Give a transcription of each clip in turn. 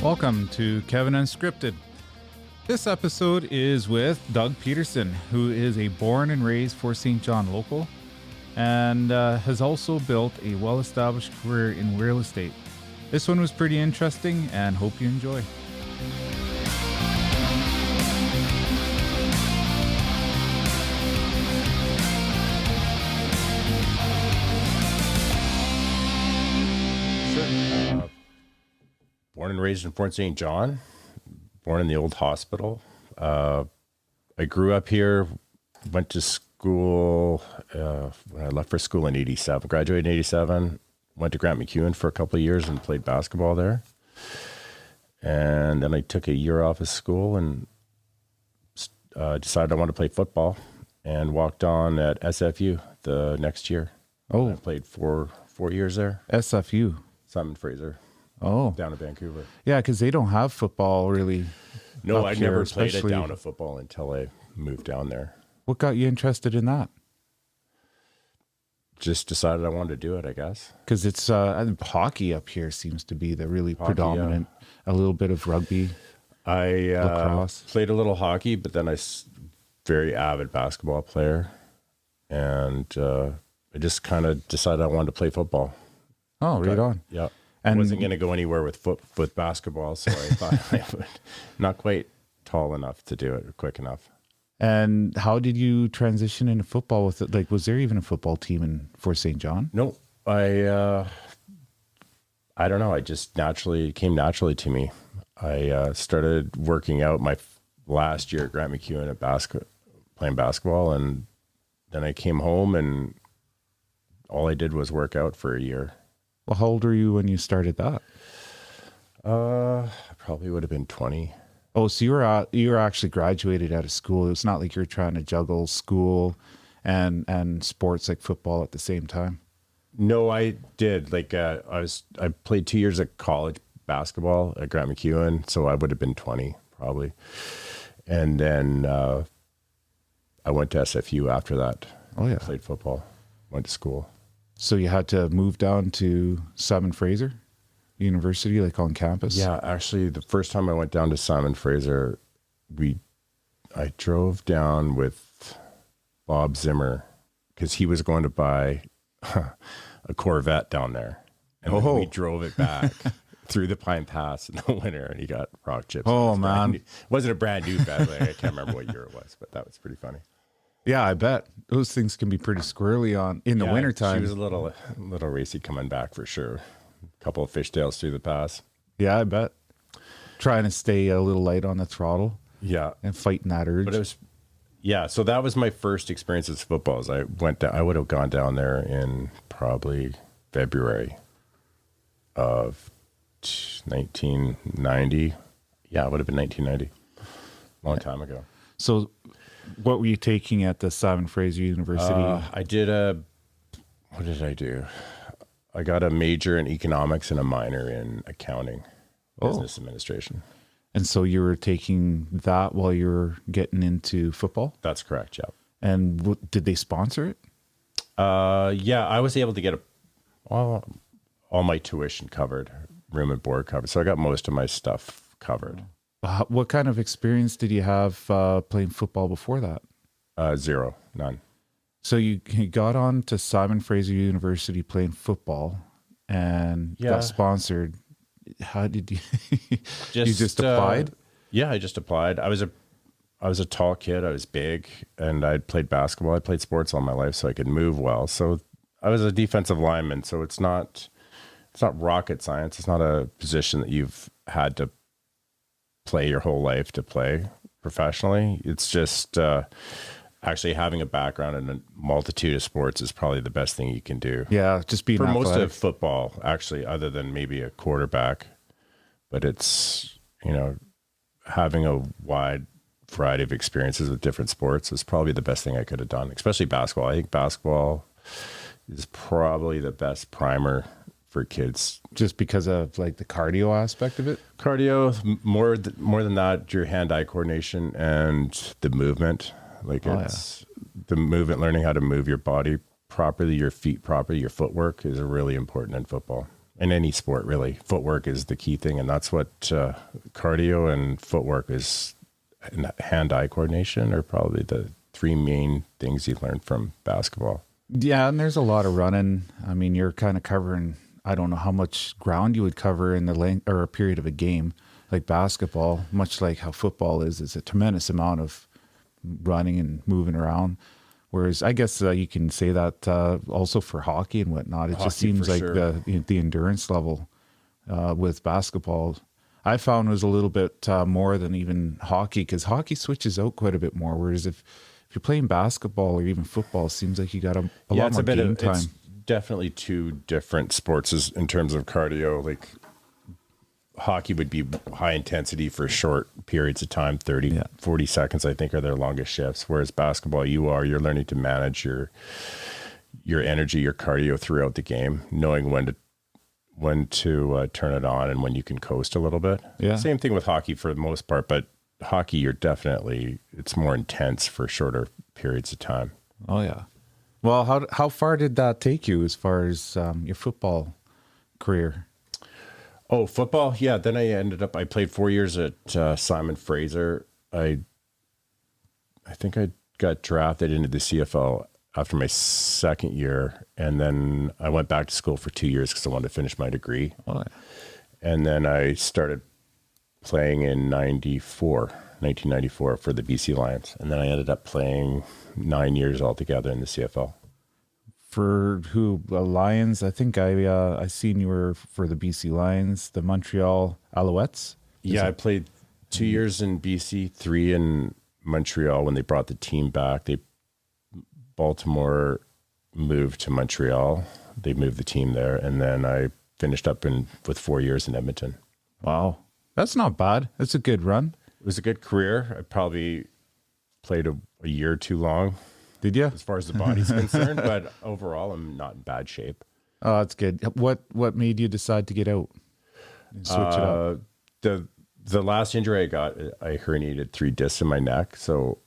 Welcome to Kevin Unscripted. This episode is with Doug Petersen, who is a born and raised Fort St. John local and has also built a well-established career in real estate. This one was pretty interesting and hope you enjoy. Born and raised in Fort St. John, born in the old hospital. I grew up here, went to school, when I left for school in 87, graduated in 87, went to Grant MacEwan for a couple of years and played basketball there. And then I took a year off of school and decided I wanted to play football and walked on at SFU the next year. Oh, I played four years there. SFU. Simon Fraser. Oh, Down in Vancouver. yeah, because they don't have football really. No, I never played it especially- down of football until I moved down there. What got you interested in that? Just decided I wanted to do it, I guess. Because it's hockey up here seems to be the really Hockey, predominant. A little bit of rugby. I Lacrosse. played a little hockey, but then very avid basketball player. And I just kind of decided I wanted to play football. Oh, right on. Yeah. And- I wasn't going to go anywhere with basketball, so I thought I would not quite tall enough to do it quick enough. And how did you transition into football with it? Like, was there even a football team in Fort St. John? No, I don't know. I just came naturally to me. I started working out my last year at Grant MacEwan at playing basketball, and then I came home and all I did was work out for a year. Well, how old were you when you started that? I probably would have been 20. Oh, so you were actually graduated out of school. It's not like you're trying to juggle school and sports like football at the same time. No, I did. Like I played 2 years of college basketball at Grant MacEwan, so I would have been 20 probably. And then I went to SFU after that. Oh yeah. Played football, went to school. So you had to move down to Simon Fraser University, like on campus? Yeah, actually, the first time I went down to Simon Fraser, I drove down with Bob Zimmer because he was going to buy a Corvette down there. And then we drove it back through the Pine Pass in the winter, and he got rock chips. Oh, man. It wasn't a brand new Bentley. I can't remember what year it was, but that was pretty funny. Yeah, I bet. Those things can be pretty squirrely in the wintertime. She was a little racy coming back for sure. A couple of fishtails through the pass. Yeah, I bet. Trying to stay a little light on the throttle. Yeah. And fighting that urge. But it was, yeah. So that was my first experience with football. Is I would have gone down there in probably February of 1990. Yeah, it would have been 1990. Long time ago. So what were you taking at the Simon Fraser University? I did what did I do? I got a major in economics and a minor in accounting, business administration. And so you were taking that while you were getting into football? That's correct, yeah. And did they sponsor it? Yeah, I was able to get all my tuition covered, room and board covered. So I got most of my stuff covered. What kind of experience did you have playing football before that? Zero, none. So you got on to Simon Fraser University playing football and got sponsored. How did you? You just applied? Yeah, I just applied. I was a tall kid. I was big, and I played basketball. I played sports all my life, so I could move well. So I was a defensive lineman. So it's not rocket science. It's not a position that you've had to play your whole life to play professionally. It's just actually having a background in a multitude of sports is probably the best thing you can do. Yeah, just being for athletic. most of football, actually, other than maybe a quarterback. But it's, having a wide variety of experiences with different sports is probably the best thing I could have done, especially basketball. I think basketball is probably the best primer for kids. Just because of like the cardio aspect of it? Cardio, more than that, your hand-eye coordination and the movement. Like the movement, learning how to move your body properly, your feet properly, your footwork is really important in football. in any sport, really. Footwork is the key thing. And that's what cardio and footwork is, and hand-eye coordination are probably the three main things you learn from basketball. Yeah, and there's a lot of running. I mean, you're kind of covering, I don't know how much ground you would cover in the length or a period of a game. Like basketball, much like how football is a tremendous amount of running and moving around. Whereas I guess you can say that also for hockey and whatnot. It just seems like the endurance level with basketball, I found was a little bit more than even hockey, because hockey switches out quite a bit more. Whereas if you're playing basketball or even football, it seems like you got a lot more game time. It's definitely two different sports in terms of cardio. Like hockey would be high intensity for short periods of time, 30, 40 seconds, I think, are their longest shifts. Whereas basketball, you're learning to manage your energy, your cardio throughout the game, knowing when to turn it on and when you can coast a little bit. Yeah. Same thing with hockey for the most part, but hockey, it's more intense for shorter periods of time. Oh yeah. Well, how far did that take you as far as your football career? Oh, football? Yeah. Then I played 4 years at Simon Fraser. I think I got drafted into the CFL after my second year. And then I went back to school for 2 years because I wanted to finish my degree. Oh, yeah. And then I started playing in 1994 for the BC Lions. And then I ended up playing 9 years altogether in the CFL. For who? Lions? I think I seen you were for the BC Lions, the Montreal Alouettes. I played 2 years in BC, 3 in Montreal when they brought the team back. Baltimore moved to Montreal. They moved the team there, and then I finished up with 4 years in Edmonton. Wow, that's not bad. That's a good run. It was a good career. I probably played a year too long. Did you? As far as the body's concerned, but overall, I'm not in bad shape. Oh, that's good. What made you decide to get out and switch it up? The last injury I got, I herniated 3 discs in my neck, so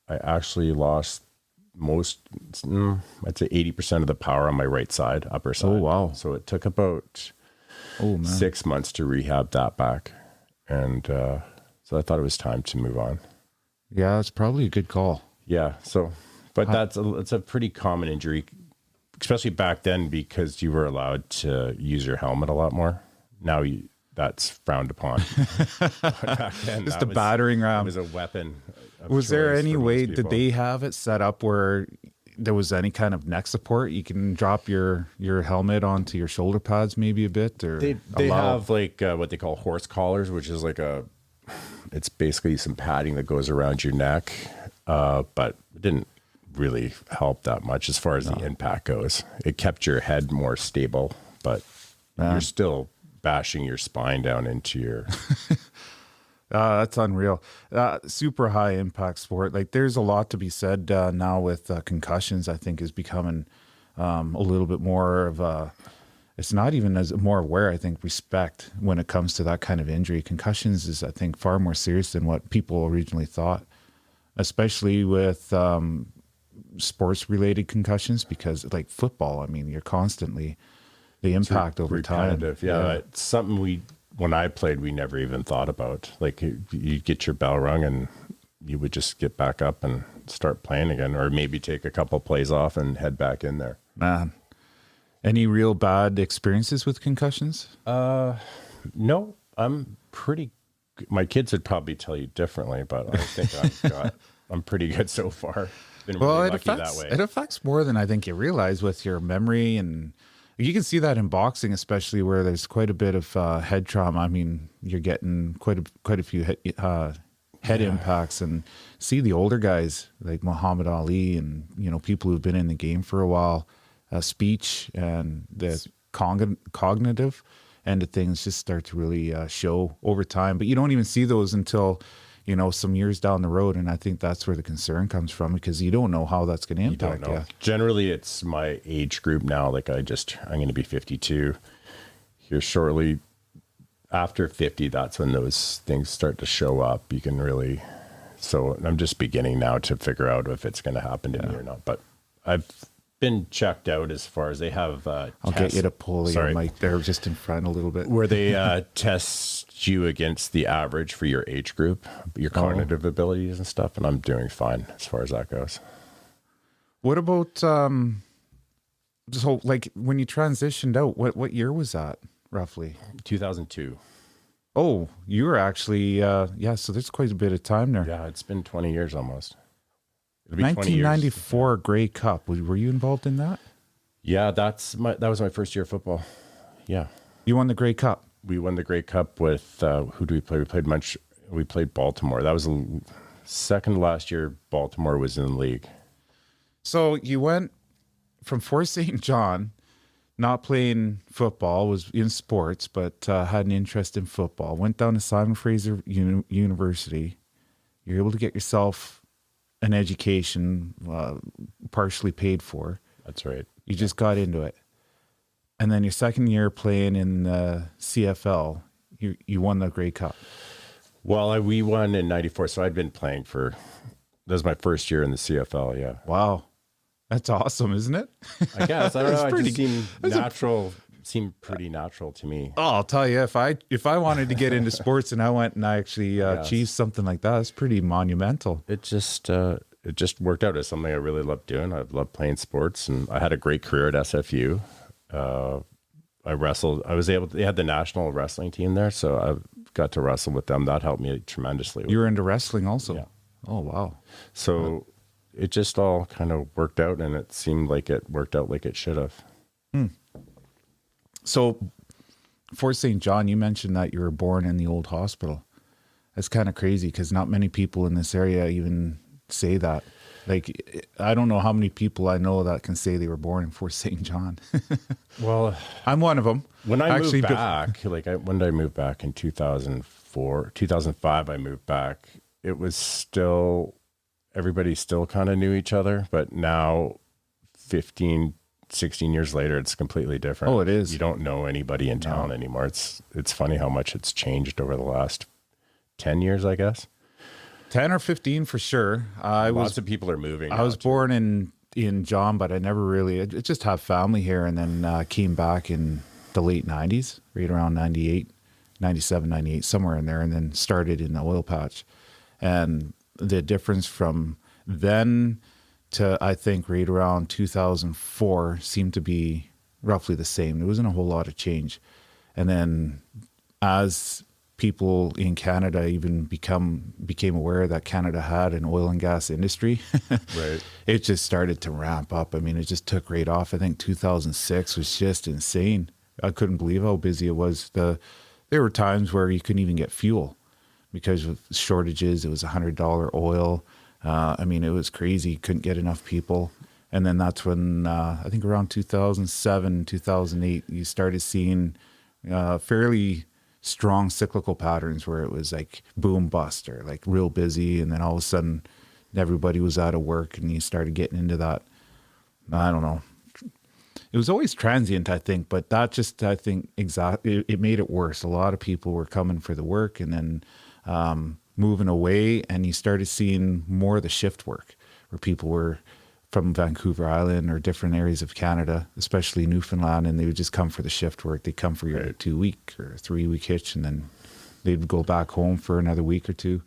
I actually lost I'd say 80% of the power on my right side, upper side. Oh, wow. So it took about 6 months to rehab that back. And so I thought it was time to move on. Yeah, it's probably a good call. Yeah. So, but it's a pretty common injury, especially back then, because you were allowed to use your helmet a lot more. Now that's frowned upon. Back then, just a battering ram. It was a weapon. Was there any way, did they have it set up where there was any kind of neck support? You can drop your helmet onto your shoulder pads maybe a bit? Or they have like what they call horse collars, which is like it's basically some padding that goes around your neck. But it didn't really help that much as far as the impact goes. It kept your head more stable, but you're still bashing your spine down into your... That's unreal. Super high impact sport. Like there's a lot to be said now with concussions. I think is becoming a little bit more of a, it's not even as more aware, I think, respect when it comes to that kind of injury. Concussions is, I think, far more serious than what people originally thought, especially with sports related concussions, because like football, I mean, you're constantly the impact over time. Yeah. It's something when I played, we never even thought about. Like you get your bell rung and you would just get back up and start playing again, or maybe take a couple plays off and head back in there. Man, any real bad experiences with concussions? No, I'm pretty. My kids would probably tell you differently, but I think I'm pretty good so far. Been really lucky that way. It affects more than I think you realize with your memory, and you can see that in boxing, especially where there's quite a bit of head trauma. I mean, you're getting quite a few head impacts, and see the older guys like Muhammad Ali and people who've been in the game for a while, speech and the cognitive end of things just start to really show over time. But you don't even see those until some years down the road, and I think that's where the concern comes from, because you don't know how that's going to impact. You. Generally, it's my age group now. Like I'm going to be 52 here shortly. After 50, that's when those things start to show up. You can really. So I'm just beginning now to figure out if it's going to happen to me or not. But I've been checked out as far as they have. I'll get you to pull your mic there just in front a little bit. Where they test you against the average for your age group, your cognitive abilities and stuff, and I'm doing fine as far as that goes. What about this whole, like, when you transitioned out? What year was that roughly? 2002. Oh, you were actually so there's quite a bit of time there. Yeah, it's been 20 years almost. It'll be 1994 Grey Cup. Were you involved in that? Yeah, that was my first year of football. Yeah. You won the Grey Cup. We won the Grey Cup with who do we play? We played Baltimore. That was the second last year Baltimore was in the league. So you went from Fort St. John, not playing football, was in sports, but had an interest in football. Went down to Simon Fraser University. You're able to get yourself an education, partially paid for. That's right. You just got into it. And then your second year playing in the CFL, you won the Grey Cup. Well, we won in 94, so I'd been playing that was my first year in the CFL, yeah. Wow. That's awesome, isn't it? I guess. I don't know. It just seemed pretty natural to me. Oh, I'll tell you, if I wanted to get into sports and I went and I actually achieved something like that, it's pretty monumental. It just worked out as something I really loved doing. I loved playing sports, and I had a great career at SFU. I wrestled. They had the national wrestling team there, so I got to wrestle with them. That helped me tremendously. You were into wrestling also? Yeah. Oh, wow. So it just all kind of worked out, and it seemed like it worked out like it should have. So, Fort St. John, you mentioned that you were born in the old hospital. That's kind of crazy because not many people in this area even say that. Like, I don't know how many people I know that can say they were born in Fort St. John. Well, I'm one of them. When I moved back, when did I move back? In 2004, 2005, I moved back. It was still, everybody still kind of knew each other, but now 15, 16 years later, it's completely different. Oh, it is. You don't know anybody in town anymore. It's funny how much it's changed over the last 10 years, I guess. 10 or 15 for sure. Lots of people are moving. I was born in John, but I never really, I just have family here, and then came back in the late 90s, right around 98, 97, 98, somewhere in there, and then started in the oil patch. And the difference from then to, I think, right around 2004 seemed to be roughly the same. There wasn't a whole lot of change. And then as people in Canada even became aware that Canada had an oil and gas industry, right, it just started to ramp up. I mean, it just took right off. I think 2006 was just insane. I couldn't believe how busy it was. There were times where you couldn't even get fuel because of shortages. It was $100 oil. I mean, it was crazy. Couldn't get enough people. And then that's when, I think around 2007, 2008, you started seeing fairly strong cyclical patterns where it was like boom bust, or like real busy. And then all of a sudden everybody was out of work and you started getting into that. I don't know. It was always transient, I think, but that just, I think, it made it worse. A lot of people were coming for the work and then moving away, and you started seeing more of the shift work where people were from Vancouver Island or different areas of Canada, especially Newfoundland, and they would just come for the shift work. They'd come for your 2-week or 3-week hitch, and then they'd go back home for another week or two.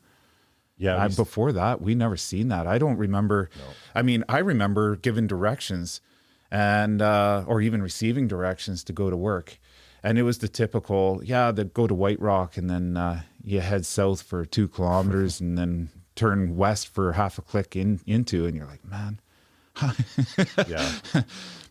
Yeah. Before that, we never seen that. I don't remember. No. I mean, I remember giving directions and, or even receiving directions to go to work. And it was the typical, they'd go to White Rock and then you head south for 2 kilometers and then turn west for half a click into, and you're like, man, yeah.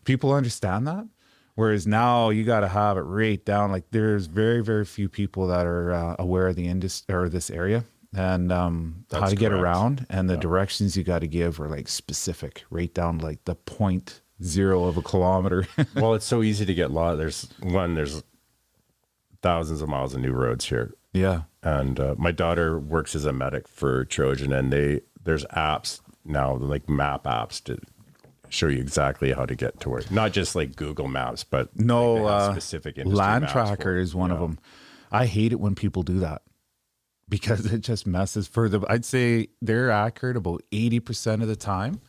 People understand that. Whereas now you got to have it right down. Like there's very, very few people that are aware of the industry or this area and how to get around. And the directions you got to give are like specific, right down like the 0.0 of a kilometer. Well, it's so easy to get lost. There's thousands of miles of new roads here. Yeah. And my daughter works as a medic for Trojan, and there's apps now, like map apps to show you exactly how to get to work. Not just like Google Maps, but specific industry Land maps Tracker is one of them. I hate it when people do that because it just messes further. I'd say they're accurate about 80% of the time.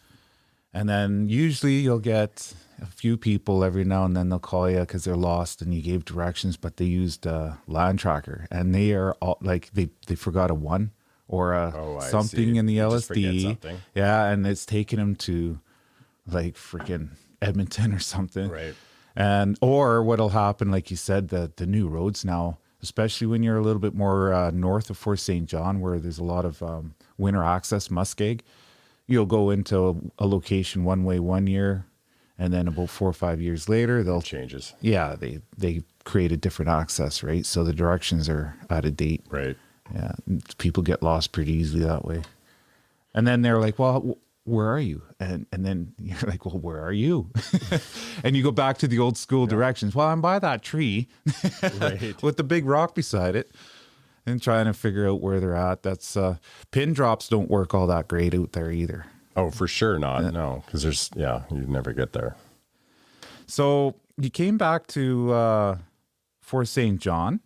And then usually you'll get a few people every now and then they'll call you because they're lost and you gave directions, but they used a land tracker and they are all like they forgot a one or something in the You just forget LSD. something. Yeah, and it's taking them to like freaking Edmonton or something. Right. And or what'll happen, like you said, the new roads now, especially when you're a little bit more north of Fort St. John, where there's a lot of winter access muskeg. You'll go into a location one way one year, and then about 4 or 5 years later, they'll Changes. Yeah, they create a different access, right? So the directions are out of date. Right. Yeah, people get lost pretty easily that way. And then they're like, "Well, where are you?" And then you're like, "Well, where are you?" And you go back to the old school directions. Well, I'm by that tree Right. with the big rock beside it. And trying to figure out where they're at. That's pin drops don't work all that great out there either. Oh, for sure not. No, because you never get there. So you came back to Fort St. John,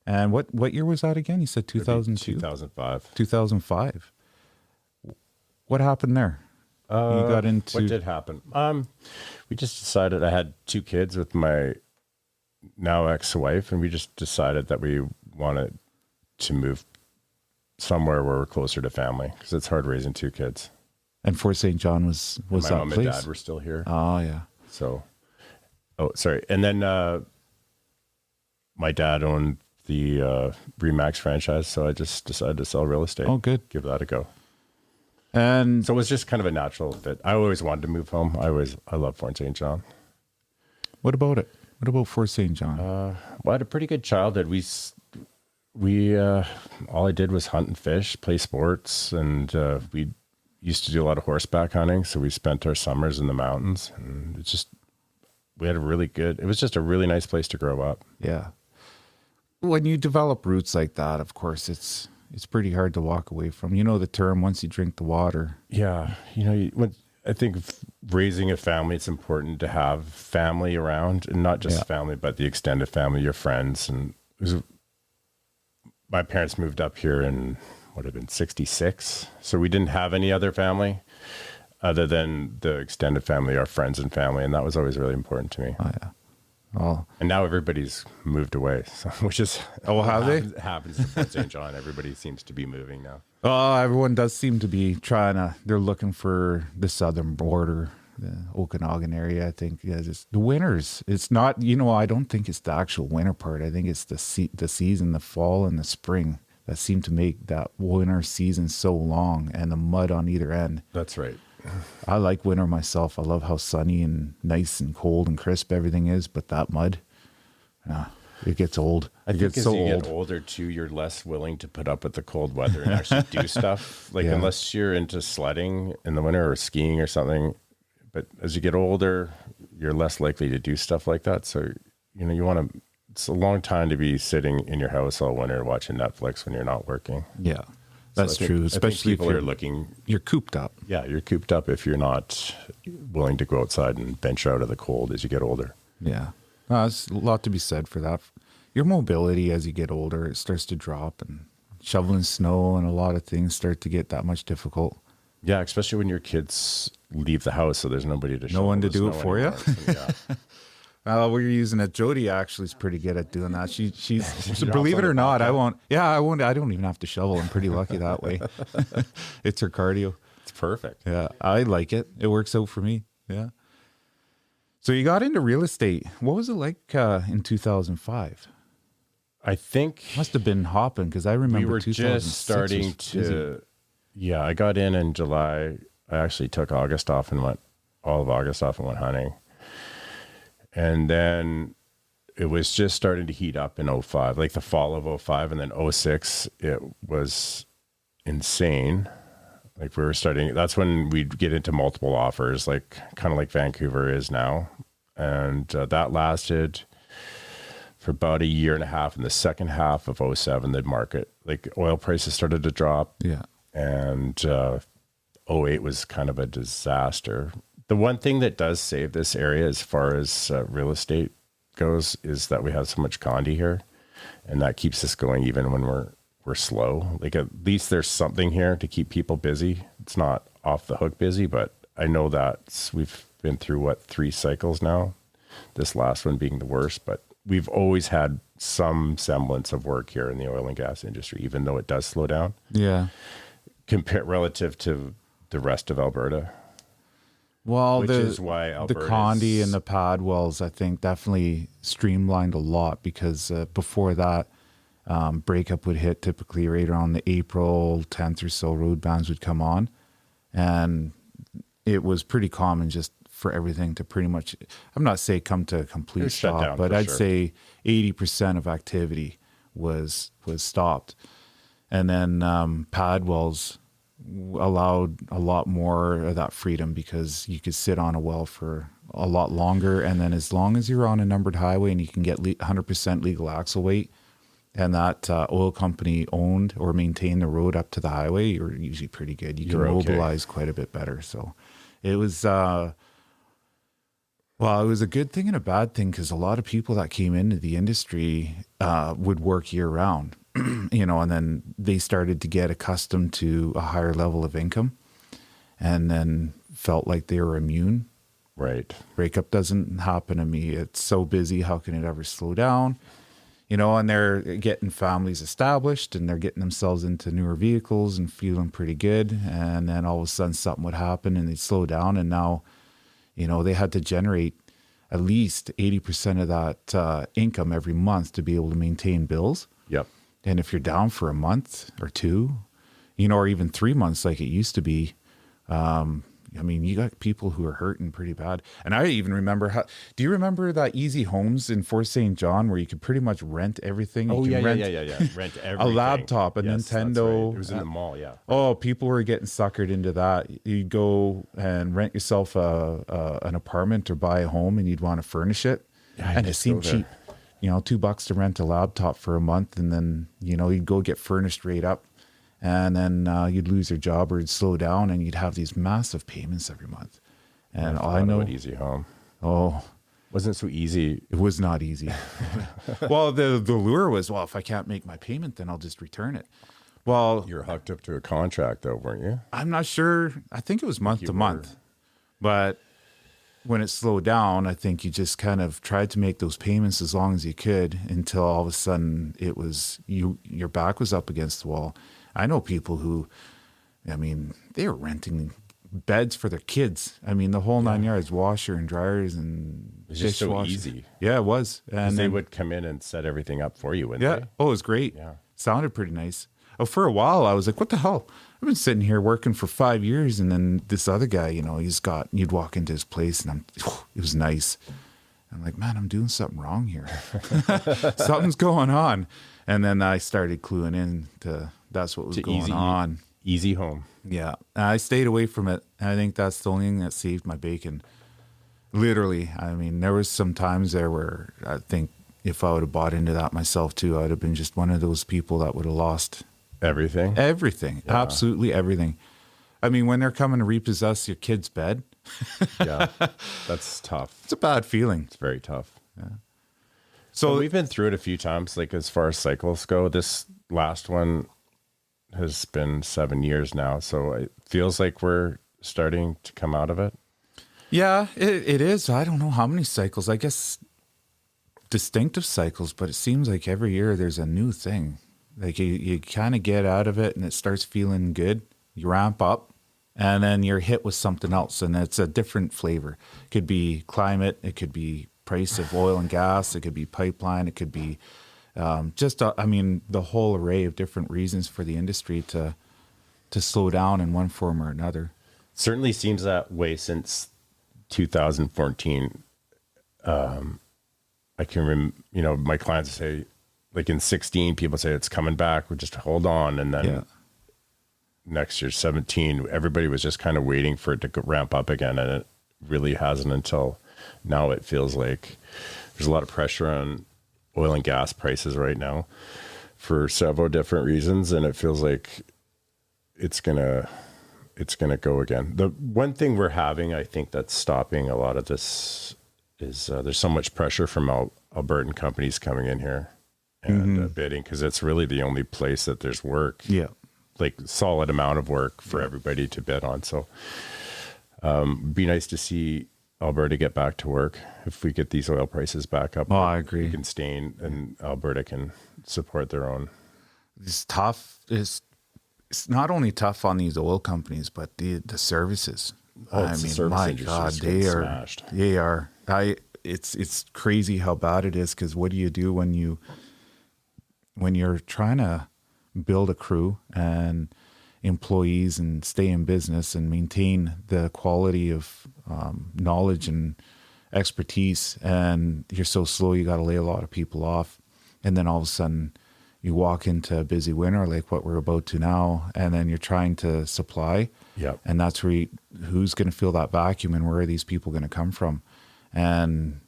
and what year was that again? You said 2002? 2005. 2005. What happened there? You got into What did happen? We just decided I had 2 kids with my now ex-wife, and we just decided that we wanted to move somewhere where we're closer to family because it's hard raising 2 kids. And Fort St. John was My that mom place? and dad were still here. Oh yeah. So, sorry. And then my dad owned the Remax franchise, so I just decided to sell real estate. Oh, good. Give that a go. And So it was just kind of a natural fit. I always wanted to move home. I love Fort St. John. what about it? What about Fort St. John? Well, I had a pretty good childhood. We all I did was hunt and fish, play sports, and we used to do a lot of horseback hunting. So we spent our summers in the mountains, and it was just a really nice place to grow up. Yeah. When you develop roots like that, of course, it's pretty hard to walk away from. You know the term, once you drink the water. Yeah, I think raising a family, it's important to have family around, and not just family, but the extended family, your friends. And my parents moved up here in what had been 66, so we didn't have any other family other than the extended family, our friends and family, and that was always really important to me. Oh yeah. Oh, And now everybody's moved away, so, which is have they? happens in Port St. John. Everybody seems to be moving now. oh, everyone does seem to be they're looking for the southern border, the Okanagan area. I think just the winters. It's not. I don't think it's the actual winter part. I think it's the season, the fall and the spring that seem to make that winter season so long, and the mud on either end. That's right. I like winter myself. I love how sunny and nice and cold and crisp everything is, but that mud, it gets old. I It think gets as so you old. get older too, you're less willing to put up with the cold weather and actually do stuff. Like Yeah. unless you're into sledding in the winter or skiing or something. But as you get older, you're less likely to do stuff like that. So, you want to, it's a long time to be sitting in your house all winter watching Netflix when you're not working. Yeah, So that's I think- true. I think Especially if people are looking, you're cooped up. yeah, you're cooped up if you're not willing to go outside and venture out of the cold as you get older. Yeah. There's a lot to be said for that. Your mobility as you get older, it starts to drop, and shoveling snow and a lot of things start to get that much difficult. Yeah, especially when your kids leave the house, so there's nobody to shovel one to the do it snow for you? anymore. So, yeah. We're using it. Jody actually is pretty good at doing that. She's You're believe off it on or the not, I podcast. won't. Yeah, I won't. I don't even have to shovel. I'm pretty lucky that way. It's her cardio. It's perfect. Yeah, I like it. It works out for me. Yeah. So you got into real estate. What was it like in 2005? I think Must have been hopping because I remember we were 2006 just starting was busy. to. Yeah, I got in July. I actually took August off and went all of August off and went hunting. And then it was just starting to heat up in 05, like the fall of 05, and then 06, it was insane. Like we were starting, that's when we'd get into multiple offers, like kind of like Vancouver is now. And that lasted for about a year and a half. In the second half of 07, the market, like oil prices started to drop. Yeah. And 08 was kind of a disaster. The one thing that does save this area as far as real estate goes is that we have so much condo here, and that keeps us going even when we're slow. Like at least there's something here to keep people busy. It's not off the hook busy, but I know that we've been through 3 cycles now, this last one being the worst, but we've always had some semblance of work here in the oil and gas industry, even though it does slow down. Yeah. Relative to the rest of Alberta. Well, which is why the Condi and the pad wells, I think, definitely streamlined a lot, because before that, breakup would hit typically right around the April 10th or so. Road bans would come on, and it was pretty common just for everything to pretty much, I'm not saying come to a complete stop, but I'd say 80% of activity was stopped. And then pad wells allowed a lot more of that freedom, because you could sit on a well for a lot longer. And then as long as you're on a numbered highway and you can get 100% legal axle weight, and that oil company owned or maintained the road up to the highway, you're usually pretty good. You can mobilize quite a bit better. So it was, it was a good thing and a bad thing, because a lot of people that came into the industry would work year round. And then they started to get accustomed to a higher level of income, and then felt like they were immune. Right. Breakup doesn't happen to me. It's so busy. How can it ever slow down? And they're getting families established, and they're getting themselves into newer vehicles and feeling pretty good. And then all of a sudden something would happen and they'd slow down. And now, they had to generate at least 80% of that income every month to be able to maintain bills. Yep. And if you're down for a month or 2, or even 3 months like it used to be, you got people who are hurting pretty bad. And I even remember do you remember that Easy Homes in Fort St. John where you could pretty much rent everything? Oh, yeah. Rent everything. A laptop, a Nintendo. Right. It was in the mall, yeah. Oh, people were getting suckered into that. You'd go and rent yourself an apartment or buy a home, and you'd want to furnish it. Yeah, and it seemed cheap. $2 to rent a laptop for a month, and then, you'd go get furnished right up, and then you'd lose your job or it'd slow down, and you'd have these massive payments every month. And I know Easy Home. Oh, wasn't so easy. It was not easy. Well, the lure was, if I can't make my payment, then I'll just return it. Well, you're hooked up to a contract though, weren't you? I'm not sure. I think it was month to month, but when it slowed down, I think you just kind of tried to make those payments as long as you could, until all of a sudden it was your back was up against the wall. I know people who, they were renting beds for their kids. The whole 9 yards, washer and dryers and it's just so easy. Yeah, it was. And they would come in and set everything up for you, wouldn't they? Oh, it was great. Yeah. Sounded pretty nice. Oh, for a while I was like, what the hell? I've been sitting here working for 5 years, and then this other guy, you'd walk into his place, and it was nice. I'm like, man, I'm doing something wrong here. Something's going on. And then I started cluing in to that's what was going on. Easy Home. Yeah. I stayed away from it. I think that's the only thing that saved my bacon. Literally. There was some times there where I think if I would have bought into that myself too, I would have been just one of those people that would have lost everything. Yeah. Absolutely everything. When they're coming to repossess your kid's bed. Yeah. That's tough. It's a bad feeling. It's very tough. Yeah. So we've been through it a few times, like as far as cycles go. This last one has been 7 years now. So it feels like we're starting to come out of it. Yeah, it is. I don't know how many cycles. I guess distinctive cycles, but it seems like every year there's a new thing. Like you kind of get out of it and it starts feeling good. You ramp up and then you're hit with something else, and it's a different flavor. It could be climate. It could be price of oil and gas. It could be pipeline. It could be the whole array of different reasons for the industry to slow down in one form or another. Certainly seems that way since 2014. I can remember, my clients say, like in 16, people say it's coming back. We just hold on. And then next year, 17, everybody was just kind of waiting for it to ramp up again. And it really hasn't until now. It feels like there's a lot of pressure on oil and gas prices right now for several different reasons. And it feels like it's going to go again. The one thing we're having, I think that's stopping a lot of this is there's so much pressure from Albertan companies coming in here and bidding, because it's really the only place that there's work. Yeah. Like solid amount of work for everybody to bid on. So Be nice to see Alberta get back to work. If we get these oil prices back up, Oh, I agree. we can stay in, and Alberta can support their own. It's tough. It's not only tough on these oil companies, but the services. Oh, I it's the mean, service my industry God, is getting they smashed. are. It's crazy how bad it is. Because what do you do when you're trying to build a crew and employees and stay in business and maintain the quality of knowledge and expertise, and you're so slow, you got to lay a lot of people off, and then all of a sudden you walk into a busy winter like what we're about to now, and then you're trying to supply. Yep. And that's where who's going to fill that vacuum, and where are these people going to come from? And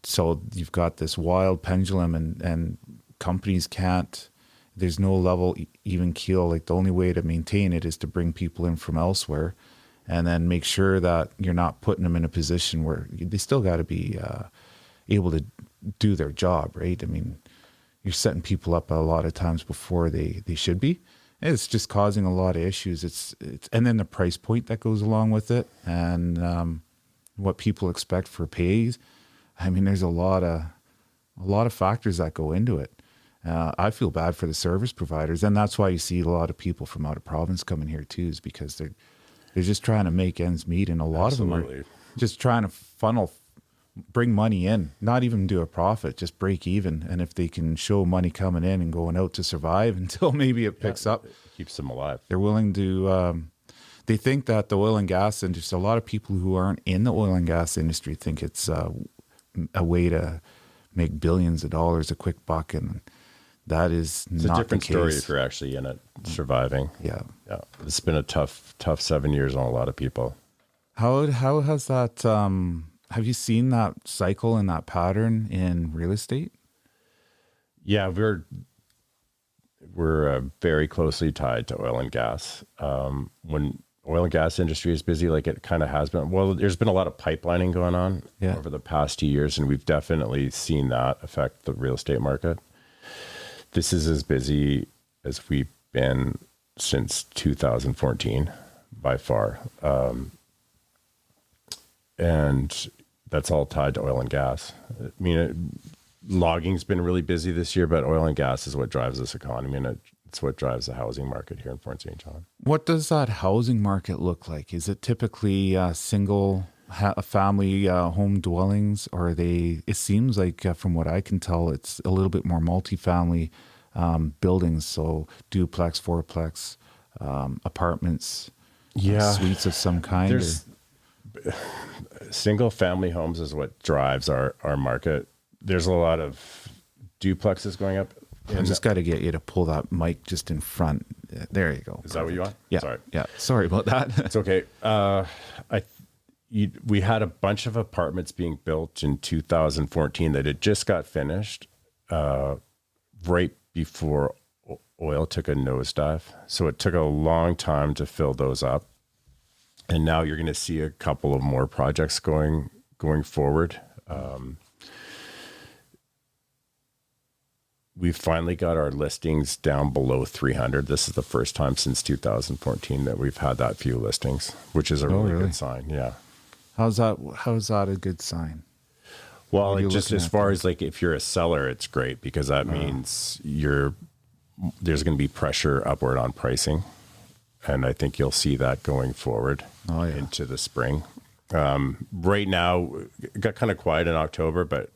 so you've got this wild pendulum, and companies can't, there's no level even keel. Like the only way to maintain it is to bring people in from elsewhere, and then make sure that you're not putting them in a position where they still got to be able to do their job, right? I mean, you're setting people up a lot of times before they should be. It's just causing a lot of issues. It's and then the price point that goes along with it, and what people expect for pays. I mean, there's a lot of factors that go into it. I feel bad for the service providers, and that's why you see a lot of people from out of province coming here too, is because they're just trying to make ends meet, and a lot of them are just trying to bring money in, not even do a profit, just break even. And if they can show money coming in and going out to survive until maybe it picks up, it keeps them alive. they're willing to. They think that the oil and gas industry, a lot of people who aren't in the oil and gas industry think it's a way to make billions of dollars, a quick buck, and that is It's not a different the case. story if you're actually in it, surviving. Yeah. Yeah. It's been a tough 7 years on a lot of people. How has that? Have you seen that cycle and that pattern in real estate? Yeah, we're very closely tied to oil and gas. When oil and gas industry is busy, like it kind of has been, well, there's been a lot of pipelining going on over the past 2 years, and we've definitely seen that affect the real estate market. This is as busy as we've been since 2014 by far. And that's all tied to oil and gas. I mean, logging's been really busy this year, but oil and gas is what drives this economy, and it's what drives the housing market here in Fort St. John. What does that housing market look like? Is it typically single family home dwellings, or are they? It seems like, from what I can tell, it's a little bit more multifamily buildings, so duplex, fourplex, apartments, suites of some kind. Single family homes is what drives our market. There's a lot of duplexes going up. I just got to get you to pull that mic just in front. There you go. Is that what you want? Yeah. Sorry. Yeah. Sorry about that. It's okay. We had a bunch of apartments being built in 2014 that had just got finished right before oil took a nosedive. So it took a long time to fill those up. And now you're going to see a couple of more projects going forward. We've finally got our listings down below 300. This is the first time since 2014 that we've had that few listings, which is a really good sign. Yeah. How's that a good sign? Well, like just as far as like if you're a seller, it's great because that means there's going to be pressure upward on pricing. And I think you'll see that going forward into the spring. Right now, it got kind of quiet in October, but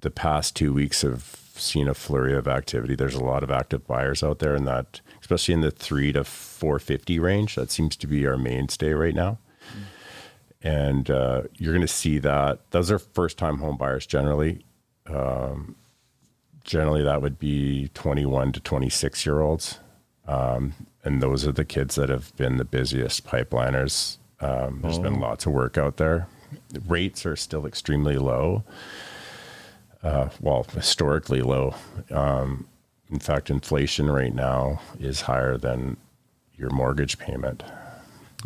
the past 2 weeks have seen a flurry of activity. There's a lot of active buyers out there, and that, especially in the 3 to 450 range, that seems to be our mainstay right now. And you're going to see that. Those are first-time home buyers generally. Generally, that would be 21 to 26-year-olds. And those are the kids that have been the busiest pipeliners. There's been lots of work out there. The rates are still extremely low. Historically low. In fact, inflation right now is higher than your mortgage payment.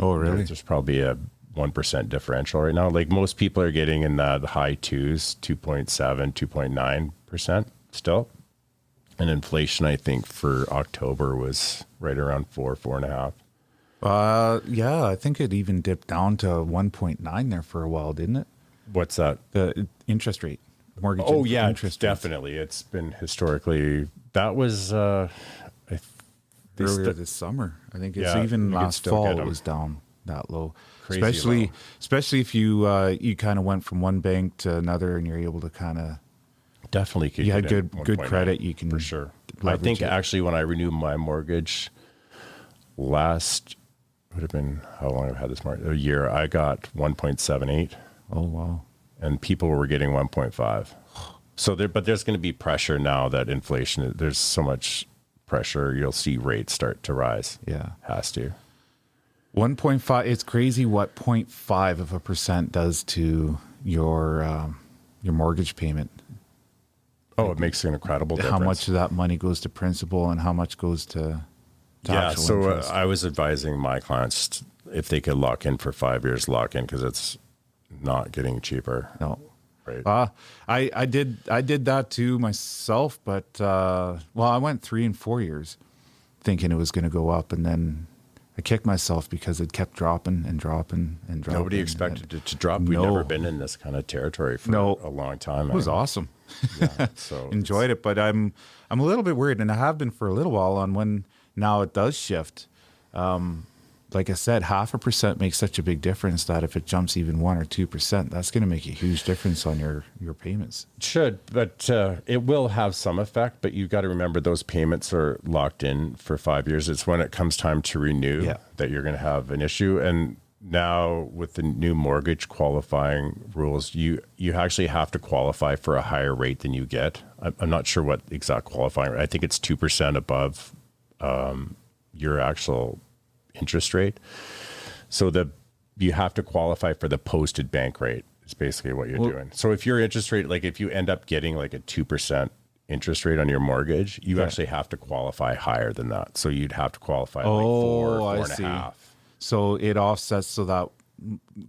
Oh, really? There's probably a 1% differential right now. Like most people are getting in the high twos, 2.7, 2.9% still. And inflation, I think, for October was right around 4.5. Yeah, I think it even dipped down to 1.9 there for a while, didn't it? What's that? The interest rate, mortgage. Oh yeah, interest definitely. It's been historically. That was earlier this summer. I think it's Yeah, even you could last still fall get it 'em. was down that low. Crazy Especially if you kind of went from one bank to another and you're able to kind of definitely could. you had get in good 1.9, credit. You can for sure. I leverage think it. actually when I renewed my mortgage last would have been how long I've had this mortgage, a year. I got 1.78, Oh wow. and people were getting 1.5. So but there's going to be pressure now that inflation. There's so much pressure. You'll see rates start to rise. Yeah. Has to. 1.5. It's crazy what 0.5% does to your mortgage payment. Oh, it makes an incredible difference. How much of that money goes to principal and how much goes to Yeah, actual so interest. I was advising my clients if they could lock in for 5 years, lock in because it's not getting cheaper. No. Right. I did that too myself, but I went 3 and 4 years thinking it was going to go up, and then I kicked myself because it kept dropping and dropping and dropping. Nobody expected it to drop. We've never been in this kind of territory for a long time. It was awesome. Yeah, so Enjoyed it, but I'm a little bit worried, and I have been for a little while on when now it does shift. Like I said, 0.5% makes such a big difference that if it jumps even 1 or 2%, that's going to make a huge difference on your payments. It should, but it will have some effect. But you've got to remember those payments are locked in for 5 years. It's when it comes time to renew that you're going to have an issue. And now with the new mortgage qualifying rules, you actually have to qualify for a higher rate than you get. I'm not sure what exact qualifying. I think it's 2% above your actual interest rate. So you have to qualify for the posted bank rate. Is basically what you're doing. So if your interest rate, like if you end up getting like a 2% interest rate on your mortgage, you actually have to qualify higher than that. So you'd have to qualify like 4.5. So it offsets so that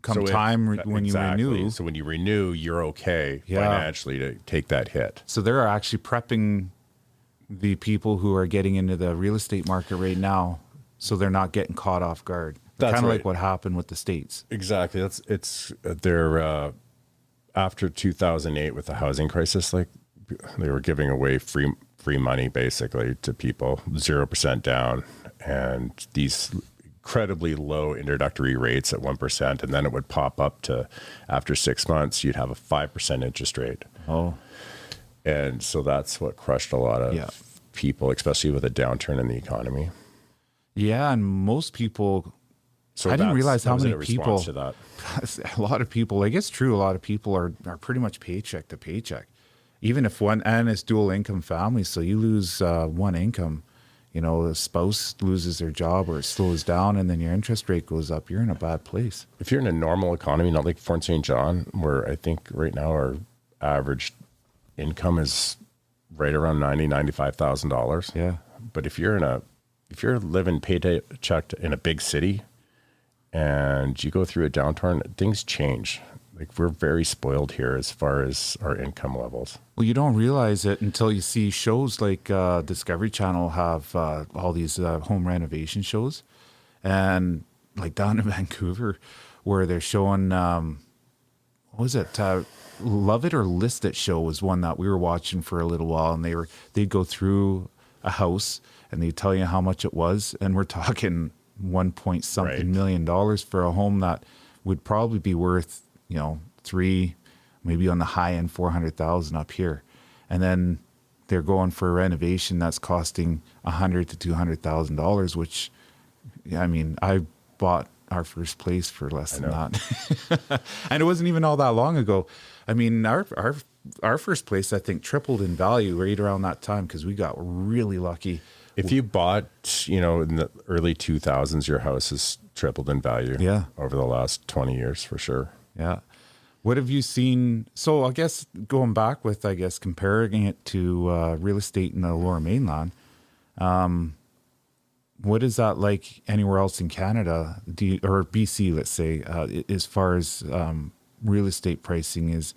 when you renew. So when you renew, you're okay financially to take that hit. So they're actually prepping the people who are getting into the real estate market right now, so they're not getting caught off guard. That's kind of right. like what happened with the States. Exactly. They're after 2008 with the housing crisis, like they were giving away free money basically to people, 0% down, and these incredibly low introductory rates at 1%, and then it would pop up to after 6 months you'd have a 5% interest rate. Oh. And so that's what crushed a lot of people, especially with a downturn in the economy. Yeah, and most people. So I didn't realize how many people. To that. A lot of people. Like it's true. A lot of people are pretty much paycheck to paycheck, even if it's dual income family. So you lose one income, the spouse loses their job or it slows down, and then your interest rate goes up. You're in a bad place. If you're in a normal economy, not like Fort St. John, where I think right now our average income is right around $95,000. Yeah. But if you're living paycheck in a big city and you go through a downturn, things change. Like we're very spoiled here as far as our income levels. Well, you don't realize it until you see shows like Discovery Channel have all these home renovation shows, and like down in Vancouver, where they're showing what was it? Love It or List It show was one that we were watching for a little while, and they'd go through a house and they'd tell you how much it was, and we're talking 1 million dollars for a home that would probably be worth 3, maybe on the high end 400,000 up here, and then they're going for a renovation that's costing $100,000 to $200,000, which I bought our first place for less than that. And it wasn't even all that long ago. Our first place, I think, tripled in value right around that time because we got really lucky. If you bought, in the early 2000s, your house has tripled in value over the last 20 years for sure. Yeah. What have you seen? So I guess going back with, comparing it to real estate in the Lower Mainland, what is that like anywhere else in Canada or BC, let's say, as far as real estate pricing? Is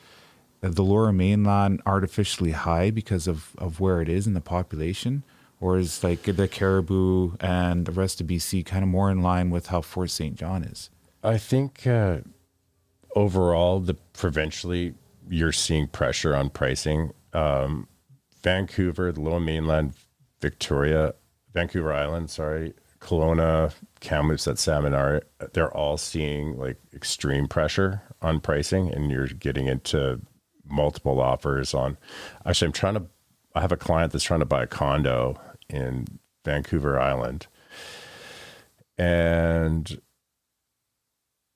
the Lower Mainland artificially high because of where it is in the population? Or is like the Caribou and the rest of BC kind of more in line with how Fort St. John is? I think overall, provincially, you're seeing pressure on pricing. Vancouver, the Lower Mainland, Vancouver Island, Kelowna, Kamloops, at Salmon, they're all seeing like extreme pressure on pricing, and you're getting into multiple offers on. Actually, I have a client that's trying to buy a condo in Vancouver Island, and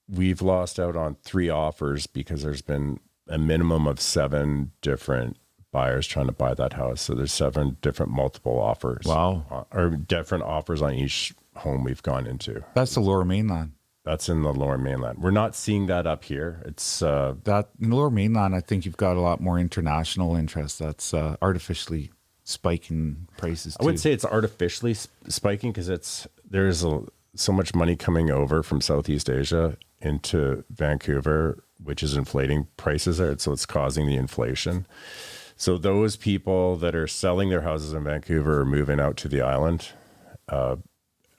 we've lost out on 3 offers because there's been a minimum of 7 different buyers trying to buy that house. So there's 7 different multiple offers. Wow. Or different offers on each home we've gone into. That's the Lower Mainland. That's in the Lower Mainland. We're not seeing that up here. It's that in the Lower Mainland, I think you've got a lot more international interest that's artificially spiking prices too. I wouldn't say it's artificially spiking because there's so much money coming over from Southeast Asia into Vancouver, which is inflating prices there. So it's causing the inflation. So those people that are selling their houses in Vancouver are moving out to the island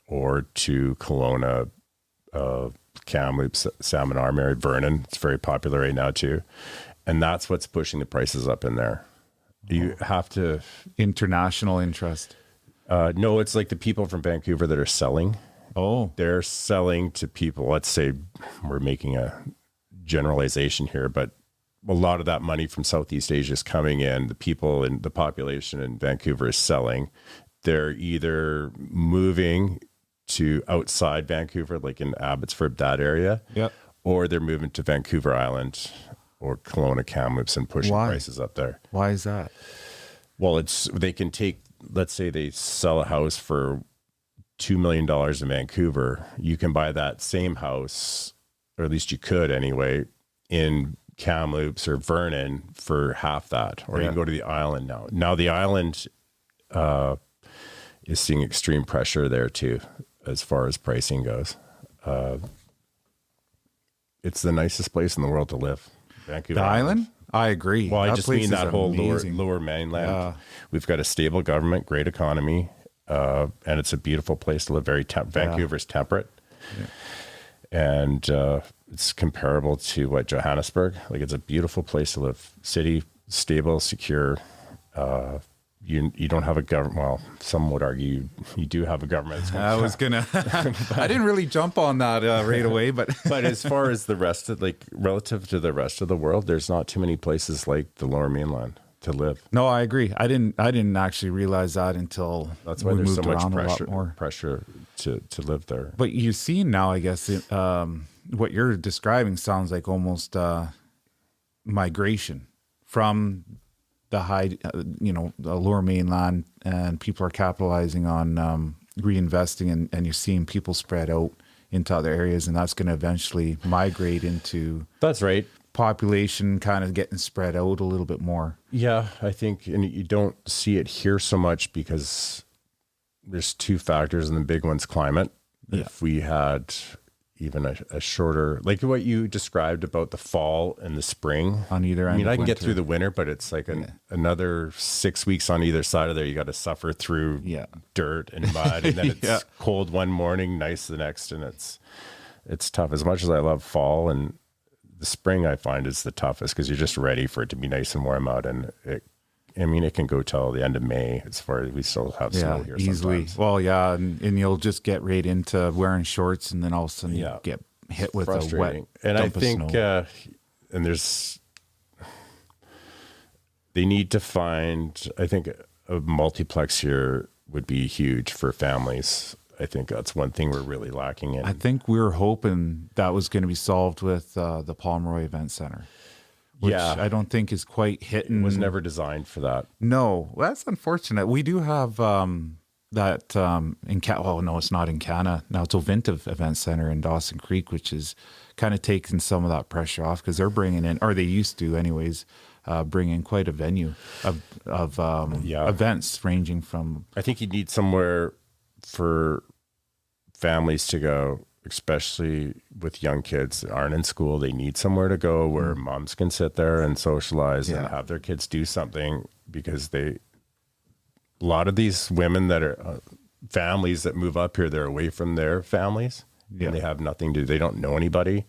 or to Kelowna, Kamloops, Salmon Arm, Vernon. It's very popular right now too. And that's what's pushing the prices up in there. You have to... International interest. No, it's like the people from Vancouver that are selling. Oh. They're selling to people. Let's say we're making a generalization here, but a lot of that money from Southeast Asia is coming in. The people in the population in Vancouver is selling. They're either moving to outside Vancouver, like in Abbotsford, that area, yep, or they're moving to Vancouver Island or Kelowna, Kamloops, and pushing prices up there. Why is that? Well, they can take, let's say they sell a house for $2 million in Vancouver. You can buy that same house, or at least you could anyway, in Kamloops or Vernon for half that, or you can go to the island now. Now the island is seeing extreme pressure there too, as far as pricing goes. It's the nicest place in the world to live. Vancouver Island? I agree. Well, I just mean that whole lower mainland. Yeah. We've got a stable government, great economy, and it's a beautiful place to live. Vancouver's temperate. Yeah. And it's comparable to Johannesburg. Like, it's a beautiful place to live. City, stable, secure. You don't have a government. Well, some would argue you do have a government. I was gonna. I didn't really jump on that right away, but as far as the rest of, like, relative to the rest of the world, there's not too many places like the Lower Mainland to live. No, I agree. I didn't actually realize that until that's why there's so much pressure to live there. But you see now, I guess, what you're describing sounds like almost migration from the high, the Lower Mainland, and people are capitalizing on reinvesting, and you're seeing people spread out into other areas, and that's going to eventually migrate into. That's right. Population kind of getting spread out a little bit more. Yeah, I think, and you don't see it here so much because there's 2 factors, and the big one's climate. Yeah. If we had even a shorter, like what you described about the fall and the spring on either end. I mean, I can get through the winter, but it's like another 6 weeks on either side of there. You got to suffer through dirt and mud, and then it's cold one morning, nice the next, and it's tough. As much as I love fall, and the spring I find is the toughest because you're just ready for it to be nice and warm out, and it can go till the end of May as far as we still have snow here easily. Sometimes. Well, and you'll just get right into wearing shorts, and then all of a sudden you get hit with a wet and dump I think, of snow. And they need to find, I think a multiplex here would be huge for families. I think that's one thing we're really lacking in. I think we were hoping that was going to be solved with the Pomeroy Event Center. Which I don't think is quite hitting. It was never designed for that. No, well, that's unfortunate. We do have that in no, it's not in Canada. Now it's Ovintiv Event Center in Dawson Creek, which is kind of taking some of that pressure off because they're bringing in, or they used to anyways, bring in quite a venue of events ranging from. I think you need somewhere for families to go, especially with young kids that aren't in school. They need somewhere to go where moms can sit there and socialize and have their kids do something, because a lot of these women that are families that move up here, they're away from their families and they have nothing to, they don't know anybody.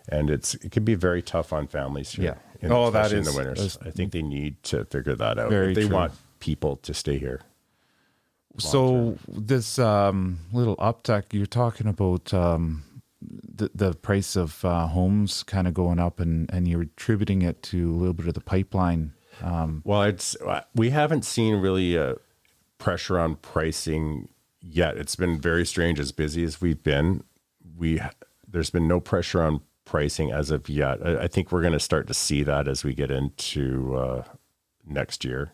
And it can be very tough on families here. Especially in the winters. I think they need to figure that out. If they want people to stay here. So this little uptick, you're talking about the price of homes kind of going up, and you're attributing it to a little bit of the pipeline. Well, we haven't seen really a pressure on pricing yet. It's been very strange. As busy as we've been, there's been no pressure on pricing as of yet. I think we're going to start to see that as we get into next year.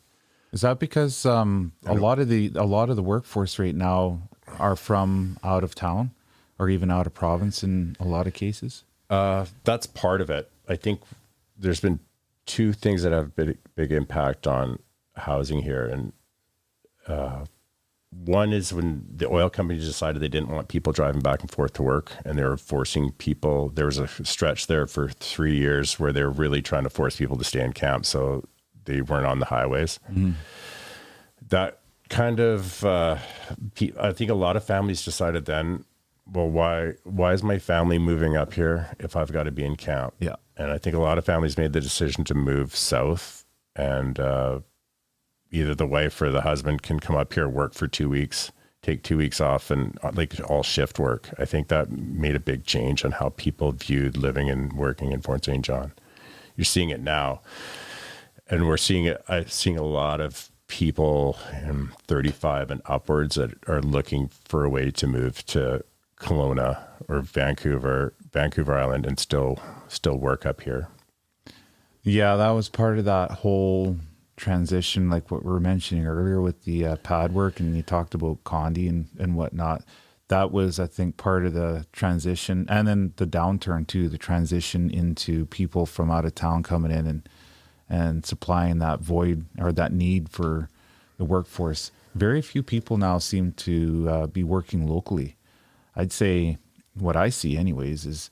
Is that because a lot of the workforce right now are from out of town or even out of province in a lot of cases? That's part of it. I think there's been two things that have big impact on housing here, and one is when the oil companies decided they didn't want people driving back and forth to work, and they were forcing people. There was a stretch there for 3 years where they were really trying to force people to stay in camp, so they weren't on the highways. Mm-hmm. That kind of, I think a lot of families decided then, well, why is my family moving up here if I've got to be in camp? Yeah. And I think a lot of families made the decision to move south, and either the wife or the husband can come up here, work for 2 weeks, take 2 weeks off, and like all shift work. I think that made a big change on how people viewed living and working in Fort St. John. You're seeing it now. And we're seeing it. I'm seeing a lot of people in 35 and upwards that are looking for a way to move to Kelowna or Vancouver Island, and still work up here. Yeah, that was part of that whole transition, like what we were mentioning earlier with the pad work, and you talked about condi and whatnot. That was, I think, part of the transition, and then the downturn too. The transition into people from out of town coming in and supplying that void or that need for the workforce. Very few people now seem to be working locally. I'd say what I see anyways is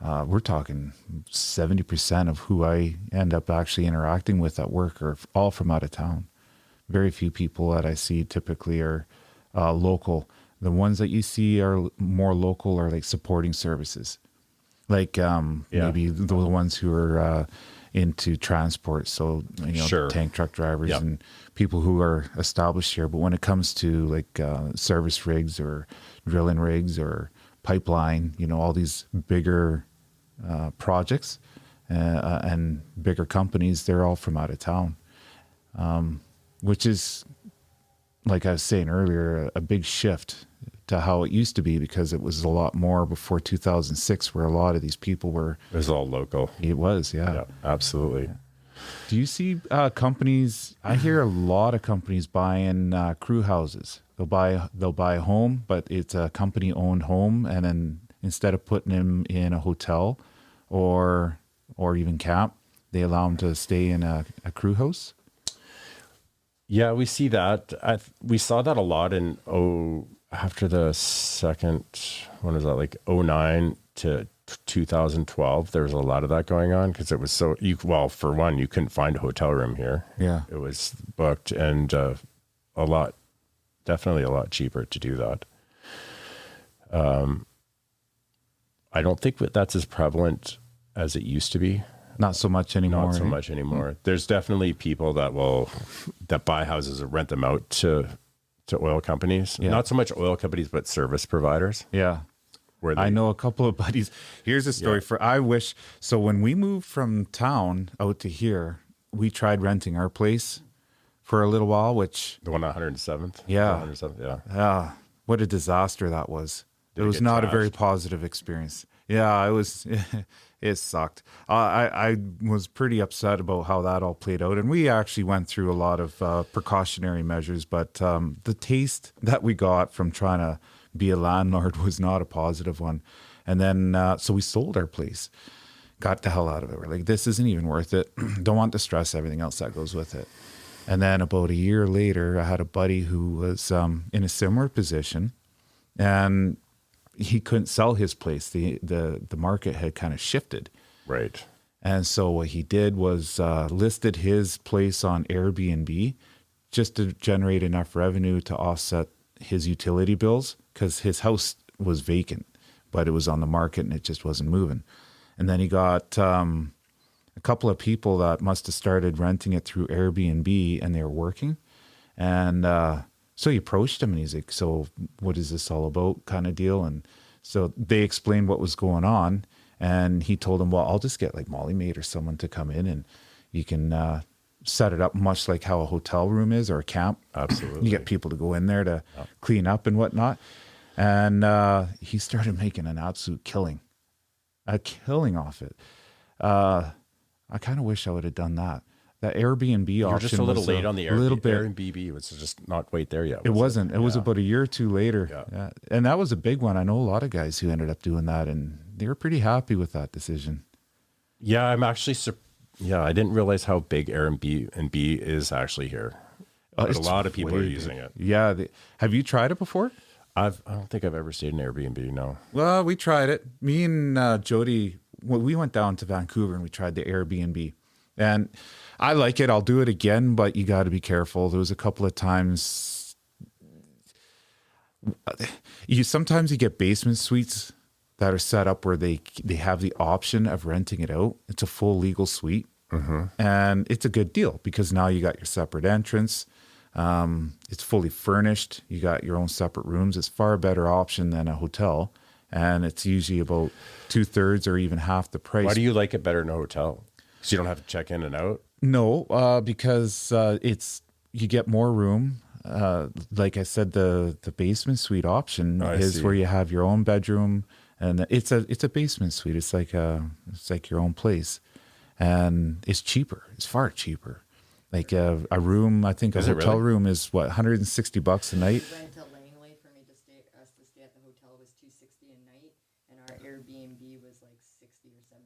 we're talking 70% of who I end up actually interacting with at work are all from out of town. Very few people that I see typically are local. The ones that you see are more local are like supporting services. Like maybe the ones who are into transport, so tank truck drivers and people who are established here. But when it comes to like service rigs or drilling rigs or pipeline, all these bigger projects and bigger companies, they're all from out of town, which is, like I was saying earlier, a big shift to how it used to be, because it was a lot more before 2006, where a lot of these people were. It was all local. It was, yeah absolutely. Do you see companies? I hear a lot of companies buying crew houses. They'll buy a home, but it's a company owned home, and then instead of putting them in a hotel or even camp, they allow them to stay in a crew house. Yeah, we see that. We saw that a lot in after the second, when was that, like 09 to 2012, there was a lot of that going on, because it was for one, you couldn't find a hotel room here. Yeah. It was booked, and definitely a lot cheaper to do that. I don't think that's as prevalent as it used to be. Not so much anymore. Mm-hmm. There's definitely people that buy houses and rent them out to oil companies. Yeah. Not so much oil companies, but service providers. Yeah. I know a couple of buddies. Here's a story so when we moved from town out to here, we tried renting our place for a little while, which... The one on 107th? Yeah. 107th, yeah. Yeah. What a disaster that was. It was not a very positive experience. Yeah, it was... It sucked. I was pretty upset about how that all played out. And we actually went through a lot of precautionary measures, but the taste that we got from trying to be a landlord was not a positive one. And then, so we sold our place, got the hell out of it. We're like, this isn't even worth it. Don't want the stress, everything else that goes with it. And then about a year later, I had a buddy who was in a similar position, and he couldn't sell his place. The market had kind of shifted. Right. And so what he did was listed his place on Airbnb just to generate enough revenue to offset his utility bills, because his house was vacant, but it was on the market and it just wasn't moving. And then he got a couple of people that must have started renting it through Airbnb, and they were working. And so he approached him and he's like, so what is this all about, kind of deal? And so they explained what was going on. And he told him, well, I'll just get like Molly Maid or someone to come in, and you can set it up much like how a hotel room is or a camp. Absolutely. You get people to go in there to clean up and whatnot. And he started making an absolute killing off it. I kind of wish I would have done that. That Airbnb option. You're just a little late on the little bit. Airbnb. It was just not quite there yet. It wasn't. It was about a year or two later. Yeah. Yeah. And that was a big one. I know a lot of guys who ended up doing that, and they were pretty happy with that decision. Yeah, I'm actually. I didn't realize how big Airbnb is actually here. But a lot of people are using it. Yeah. Have you tried it before? I don't think I've ever stayed in Airbnb. No. Well, we tried it. Me and Jody, we went down to Vancouver and we tried the Airbnb. And I like it. I'll do it again, but you got to be careful. There was a couple of times. Sometimes you get basement suites that are set up where they have the option of renting it out. It's a full legal suite. Mm-hmm. And it's a good deal because now you got your separate entrance. It's fully furnished. You got your own separate rooms. It's far better option than a hotel. And it's usually about 2/3 or even half the price. Why do you like it better than a hotel? Because you don't have to check in and out? No, because you get more room. Like I said, the basement suite option is where you have your own bedroom, and it's a basement suite. It's like your own place, and it's cheaper. It's far cheaper. Like a room, I think a hotel room is what, $160 a night. Rental anyway for me to stay at the hotel was $260 a night, and our Airbnb was like $60 or $70.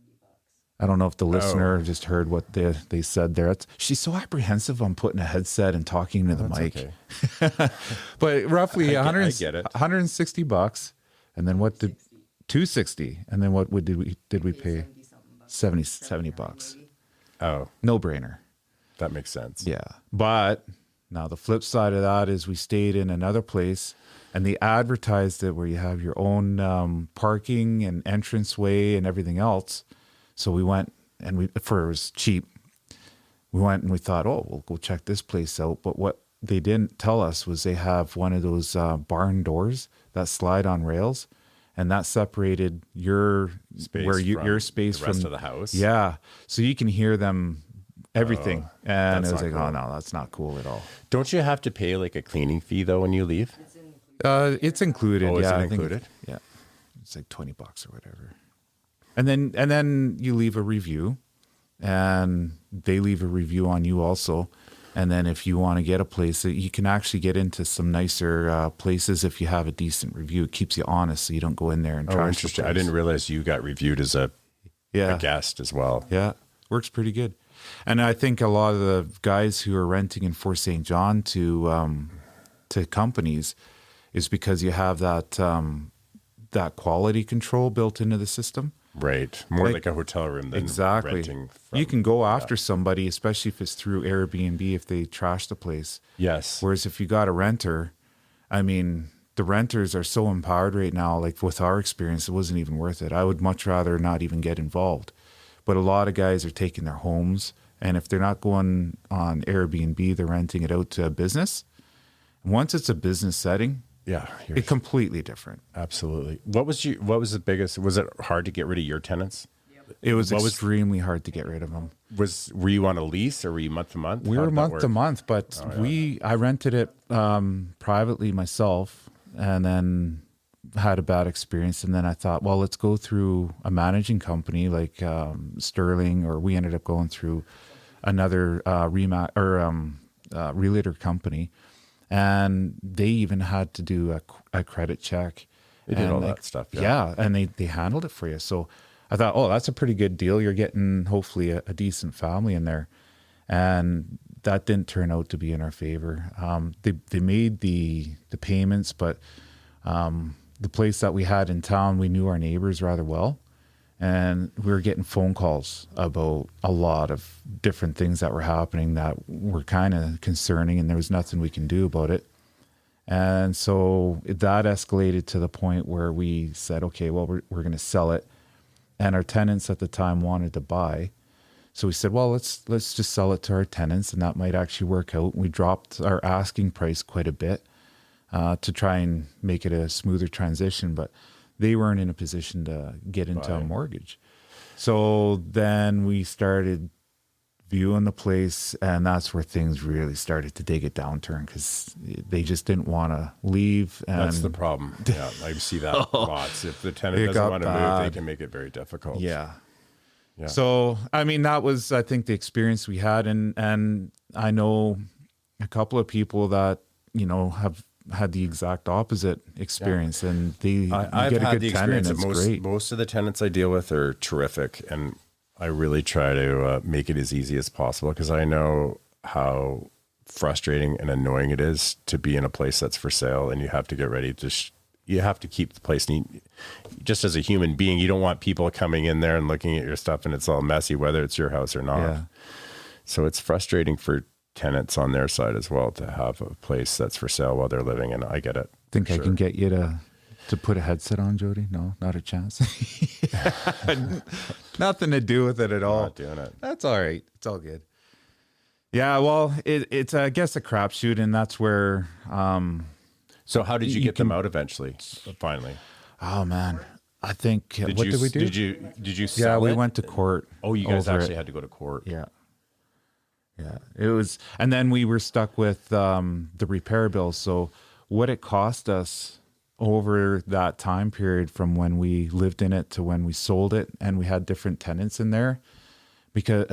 I don't know if the listener just heard what they said there. She's so apprehensive on putting a headset and talking to the mic. Okay. But roughly I get it. $160, and then what did $260, and then what did we pay? $70. Oh, no brainer. That makes sense. Yeah, but now the flip side of that is we stayed in another place, and they advertised it where you have your own parking and entranceway and everything else. So we went, and it was cheap. We went and we thought, oh, we'll go check this place out. But what they didn't tell us was they have one of those barn doors that slide on rails, and that separated your space the rest from of the house. Yeah, so you can hear them everything, and it was like, cool. Oh no, that's not cool at all. Don't you have to pay like a cleaning fee though when you leave? It's included. Oh, yeah, is it included? Yeah, it's like $20 or whatever. And then you leave a review, and they leave a review on you also. And then if you want to get a place, you can actually get into some nicer places if you have a decent review. It keeps you honest, so you don't go in there and trash interesting. the place. I didn't realize you got reviewed as a guest as well. Yeah, works pretty good. And I think a lot of the guys who are renting in Fort St. John to companies is because you have that quality control built into the system. Right. More like a hotel room than renting from, you can go after somebody, especially if it's through Airbnb, if they trash the place. Yes. Whereas if you got a renter, I mean, the renters are so empowered right now. Like with our experience, it wasn't even worth it. I would much rather not even get involved. But a lot of guys are taking their homes, and if they're not going on Airbnb, they're renting it out to a business. And once it's a business setting, it's completely different. Absolutely. What was the biggest? Was it hard to get rid of your tenants? Yep. It was extremely hard to get rid of them. Were you on a lease or were you month to month? We were month to month, but I rented it privately myself, and then had a bad experience. And then I thought, well, let's go through a managing company like Sterling, or we ended up going through another realtor company. And they even had to do a credit check. They did all that stuff. Yeah, and they handled it for you. So I thought, oh, that's a pretty good deal. You're getting hopefully a decent family in there. And that didn't turn out to be in our favor. They made the payments, but the place that we had in town, we knew our neighbors rather well. And we were getting phone calls about a lot of different things that were happening that were kind of concerning, and there was nothing we can do about it. And so that escalated to the point where we said, okay, well, we're going to sell it. And our tenants at the time wanted to buy. So we said, well, let's just sell it to our tenants, and that might actually work out. We dropped our asking price quite a bit to try and make it a smoother transition, but they weren't in a position to get into a mortgage. So then we started viewing the place, and that's where things really started to take a downturn because they just didn't want to leave. And that's the problem. Yeah, I see that lots. If the tenant doesn't want to move, they can make it very difficult. Yeah. So, I mean, that was, I think, the experience we had. And I know a couple of people that, have had the exact opposite experience. And I've get a had good the tenant, experience it's that great. most of the tenants I deal with are terrific. And I really try to make it as easy as possible because I know how frustrating and annoying it is to be in a place that's for sale and you have to get ready to you have to keep the place neat. Just as a human being, you don't want people coming in there and looking at your stuff and it's all messy, whether it's your house or not. Yeah. So it's frustrating for tenants on their side as well to have a place that's for sale while they're living. And I get it. Think I can get you to put a headset on, Jody? No, not a chance. Nothing to do with it at all. Not doing it. That's all right. It's all good. Yeah, well, it's I guess a crapshoot, and that's where. So how did you get them out eventually? Finally. Oh man, I think what did we do? Did you? Yeah, we it? went to court. Oh, you guys actually it. had to go to court. Yeah. It was, and then we were stuck with the repair bills. So what it cost us over that time period from when we lived in it to when we sold it, and we had different tenants in there, because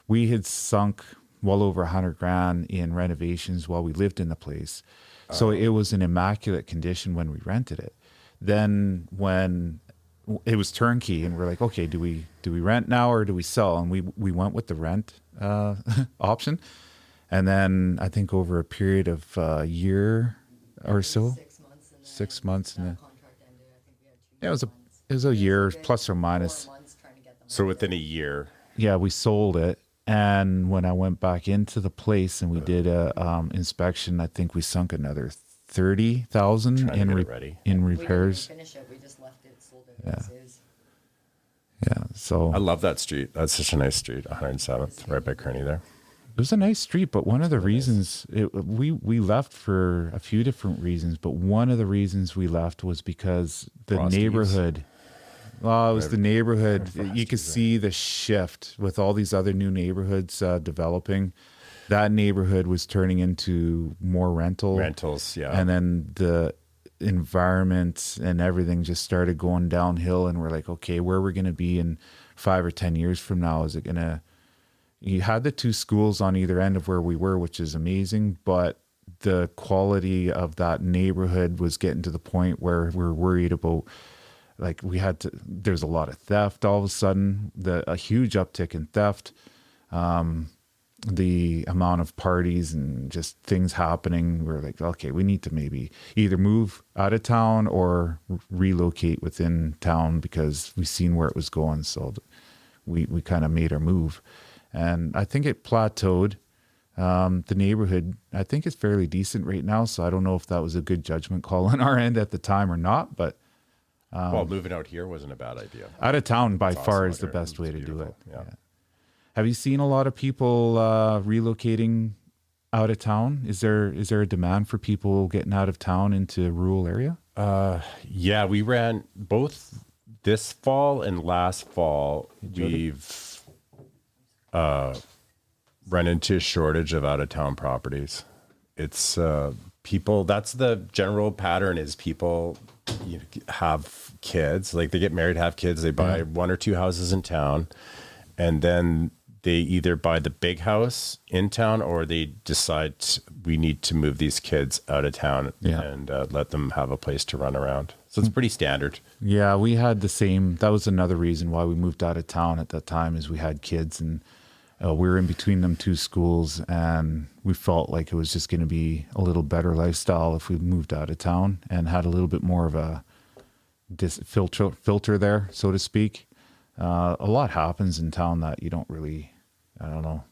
we had sunk well over $100,000 in renovations while we lived in the place. So it was in immaculate condition when we rented it. Then when it was turnkey and we're like, okay, do we rent now or do we sell? And we went with the rent option. And then I think over a period of a year or so, 6 months. And then, yeah, it was a year plus or minus. So within a year. Yeah, we sold it. And when I went back into the place and we did a inspection, I think we sunk another $30,000 in repairs. We didn't finish it. We just left it, sold it. Yeah. So I love that street. That's such a nice street. 107th, right by Kearney there. It was a nice street, but one of the reasons we left for a few different reasons, but one of the reasons we left was because the neighborhood. Well, it was the neighborhood. You could see the shift with all these other new neighborhoods developing. That neighborhood was turning into more rentals, yeah. And then the environment and everything just started going downhill. And we're like, okay, where are we going to be in 5 or 10 years from now? Is it going to? You had the two schools on either end of where we were, which is amazing, but the quality of that neighborhood was getting to the point where we're worried about. Like there's a lot of theft all of a sudden, a huge uptick in theft, the amount of parties and just things happening. We're like, okay, we need to maybe either move out of town or relocate within town because we've seen where it was going. So we kind of made our move. And I think it plateaued. The neighborhood, I think it's fairly decent right now. So I don't know if that was a good judgment call on our end at the time or not, but well, moving out here wasn't a bad idea. Out of town by far is the best way to do it. Yeah. Have you seen a lot of people relocating out of town? Is there a demand for people getting out of town into a rural area? Yeah, we ran both this fall and last fall. We've run into a shortage of out of town properties. It's people. That's the general pattern. Is people have kids, like they get married, have kids, they buy 1 or 2 houses in town, and then they either buy the big house in town or they decide we need to move these kids out of town and let them have a place to run around. So it's pretty standard. Yeah, we had the same. That was another reason why we moved out of town at that time, is we had kids and we were in between them two schools, and we felt like it was just going to be a little better lifestyle if we moved out of town and had a little bit more of a filter there, so to speak. A lot happens in town that you don't really, I don't know,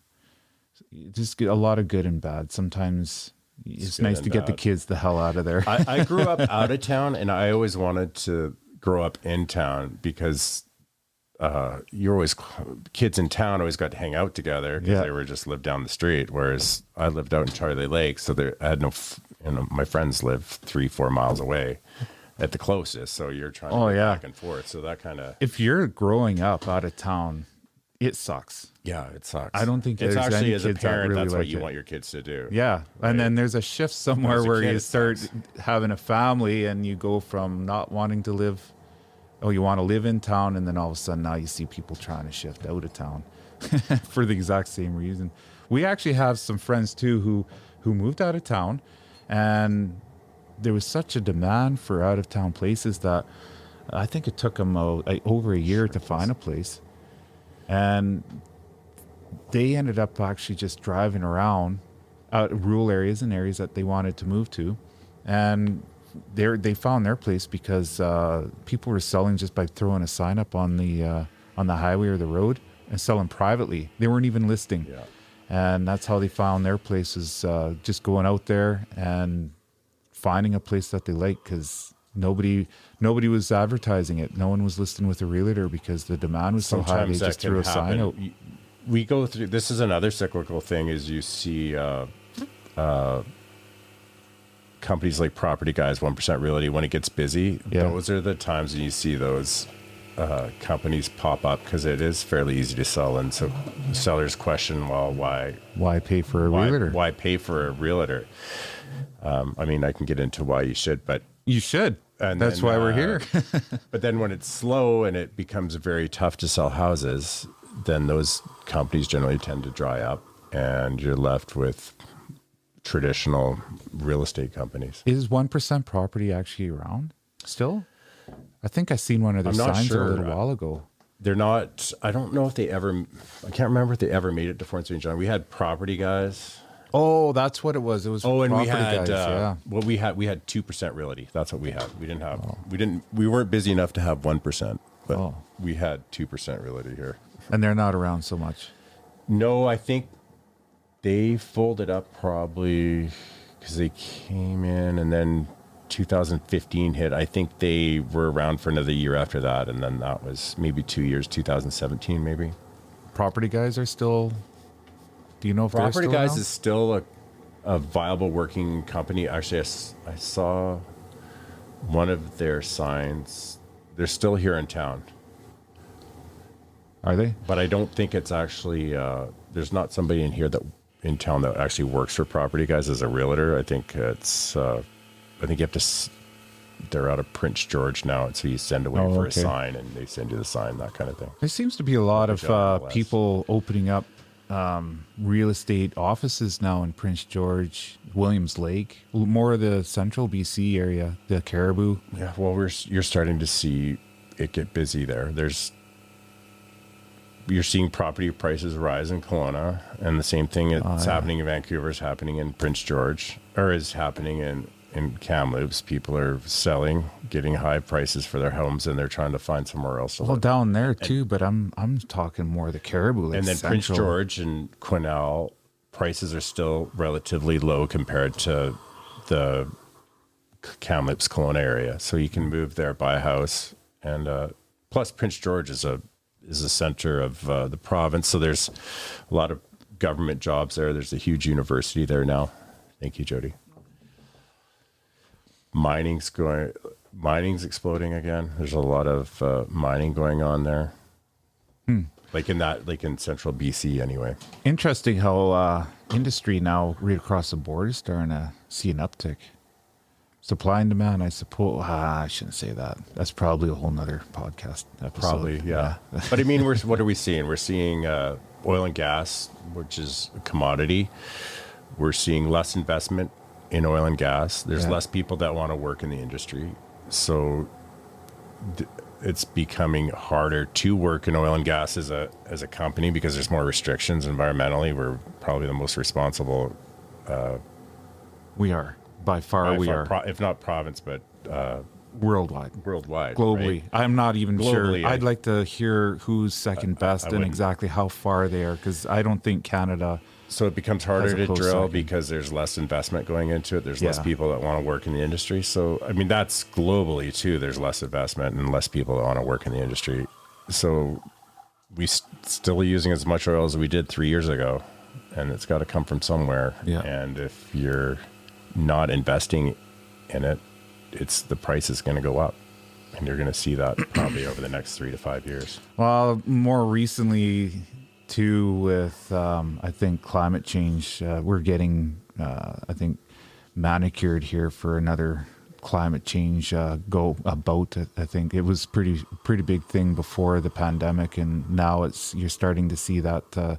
you just get a lot of good and bad. Sometimes it's nice to get the kids the hell out of there. I grew up out of town, and I always wanted to grow up in town because you're always kids in town always got to hang out together because they were just lived down the street. Whereas I lived out in Charlie Lake, so I had no, my friends live 3-4 miles away at the closest. So you're trying to go back and forth. So that kind of, if you're growing up out of town, it sucks. yeah, it sucks. I don't think it's there's actually any as a kids that parent, really that's what like you it. want your kids to do. Yeah. And then there's a shift somewhere As a where kid, you it start sucks. having a family and you go from not wanting to live, you want to live in town, and then all of a sudden now you see people trying to shift out of town for the exact same reason. We actually have some friends too who moved out of town, and there was such a demand for out of town places that I think it took them over a year to find a place. And they ended up actually just driving around out rural areas and areas that they wanted to move to. And they found their place because people were selling just by throwing a sign up on the highway or the road and selling privately. They weren't even listing. Yeah. And that's how they found their places, just going out there and finding a place that they like, because nobody was advertising it. No one was listing with a realtor because the demand was so high. They Sometimes that just can threw a sign out. happen. We go through, this is another cyclical thing, is you see companies like Property Guys, 1% Realty, when it gets busy, those are the times when you see those companies pop up, because it is fairly easy to sell. And so sellers question, well, Why pay for a realtor? Why pay for a realtor? I mean, I can get into why you should, but You should. and That's then, why we're here. But then when it's slow and it becomes very tough to sell houses, then those companies generally tend to dry up, and you're left with traditional real estate companies. Is 1% property actually around still? I think I seen one of their I'm not signs sure. a little while ago. They're not, I don't know if they ever, I can't remember if they ever made it to Fort St. John. We had Property Guys. Oh, that's what it was. It was Oh, and property we had, guys, yeah. well, we had 2% Realty. That's what we had. We didn't have, we weren't busy enough to have 1%, but we had 2% Realty here. And they're not around so much. No, I think they folded up probably because they came in, and then 2015 hit. I think they were around for another year after that, and then that was maybe 2 years, 2017 maybe. Property guys are still. Do you know if Property they're still Guys around? is still a viable working company. Actually, I saw one of their signs. They're still here in town, Are they? but I don't think it's actually. There's not somebody in town that actually works for Property Guys as a realtor. I think it's. I think you have to. They're out of Prince George now, and so you send away for a sign, and they send you the sign, that kind of thing. There seems to be a lot of people opening up real estate offices now in Prince George, Williams Lake, more of the central BC area, the Caribou. Yeah, well, you're starting to see it get busy there. You're seeing property prices rise in Kelowna, and the same thing that's happening in Vancouver is happening in Prince George, or is happening in Kamloops. People are selling, getting high prices for their homes, and they're trying to find somewhere else to Well, live. down there too, but I'm talking more the Caribou, like And then central. Prince George and Quesnel, prices are still relatively low compared to the Kamloops, Kelowna area. So you can move there, buy a house, and plus Prince George is a center of the province. So there's a lot of government jobs there. There's a huge university there now. Thank you, Jody. Mining's exploding again. There's a lot of mining going on there. Like in central BC anyway. Interesting how industry now right across the board is starting to see an uptick. Supply and demand, I suppose. I shouldn't say that. That's probably a whole nother podcast episode. Probably, yeah. But I mean, what are we seeing? We're seeing oil and gas, which is a commodity. We're seeing less investment in oil and gas. There's less people that want to work in the industry. So it's becoming harder to work in oil and gas as a company because there's more restrictions environmentally. We're probably the most responsible. We are. By far, we are. If not province, but Worldwide. Right? Globally. I'm not even Globally, sure. I'd like to hear who's second best and exactly how far they are, because I don't think Canada. So it becomes harder to close drill second. because there's less investment going into it. There's less people that want to work in the industry. So, I mean, that's globally too. There's less investment and less people that want to work in the industry. So we still using as much oil as we did 3 years ago, and it's got to come from somewhere. Yeah. And if you're not investing in it, the price is going to go up. And you're going to see that probably over the next 3 to 5 years. Well, more recently, too, with I think climate change, we're getting, I think, manicured here for another climate change about. I think it was pretty big thing before the pandemic, and now you're starting to see that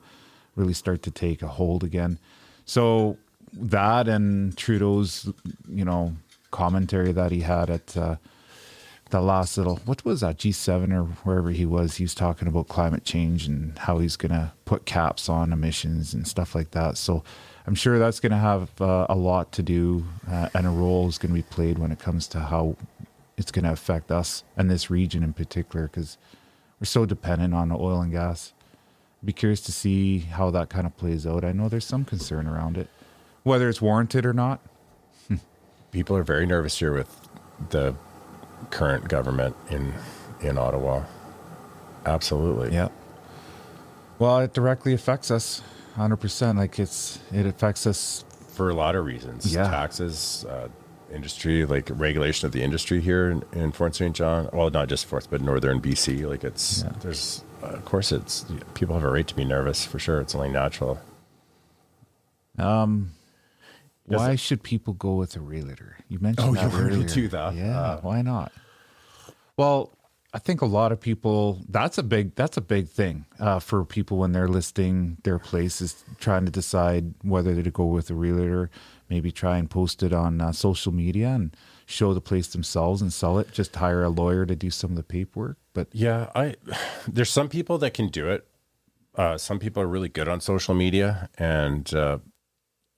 really start to take a hold again. So that and Trudeau's, commentary that he had at the last what was that, G7 or wherever he was talking about climate change and how he's going to put caps on emissions and stuff like that. So I'm sure that's going to have a lot to do and a role is going to be played when it comes to how it's going to affect us and this region in particular, because we're so dependent on oil and gas. I'd be curious to see how that kind of plays out. I know there's some concern around it, whether it's warranted or not. People are very nervous here with the current government in Ottawa. Absolutely. Yeah. Well, it directly affects us 100%. Like it affects us for a lot of reasons. Yeah. Taxes, industry, like regulation of the industry here in Fort St. John. Well, not just Fort, but northern BC. Like there's, of course people have a right to be nervous for sure. It's only natural. Why should people go with a realtor? You mentioned that you already earlier. do that. Yeah, why not? Well, I think a lot of people, that's a big thing for people when they're listing their place, is trying to decide whether to go with a realtor, maybe try and post it on social media and show the place themselves and sell it, just hire a lawyer to do some of the paperwork. But yeah, there's some people that can do it. Some people are really good on social media, and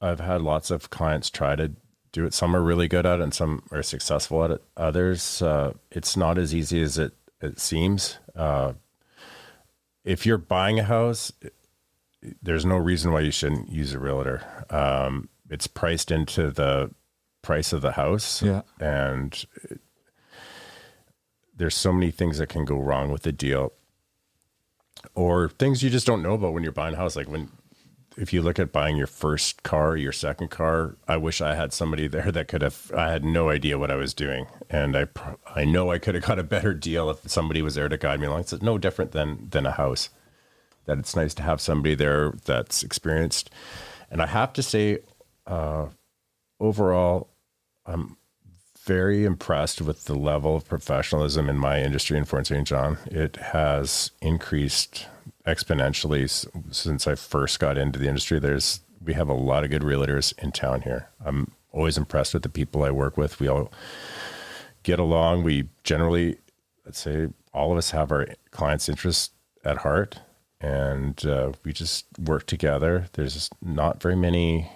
I've had lots of clients try to do it. Some are really good at it and some are successful at it. Others, it's not as easy as it seems. If you're buying a house, there's no reason why you shouldn't use a realtor. It's priced into the price of the house. Yeah. And there's so many things that can go wrong with the deal, or things you just don't know about when you're buying a house. Like if you look at buying your first car, your second car, I wish I had somebody there that I had no idea what I was doing. And I know I could have got a better deal if somebody was there to guide me along. It's no different than a house, that it's nice to have somebody there that's experienced. And I have to say, overall, I'm very impressed with the level of professionalism in my industry in Fort St. John. It has increased exponentially since I first got into the industry. We have a lot of good realtors in town here. I'm always impressed with the people I work with. We all get along. We generally, let's say, all of us have our clients' interests at heart, and we just work together. There's not very many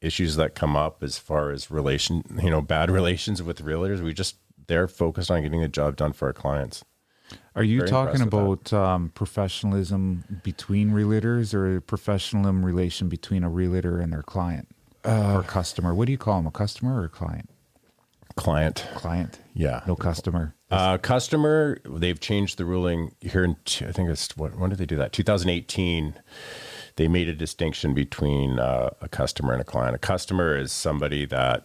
issues that come up as far as bad relations with realtors. They're focused on getting the job done for our clients. are you Very talking impressed about professionalism between realtors, or professionalism relation between a realtor and their client or customer? What do you call them, a customer or a client? Client. Yeah. No customer. Customer, they've changed the ruling here I think it's, when did they do that? 2018. They made a distinction between a customer and a client. A customer is somebody that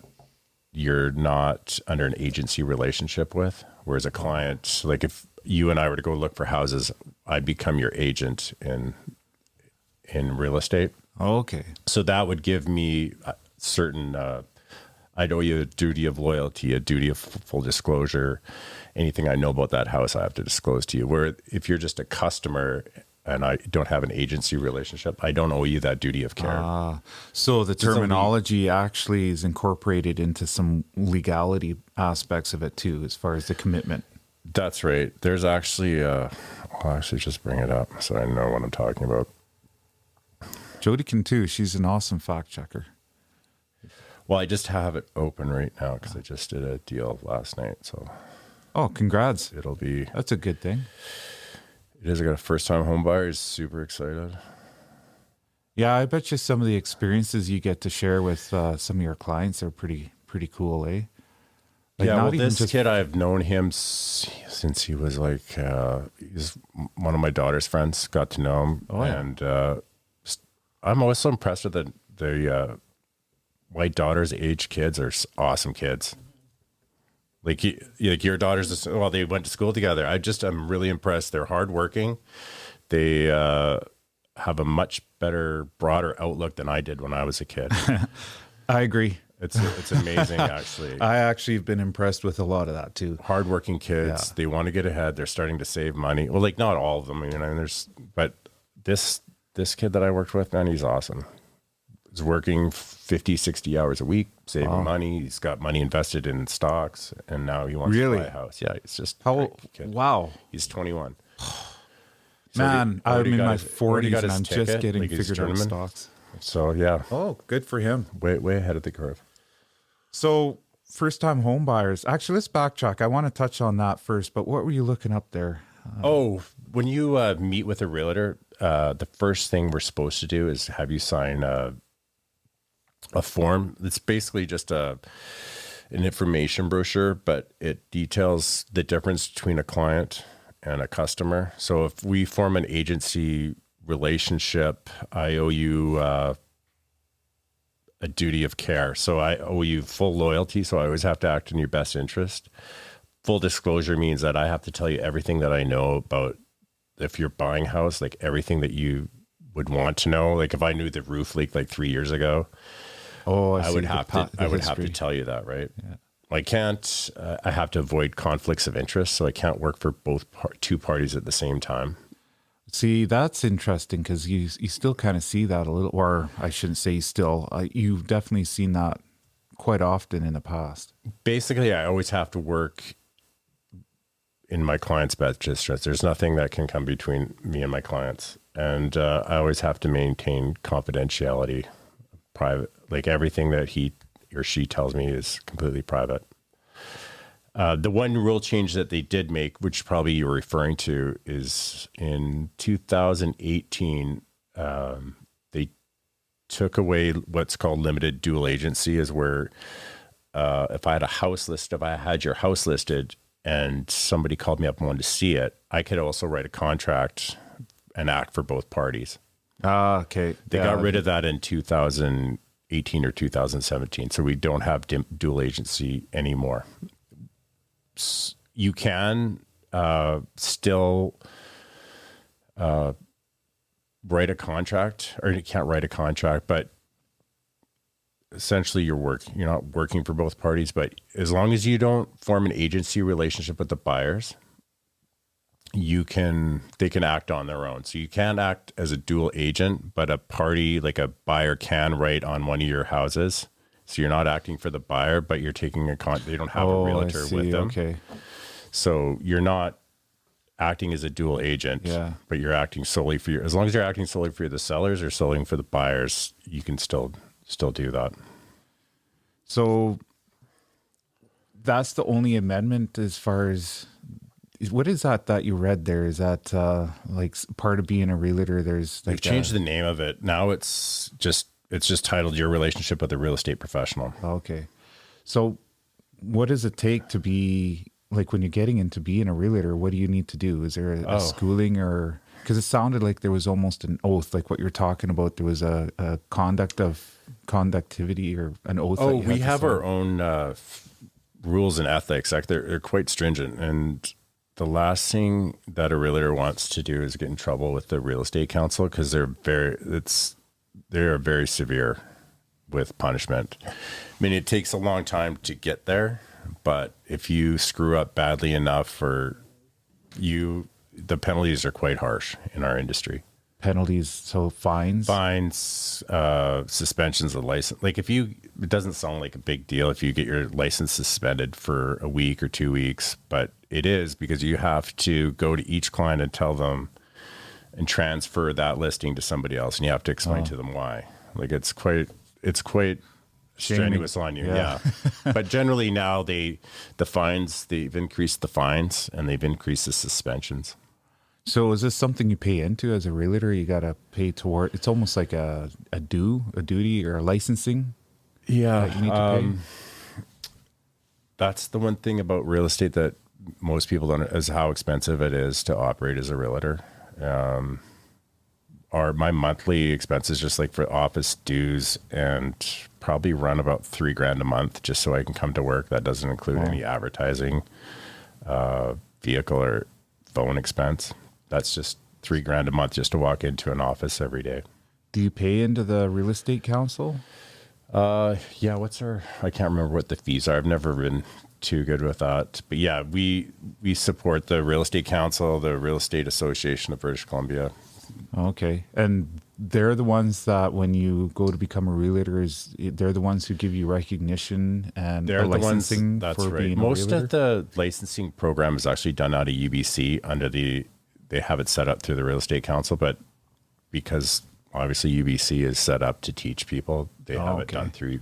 you're not under an agency relationship with, whereas a client, like if you and I were to go look for houses, I'd become your agent in real estate. Okay. So that would give me certain, I'd owe you a duty of loyalty, a duty of full disclosure. Anything I know about that house, I have to disclose to you. Where if you're just a customer and I don't have an agency relationship, I don't owe you that duty of care. So the terminology actually is incorporated into some legality aspects of it too, as far as the commitment. That's right. There's actually, I'll actually just bring it up so I know what I'm talking about. Jody can too. She's an awesome fact checker. Well, I just have it open right now because I just did a deal last night. So Oh, congrats. It'll be. That's a good thing. It is. I got a first-time home buyer. He's super excited. Yeah, I bet you some of the experiences you get to share with some of your clients are pretty cool, eh? Like Yeah, not well, even this just- kid, I've known him since he was like, he's one of my daughter's friends, got to know him. Oh, yeah. And I'm always so impressed with the my daughter's age kids are awesome kids. Like, your daughters, well, they went to school together. I'm really impressed. They're hardworking. They have a much better, broader outlook than I did when I was a kid. I agree. It's amazing, actually. I actually have been impressed with a lot of that too. Hardworking kids. Yeah. They want to get ahead. They're starting to save money. Well, like not all of them, but this kid that I worked with, man, he's awesome. He's working 50, 60 hours a week, saving money. He's got money invested in stocks, and now he wants to buy a house. Yeah, it's just Wow. He's 21. Man, I'm in my 40s and I'm just ticket, getting like his figured out journeyman. stocks. So yeah, Oh, good for him. way ahead of the curve. So, first-time home buyers. Actually, let's backtrack. I want to touch on that first, but what were you looking up there? When you meet with a realtor, the first thing we're supposed to do is have you sign a form. It's basically just an information brochure, but it details the difference between a client and a customer. So if we form an agency relationship, I owe you a duty of care. So I owe you full loyalty. So I always have to act in your best interest. Full disclosure means that I have to tell you everything that I know about if you're buying a house, like everything that you would want to know. Like if I knew the roof leaked like 3 years ago, I would have to tell you that, right? Yeah. I can't, I have to avoid conflicts of interest. So I can't work for two parties at the same time. See, that's interesting because you still kind of see that a little, or I shouldn't say still. You've definitely seen that quite often in the past. Basically, I always have to work in my client's best interest. There's nothing that can come between me and my clients. And I always have to maintain confidentiality, private, like everything that he or she tells me is completely private. The one rule change that they did make, which probably you're referring to, is in 2018, they took away what's called limited dual agency, is where if I had your house listed and somebody called me up and wanted to see it, I could also write a contract and act for both parties. Ah, okay. They got rid of that in 2018 or 2017. So we don't have dual agency anymore. You can still write a contract, or you can't write a contract, but essentially you're not working for both parties. But as long as you don't form an agency relationship with the buyers, they can act on their own. So you can't act as a dual agent, but a party, like a buyer, can write on one of your houses. So you're not acting for the buyer, but you're taking they don't have a realtor with them. Okay. So you're not acting as a dual agent, but you're acting solely for as long as you're acting solely for the sellers or solely for the buyers, you can still do that. So that's the only amendment as far as, what is that you read there? Is that like part of being a realtor? There's like They've changed the name of it. Now it's just titled Your Relationship with a Real Estate Professional. Okay. So what does it take to be, like when you're getting into being a realtor, what do you need to do? Is there a schooling, or, because it sounded like there was almost an oath, like what you're talking about. There was a conductivity or an oath. Oh, we have our own rules and ethics. Like they're quite stringent. And the last thing that a realtor wants to do is get in trouble with the real estate council, because they're very severe with punishment. I mean, it takes a long time to get there, but if you screw up badly enough, the penalties are quite harsh in our industry. Penalties, so fines, suspensions of license. Like it doesn't sound like a big deal if you get your license suspended for a week or 2 weeks, but it is, because you have to go to each client and tell them and transfer that listing to somebody else, and you have to explain to them why. Like it's quite strenuous on you. Yeah. Yeah. But generally now they've increased the fines and they've increased the suspensions. So is this something you pay into as a realtor? You got to pay toward, it's almost like a duty or a licensing Yeah. that you need to pay? That's the one thing about real estate that most people don't, is how expensive it is to operate as a realtor. My monthly expenses, just like for office dues, and probably run about $3,000 a month just so I can come to work. That doesn't include any advertising, vehicle or phone expense. That's just $3,000 a month just to walk into an office every day. Do you pay into the real estate council? Yeah, I can't remember what the fees are. I've never been too good with that. But yeah, we support the Real Estate Council, the Real Estate Association of British Columbia. Okay. And they're the ones that when you go to become a realtor, they're the ones who give you recognition and They're the licensing ones, that's for right. being Most a realtor? of the licensing program is actually done out of UBC they have it set up through the Real Estate Council, but because obviously UBC is set up to teach people, they have it done through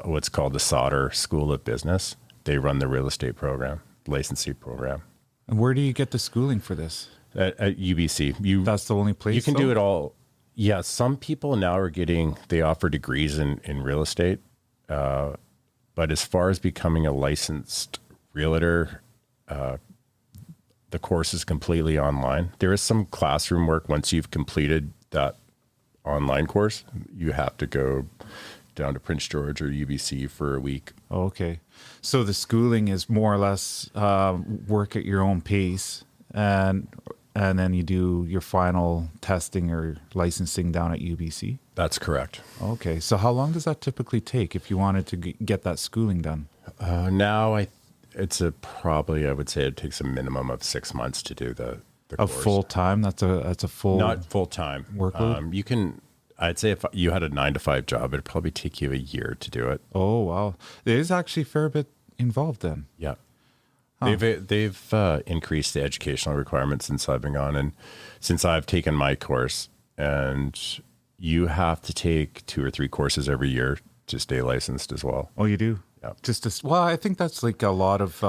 what's called the Sauder School of Business. They run the real estate program, licensing program. And where do you get the schooling for this? At UBC. That's the only place? You can do it all. Yeah, some people now they offer degrees in real estate. But as far as becoming a licensed realtor, the course is completely online. There is some classroom work once you've completed that online course. You have to go down to Prince George or UBC for a week. Okay. So the schooling is more or less work at your own pace, and then you do your final testing or licensing down at UBC? That's correct. Okay. So how long does that typically take if you wanted to get that schooling done? Now I would say it takes a minimum of 6 months to do the Of course. full time? That's a full... Not full time workload? I'd say if you had a 9-to-5 job, it'd probably take you a year to do it. Oh, wow. There is actually a fair bit involved then. Yeah. They've increased the educational requirements since I've been gone, and since I've taken my course, and you have to take 2 or 3 courses every year to stay licensed as well. Oh, you do? Yeah. Well, I think that's like a lot of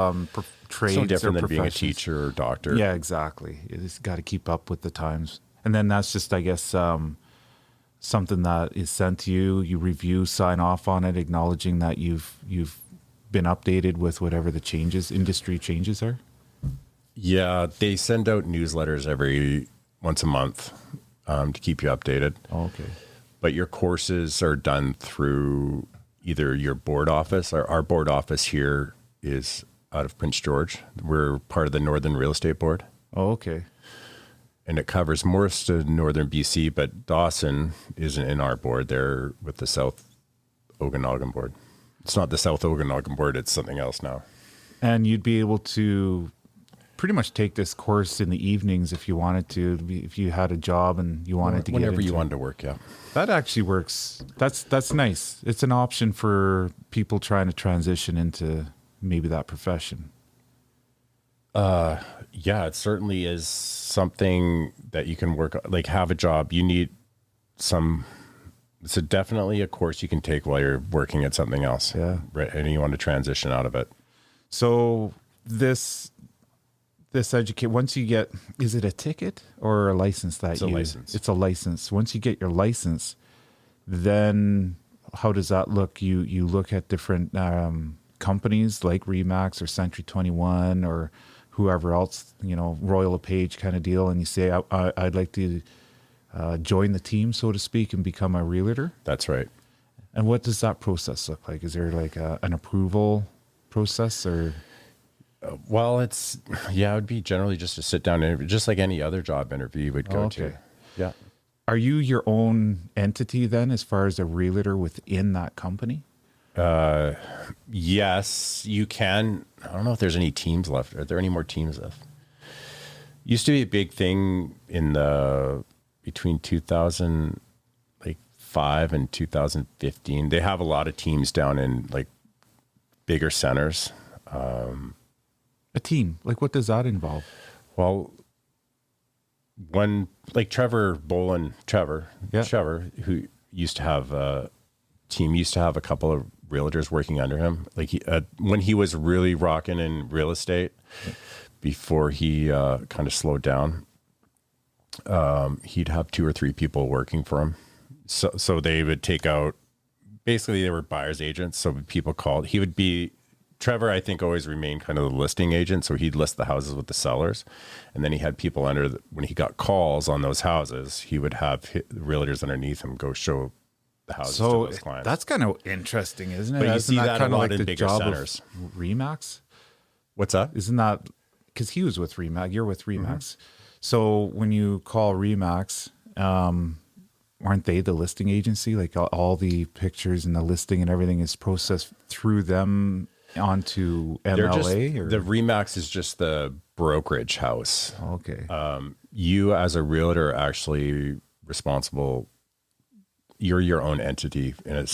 trades So different or than being a professions. teacher or doctor. Yeah, exactly. You just got to keep up with the times. And then that's just, I guess, something that is sent to you. You review, sign off on it, acknowledging that you've been updated with whatever the industry changes are. Yeah, they send out newsletters once a month to keep you updated. Oh, okay. But your courses are done through either your board office. Our board office here is out of Prince George. We're part of the Northern Real Estate Board. Oh, okay. And it covers most of Northern BC, but Dawson isn't in our board. They're with the South Okanagan board. It's not the South Okanagan board. It's something else now. And you'd be able to pretty much take this course in the evenings if you wanted to, if you had a job and you wanted to get Whenever you into wanted to work, yeah. That actually works. That's nice. It's an option for people trying to transition into maybe that profession. Yeah, it certainly is something that you can work, like have a job. You need it's definitely a course you can take while you're working at something else. Yeah. Right. And you want to transition out of it. So this once you get, is it a ticket or a license that It's a license. It's a license. Once you get your license, then how does that look? You look at different companies like Remax or Century 21 or whoever else, Royal LePage kind of deal, and you say, I'd like to join the team, so to speak, and become a realtor. That's right. And what does that process look like? Is there like an approval process or? Well, it would be generally just a sit down interview, just like any other job interview you would go to. Yeah. Are you your own entity then, as far as a realtor within that company? Yes, you can. I don't know if there's any teams left. Are there any more teams left? Used to be a big thing between 2005 and 2015. They have a lot of teams down in like bigger centers. A team, like what does that involve? Well, when like Trevor, who used to have team used to have a couple of realtors working under him. Like when he was really rocking in real estate, before he kind of slowed down, he'd have 2 or 3 people working for him. So they would take out, basically they were buyer's agents. So people called, Trevor, I think, always remained kind of the listing agent. So he'd list the houses with the sellers. And then he had people when he got calls on those houses, he would have the realtors underneath him go show the houses to those clients. That's kind of interesting, isn't it? But you Isn't see that kind a of lot like in the bigger job centers. of Remax? What's that? Isn't that, because he was with Remax, you're with Remax. So when you call Remax, aren't they the listing agency? Like all the pictures and the listing and everything is processed through them onto MLA? The Remax is just the brokerage house. Okay. You as a realtor are actually responsible. You're your own entity in a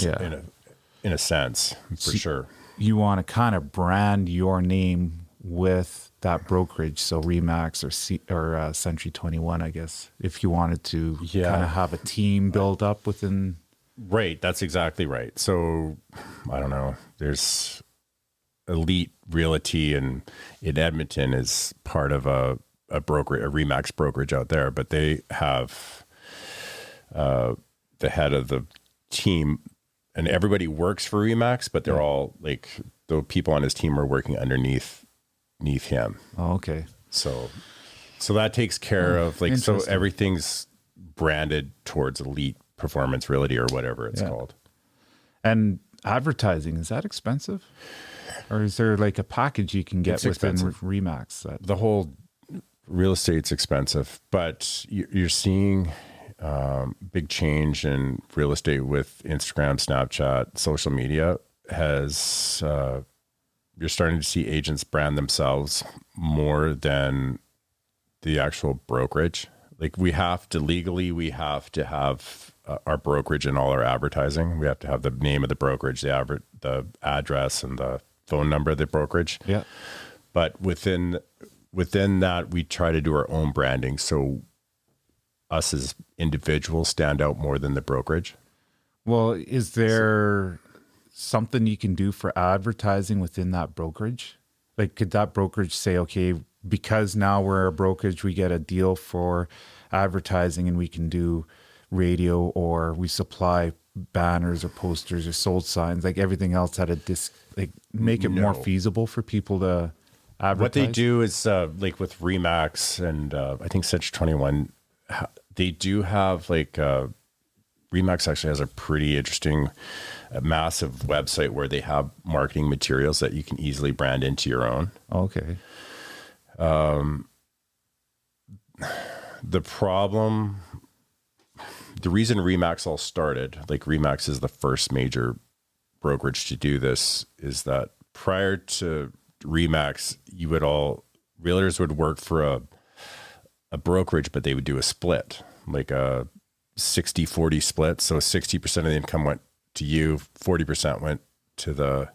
sense, for sure. You want to kind of brand your name with that brokerage, so Remax or Century 21, I guess, if you wanted to kind of have a team build up within. Right, that's exactly right. So I don't know. There's Elite Realty in Edmonton is part of a Remax brokerage out there, but they have the head of the team, and everybody works for Remax, but they're all like the people on his team are working underneath him. Oh, okay. So that takes care of so everything's branded towards Elite Performance Realty or whatever it's called. And advertising, is that expensive? Or is there like a package you can get within Remax? The whole real estate's expensive, but you're seeing big change in real estate with Instagram, Snapchat, social media has, you're starting to see agents brand themselves more than the actual brokerage. Like we have to have our brokerage in all our advertising. We have to have the name of the brokerage, the address and the phone number of the brokerage. Yeah. But within that, we try to do our own branding. So us as individuals stand out more than the brokerage. Well, is there something you can do for advertising within that brokerage? Like, could that brokerage say, okay, because now we're a brokerage, we get a deal for advertising and we can do radio, or we supply banners or posters or sold signs, like everything else at a make it more feasible for people to advertise? What they do is like with Remax and I think Century 21, they do have Remax actually has a pretty interesting, massive website where they have marketing materials that you can easily brand into your own. Okay. The reason Remax all started, like Remax is the first major brokerage to do this, is that prior to Remax, realtors would work for a brokerage, but they would do a split, like a 60-40 split. So 60% of the income went to you, 40% went to the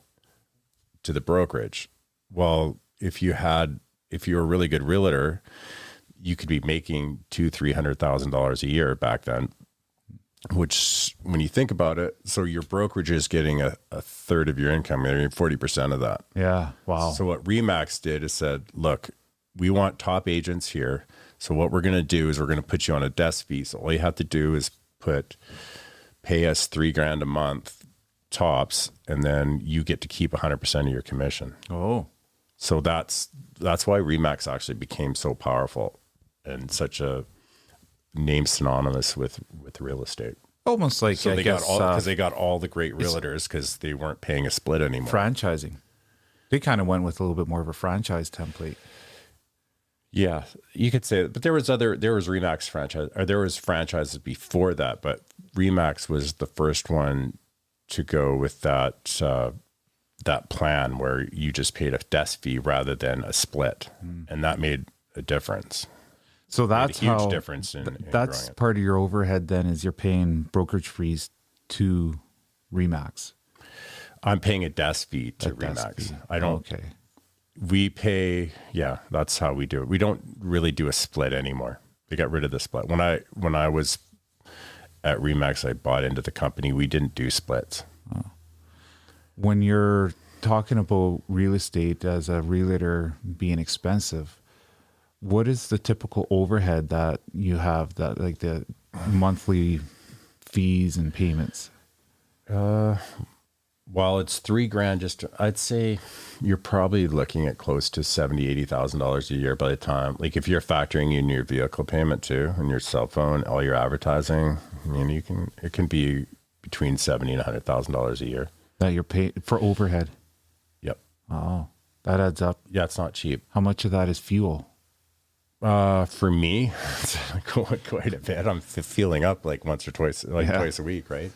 brokerage. Well, if you're a really good realtor, you could be making $200,000-$300,000 a year back then, which when you think about it, so your brokerage is getting a third of your income, you're getting 40% of that. Yeah. Wow. So what Remax did is said, look, we want top agents here. So what we're going to do is we're going to put you on a desk fee. So all you have to do is pay us $3,000 a month tops, and then you get to keep 100% of your commission. Oh. So that's why Remax actually became so powerful and such a name synonymous with real estate. Almost like, so because they got all the great realtors because they weren't paying a split anymore. Franchising. They kind of went with a little bit more of a franchise template. Yeah, you could say that. But there was Remax franchise, or there was franchises before that, but Remax was the first one to go with that plan where you just paid a desk fee rather than a split, and that made a difference. So that's a huge difference in that's part of your overhead. Then is you're paying brokerage fees to Remax. I'm paying a desk fee to Remax. I don't. Okay. We pay. Yeah, that's how we do it. We don't really do a split anymore. They got rid of the split. When I was at Remax, I bought into the company. We didn't do splits. When you're talking about real estate as a realtor being expensive, what is the typical overhead that you have, that like the monthly fees and payments? Well, it's $3,000. I'd say you're probably looking at close to $80,000 a year by the time, like if you're factoring in your vehicle payment too, and your cell phone, all your advertising, I mean, it can be between $70,000 and $100,000 a year. That you're paying for overhead? Yep. Oh, that adds up. Yeah, it's not cheap. How much of that is fuel? For me, it's quite a bit. I'm feeling up like once or twice, twice a week, right?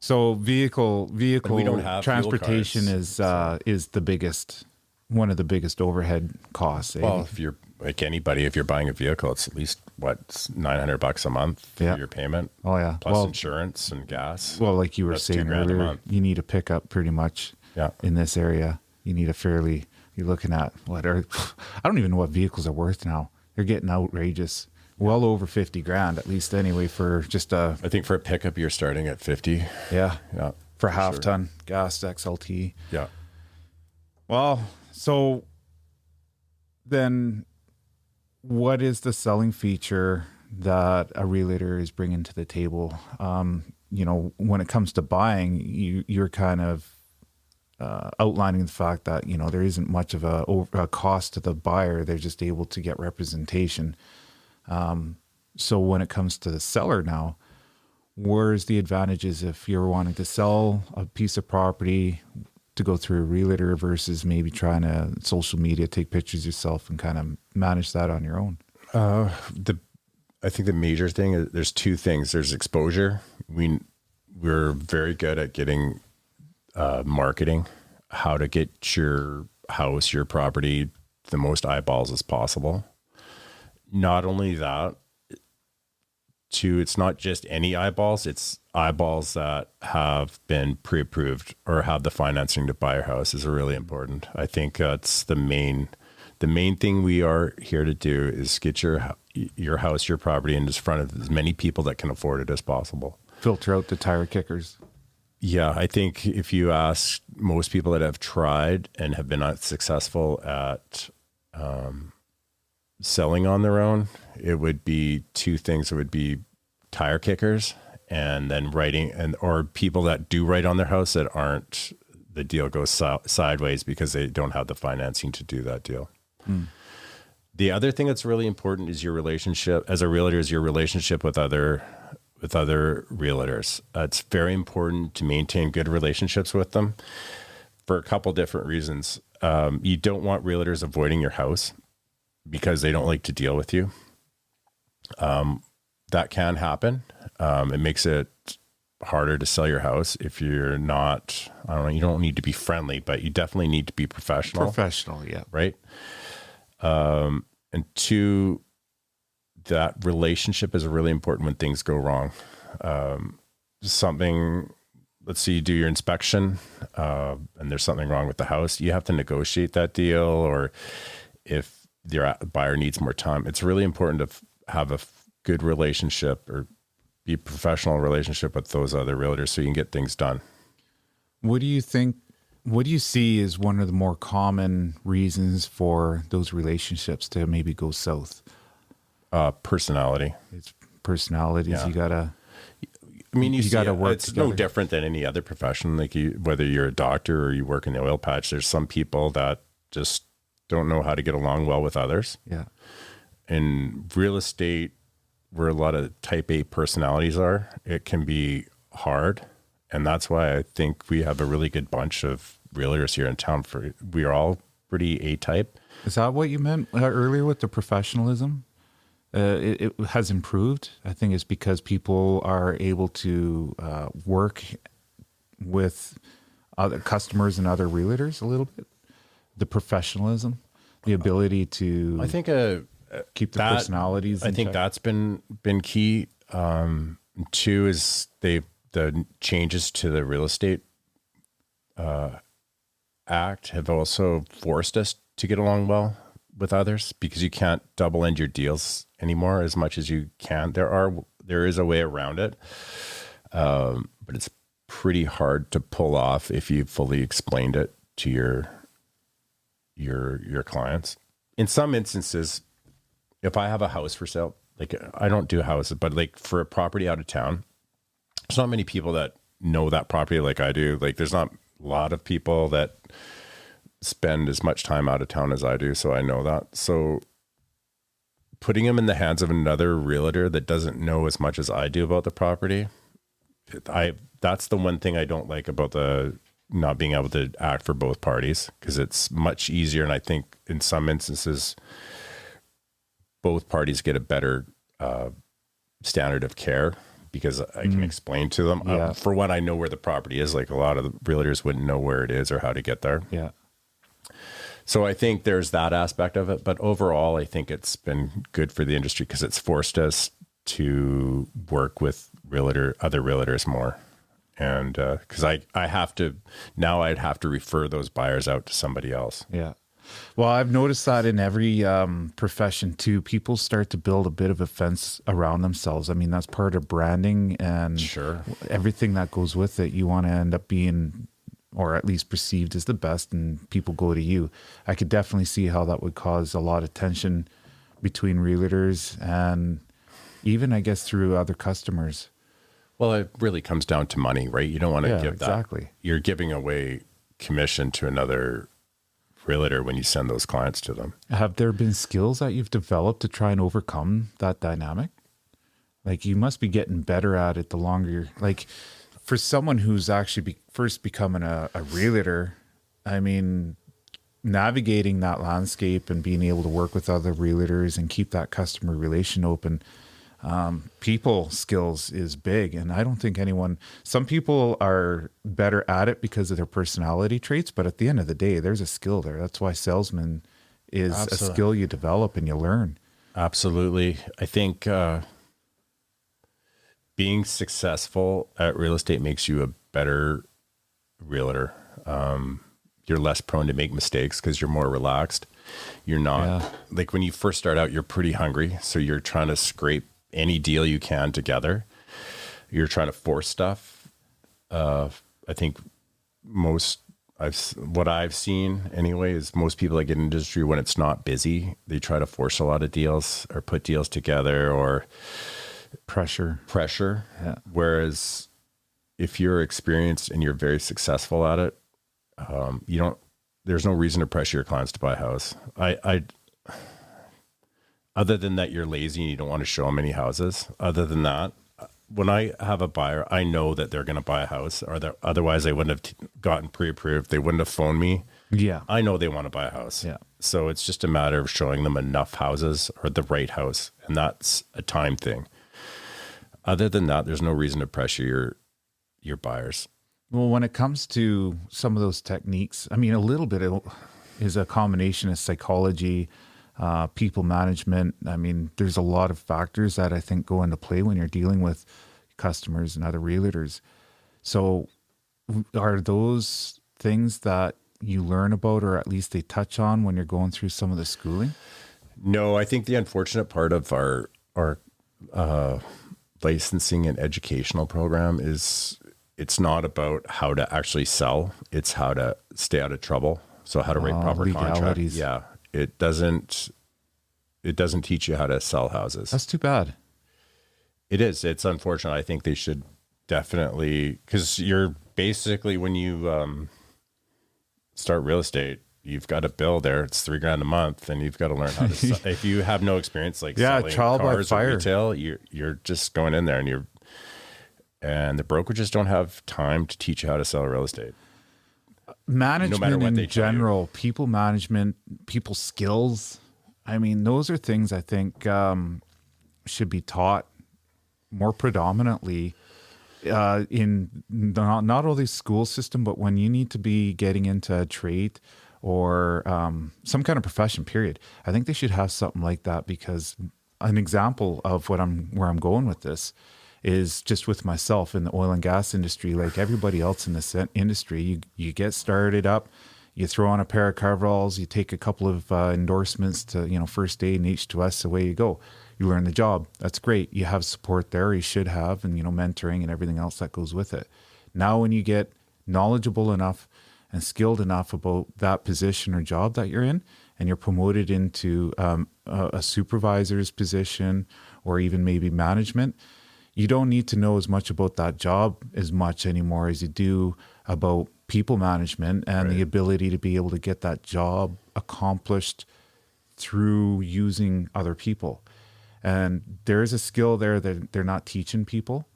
So vehicle we don't have transportation fuel cards, is the biggest, one of the biggest overhead costs. Eh? Well, if you're like anybody, if you're buying a vehicle, it's at least $900 a month for your payment. Oh yeah, plus insurance and gas. Well, like you were saying $2,000 a earlier, month. you need a pickup pretty much. Yeah. In this area, you need a fairly. You're looking at I don't even know what vehicles are worth now. They're getting outrageous. Well over $50,000 at least anyway for just a. I think for a pickup you're starting at 50. Yeah. Yeah. For half ton gas XLT. Yeah. Well, so then what is the selling feature that a realtor is bringing to the table? When it comes to buying, you're kind of outlining the fact that, there isn't much of a cost to the buyer. They're just able to get representation. So when it comes to the seller now, where's the advantages if you're wanting to sell a piece of property to go through a realtor versus maybe trying to social media, take pictures yourself and kind of manage that on your own? I think the major thing is there's two things. There's exposure. We're very good at getting marketing, how to get your house, your property, the most eyeballs as possible. Not only that, it's not just any eyeballs, it's eyeballs that have been pre-approved or have the financing to buy your house is really important. I think that's the main thing we are here to do is get your house, your property in front of as many people that can afford it as possible. Filter out the tire kickers. Yeah, I think if you ask most people that have tried and have been unsuccessful at selling on their own, it would be two things. It would be tire kickers and then or people that do write on their house that aren't, the deal goes sideways because they don't have the financing to do that deal. The other thing that's really important is your relationship as a realtor, is your relationship with other realtors. It's very important to maintain good relationships with them for a couple different reasons. You don't want realtors avoiding your house because they don't like to deal with you. That can happen. It makes it harder to sell your house if you're not, you don't need to be friendly, but you definitely need to be professional. Professional, yeah. Right? And two, that relationship is really important when things go wrong. Let's say you do your inspection and there's something wrong with the house. You have to negotiate that deal, or if your buyer needs more time, it's really important to have a good relationship or be a professional relationship with those other realtors so you can get things done. What do you see is one of the more common reasons for those relationships to maybe go south? Personality. It's personalities. Yeah. You gotta work it's together. No different than any other profession. Like whether you're a doctor or you work in the oil patch, there's some people that just don't know how to get along well with others. Yeah. In real estate, where a lot of type A personalities are, it can be hard. And that's why I think we have a really good bunch of realtors here in town. We are all pretty A-type. Is that what you meant earlier with the professionalism? It has improved. I think it's because people are able to work with other customers and other realtors a little bit. The professionalism, the ability to, I think, keep the personalities. I think that's been key. Two is the changes to the real estate act have also forced us to get along well with others, because you can't double end your deals anymore as much as you can. There there is a way around it, but it's pretty hard to pull off if you fully explained it to your clients. In some instances, if I have a house for sale, like I don't do houses, but like for a property out of town, there's not many people that know that property like I do. Like there's not a lot of people that spend as much time out of town as I do. So I know that. So putting them in the hands of another realtor that doesn't know as much as I do about the property, that's the one thing I don't like about the not being able to act for both parties, because it's much easier. And I think in some instances, both parties get a better standard of care because I can explain to them. Yeah. For one, I know where the property is. Like a lot of the realtors wouldn't know where it is or how to get there. Yeah. So I think there's that aspect of it. But overall, I think it's been good for the industry because it's forced us to work with other realtors more. And because I'd have to refer those buyers out to somebody else. Yeah. Well, I've noticed that in every profession too. People start to build a bit of a fence around themselves. I mean, that's part of branding and Sure. everything that goes with it. You want to end up being, or at least perceived as the best, and people go to you. I could definitely see how that would cause a lot of tension between realtors and even, I guess, through other customers. Well, it really comes down to money, right? You don't want to give exactly. that. You're giving away commission to another realtor when you send those clients to them. Have there been skills that you've developed to try and overcome that dynamic? Like you must be getting better at it the longer you're, like for someone who's actually first becoming a realtor, I mean, navigating that landscape and being able to work with other realtors and keep that customer relation open, people skills is big. And I don't think some people are better at it because of their personality traits, but at the end of the day, there's a skill there. That's why salesman is a skill you develop and you learn. Absolutely. I think being successful at real estate makes you a better realtor. You're less prone to make mistakes because you're more relaxed. You're not like when you first start out, you're pretty hungry. So you're trying to scrape any deal you can together. You're trying to force stuff. I think what I've seen anyway is most people that get in industry when it's not busy, they try to force a lot of deals or put deals together or pressure. Yeah. Whereas if you're experienced and you're very successful at it, there's no reason to pressure your clients to buy a house. Other than that, you're lazy and you don't want to show them any houses. Other than that, when I have a buyer, I know that they're going to buy a house, or otherwise they wouldn't have gotten pre-approved. They wouldn't have phoned me. Yeah. I know they want to buy a house. Yeah. So it's just a matter of showing them enough houses or the right house. And that's a time thing. Other than that, there's no reason to pressure your buyers. Well, when it comes to some of those techniques, I mean, a little bit is a combination of psychology, people management. I mean, there's a lot of factors that I think go into play when you're dealing with customers and other realtors. So are those things that you learn about, or at least they touch on when you're going through some of the schooling? No, I think the unfortunate part of our licensing and educational program is it's not about how to actually sell. It's how to stay out of trouble. So how to write proper contracts. Yeah. It doesn't teach you how to sell houses. That's too bad. It is. It's unfortunate. I think they should definitely, because you're basically, when you start real estate, you've got a bill there. It's $3,000 a month, and you've got to learn how to sell. If you have no experience, like selling trial cars by fire. or retail, you're just going in there and the brokerages don't have time to teach you how to sell real estate. Management in general, people management, people skills. I mean, those are things I think should be taught more predominantly in not only school system, but when you need to be getting into a trade or some kind of profession, period. I think they should have something like that, because an example of where I'm going with this is just with myself in the oil and gas industry. Like everybody else in this industry, you get started up, you throw on a pair of coveralls, you take a couple of endorsements to, first aid and H2S, away you go. You learn the job. That's great. You have support there. You should have, and, mentoring and everything else that goes with it. Now, when you get knowledgeable enough and skilled enough about that position or job that you're in, and you're promoted into a supervisor's position or even maybe management, you don't need to know as much about that job as much anymore as you do about people management and the ability to be able to get that job accomplished through using other people. And there is a skill there that they're not teaching people,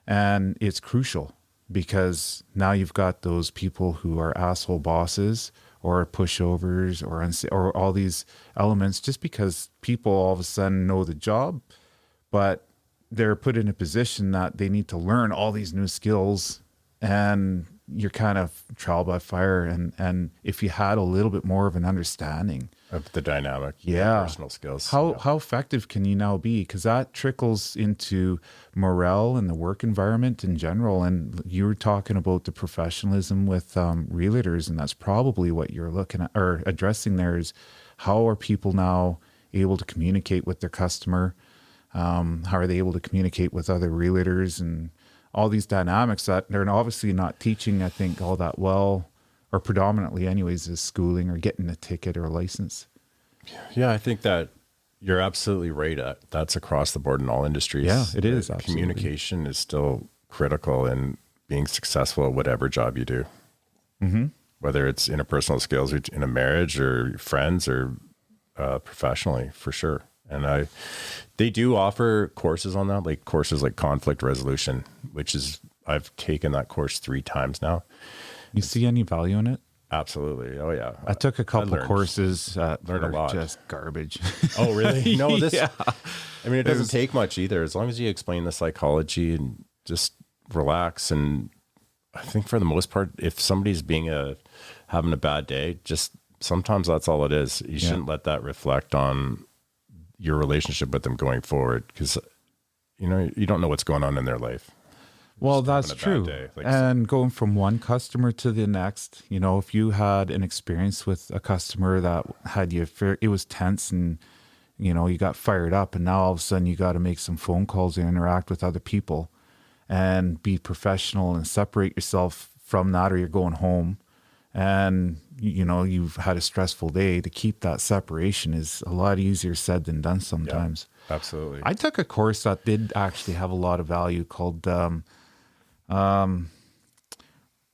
and it's crucial because now you've got those people who are asshole bosses or pushovers or all these elements just because people all of a sudden know the job, but they're put in a position that they need to learn all these new skills, and you're kind of trial by fire. And if you had a little bit more of an understanding of the dynamic, personal skills, how effective can you now be? Because that trickles into morale and the work environment in general. And you were talking about the professionalism with realtors, and that's probably what you're looking at or addressing there is how are people now able to communicate with their customer? How are they able to communicate with other realtors and all these dynamics that they're obviously not teaching, I think, all that well, or predominantly anyways, is schooling or getting a ticket or a license. Yeah, I think that you're absolutely right. That's across the board in all industries. Yeah, it is. Absolutely. Communication is still critical in being successful at whatever job you do. Mm-hmm. Whether it's interpersonal skills or in a marriage or friends or professionally, for sure. And they do offer courses on that, like courses like conflict resolution, which is, I've taken that course 3 times now. You see any value in it? Absolutely. Oh yeah. I took a couple courses that learned a lot. Just garbage. Oh really? No, this, yeah. I mean, it doesn't take much either. As long as you explain the psychology and just relax. And I think for the most part, if somebody's having a bad day, just sometimes that's all it is. You shouldn't let that reflect on your relationship with them going forward, because you don't know what's going on in their life. Well, that's true. And going from one customer to the next, if you had an experience with a customer that had it was tense and, you got fired up, and now all of a sudden you got to make some phone calls and interact with other people and be professional and separate yourself from that, or you're going home and, you've had a stressful day. To keep that separation is a lot easier said than done sometimes. Yeah, absolutely. I took a course that did actually have a lot of value called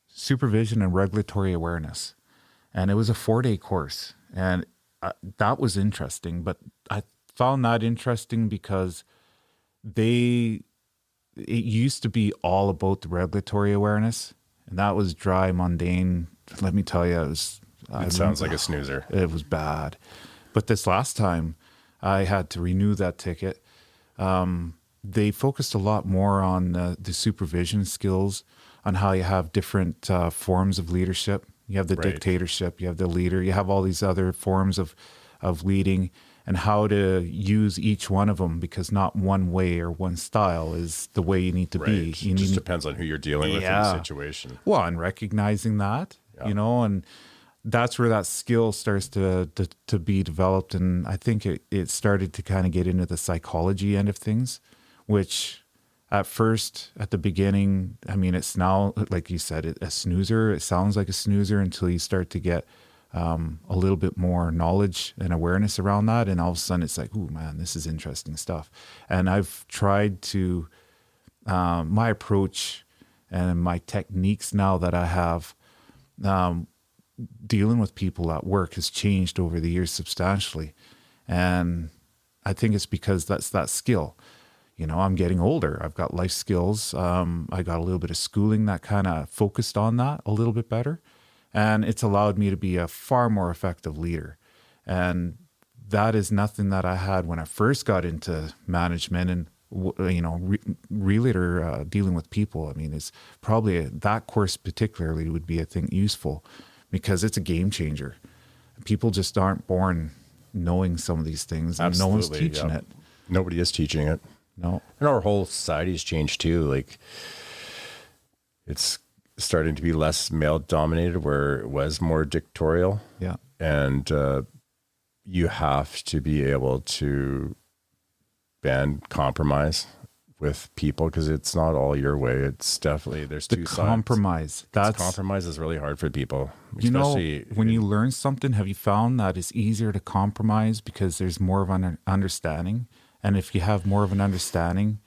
Supervision and Regulatory Awareness. And it was a 4-day course. And that was interesting. But I found that interesting because it used to be all about the regulatory awareness. And that was dry, mundane. Let me tell you, it sounds like a snoozer. It was bad. But this last time, I had to renew that ticket. They focused a lot more on the supervision skills, on how you have different forms of leadership. You have the dictatorship, you have the leader, you have all these other forms of leading, and how to use each one of them, because not one way or one style is the way you need to be. It just depends on who you're dealing with in the situation. Well, and recognizing that, and that's where that skill starts to be developed. And I think it started to kind of get into the psychology end of things, which at first, at the beginning, I mean, it's now, like you said, a snoozer. It sounds like a snoozer until you start to get a little bit more knowledge and awareness around that. And all of a sudden it's like, ooh, man, this is interesting stuff. And I've tried to, my approach and my techniques now that I have, dealing with people at work has changed over the years substantially. And I think it's because that's that skill. I'm getting older. I've got life skills. I got a little bit of schooling that kind of focused on that a little bit better. And it's allowed me to be a far more effective leader. And that is nothing that I had when I first got into management and, realtor dealing with people. I mean, it's probably that course particularly would be, I think, useful because it's a game changer. People just aren't born knowing some of these things, and no one's teaching it. Nobody is teaching it. No. And our whole society's changed too. Like, it's starting to be less male dominated where it was more dictatorial. Yeah. And you have to be able to band compromise with people, because it's not all your way. It's definitely, there's The two sides. compromise. Compromise is really hard for people. You know, especially when you learn something, have you found that it's easier to compromise because there's more of an understanding? And if you have more of an understanding,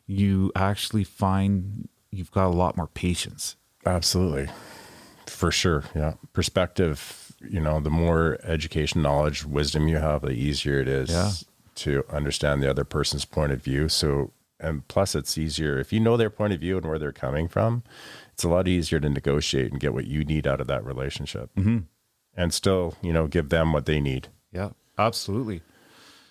you actually find you've got a lot more patience. Absolutely. For sure. Yeah. Perspective, the more education, knowledge, wisdom you have, the easier it is to understand the other person's point of view. So, and plus it's easier if you know their point of view and where they're coming from. It's a lot easier to negotiate and get what you need out of that relationship, and still, give them what they need. Yeah, absolutely.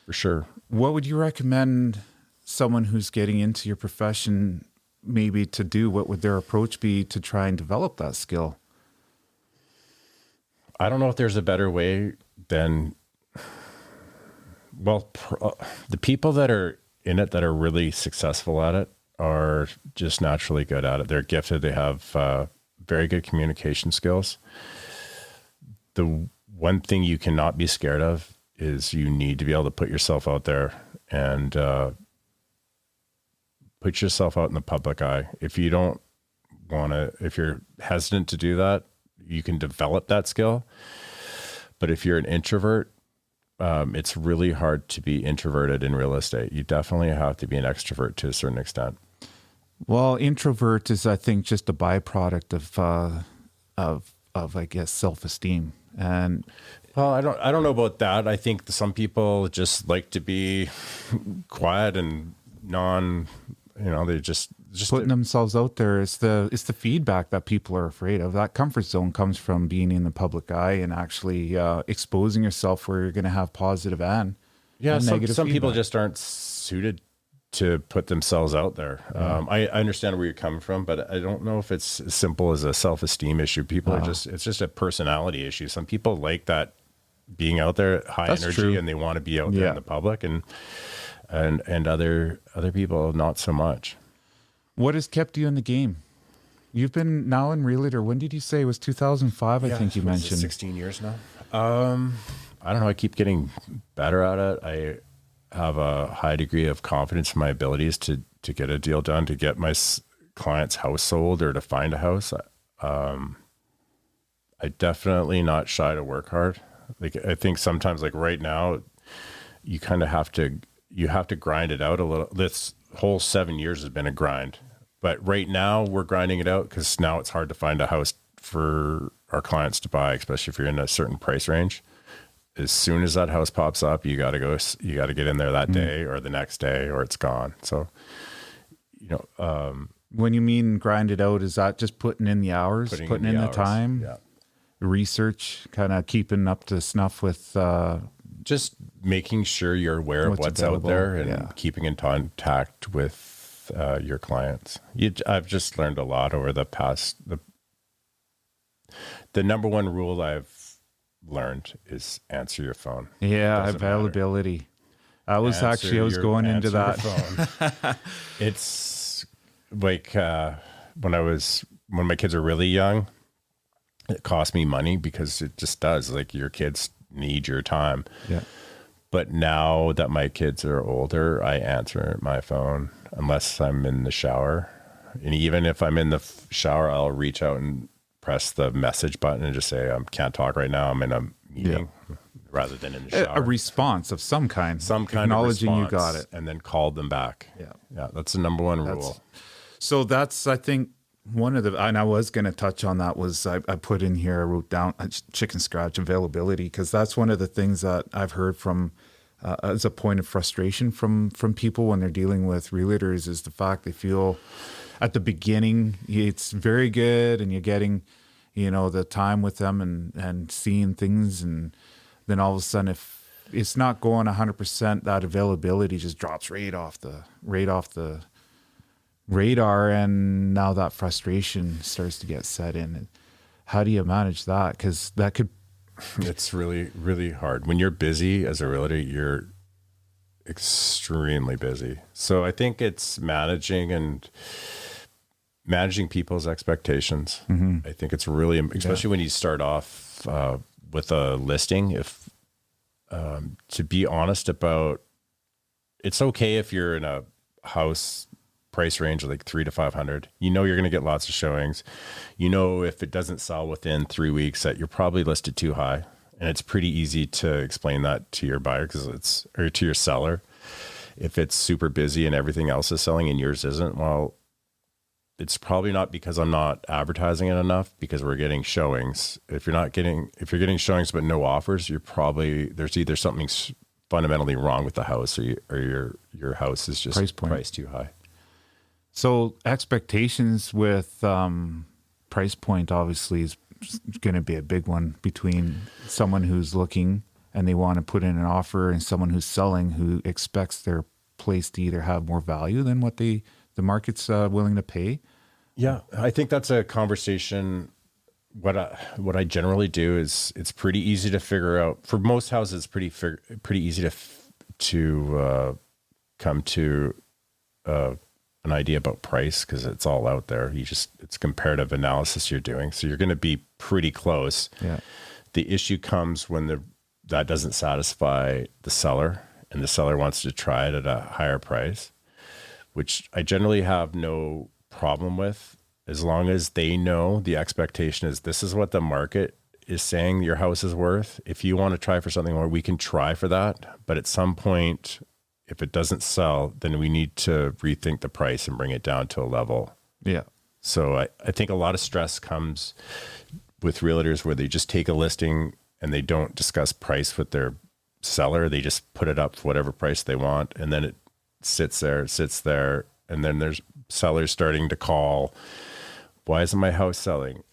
For sure. What would you recommend someone who's getting into your profession maybe to do? What would their approach be to try and develop that skill? I don't know if there's a better way than, the people that are in it that are really successful at it are just naturally good at it. They're gifted. They have very good communication skills. The one thing you cannot be scared of is you need to be able to put yourself out there and put yourself out in the public eye. If you don't want to, if you're hesitant to do that, you can develop that skill. But if you're an introvert, it's really hard to be introverted in real estate. You definitely have to be an extrovert to a certain extent. Well, introvert is, I think, just a byproduct of I guess, self-esteem. And well, I don't know about that. I think some people just like to be quiet and they just putting themselves out there. It's the feedback that people are afraid of. That comfort zone comes from being in the public eye and actually exposing yourself where you're going to have positive and negative. Some people feedback. just aren't suited to put themselves out there. I understand where you're coming from, but I don't know if it's as simple as a self-esteem issue. People it's just a personality issue. Some people like that being out there, high That's energy, true. and they want to be out there in the public, and other people not so much. What has kept you in the game? You've been now in Realtor. When did you say it was 2005? I think you mentioned 16 years now. I don't know. I keep getting better at it. I have a high degree of confidence in my abilities to get a deal done, to get my client's house sold or to find a house. I definitely not shy to work hard. Like, I think sometimes, like right now, you kind of have to grind it out a little. This whole 7 years has been a grind, but right now we're grinding it out because now it's hard to find a house for our clients to buy, especially if you're in a certain price range. As soon as that house pops up, you got to get in there that day or the next day, or it's gone. So, when you mean grind it out, is that just putting in the hours, putting in the time, research, kind of keeping up to snuff with, just making sure you're aware of what's out there and keeping in contact with your clients. I've just learned a lot over the past. The number one rule I've learned is answer your phone. Yeah, availability. I was going into that. It's like when my kids are really young, it costs me money because it just does. Like, your kids need your time. Yeah. But now that my kids are older, I answer my phone unless I'm in the shower. And even if I'm in the shower, I'll reach out and press the message button and just say, I can't talk right now. I'm in a meeting, rather than in the shower. A response of some kind. Acknowledging you got it. and then called them back. Yeah. That's the number one rule. So that's, I think, one of the, and I was going to touch on that, was I put in here, I wrote down chicken scratch availability, because that's one of the things that I've heard from as a point of frustration from people when they're dealing with realtors, is the fact they feel at the beginning it's very good and you're getting, the time with them and seeing things, and then all of a sudden, if it's not going 100%, that availability just drops right off the radar, and now that frustration starts to get set in. How do you manage that? Because that could... It's really, really hard. When you're busy as a realtor, you're extremely busy. So I think it's managing people's expectations. Mm-hmm. I think it's really, especially when you start off with a listing, if to be honest about it's okay if you're in a house price range of like 300 to 500. You know, you're going to get lots of showings. You know, if it doesn't sell within 3 weeks that you're probably listed too high. And it's pretty easy to explain that to your buyer or to your seller. If it's super busy and everything else is selling and yours isn't, well, it's probably not because I'm not advertising it enough, because we're getting showings. If you're getting showings but no offers, there's either something fundamentally wrong with the house, or your house is just priced too high. So expectations with price point obviously is going to be a big one between someone who's looking and they want to put in an offer and someone who's selling who expects their place to either have more value than what the market's willing to pay. Yeah, I think that's a conversation. What I generally do is it's pretty easy to figure out. For most houses, pretty easy to come to an idea about price, because it's all out there. It's comparative analysis you're doing, so you're going to be pretty close. Yeah. The issue comes when that doesn't satisfy the seller, and the seller wants to try it at a higher price, which I generally have no problem with, as long as they know the expectation is this is what the market is saying your house is worth. If you want to try for something more, we can try for that. But at some point, if it doesn't sell, then we need to rethink the price and bring it down to a level. Yeah. So I think a lot of stress comes with realtors where they just take a listing and they don't discuss price with their seller. They just put it up for whatever price they want. And then it sits there. And then there's sellers starting to call, why isn't my house selling?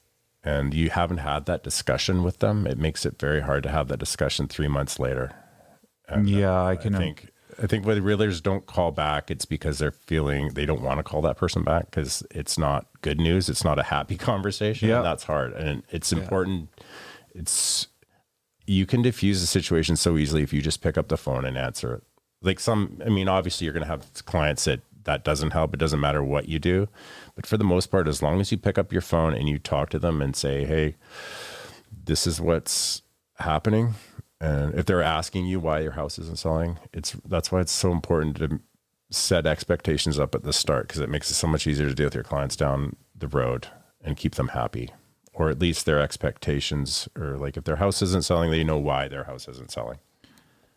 And you haven't had that discussion with them. It makes it very hard to have that discussion 3 months later. And I think when realtors don't call back, it's because they're feeling they don't want to call that person back, because it's not good news. It's not a happy conversation. Yeah. And that's hard. And it's important. You can diffuse the situation so easily if you just pick up the phone and answer it. Obviously you're going to have clients that doesn't help. It doesn't matter what you do. But for the most part, as long as you pick up your phone and you talk to them and say, hey, this is what's happening. And if they're asking you why your house isn't selling, that's why it's so important to set expectations up at the start, because it makes it so much easier to deal with your clients down the road and keep them happy. Or at least their expectations, or like if their house isn't selling, they know why their house isn't selling.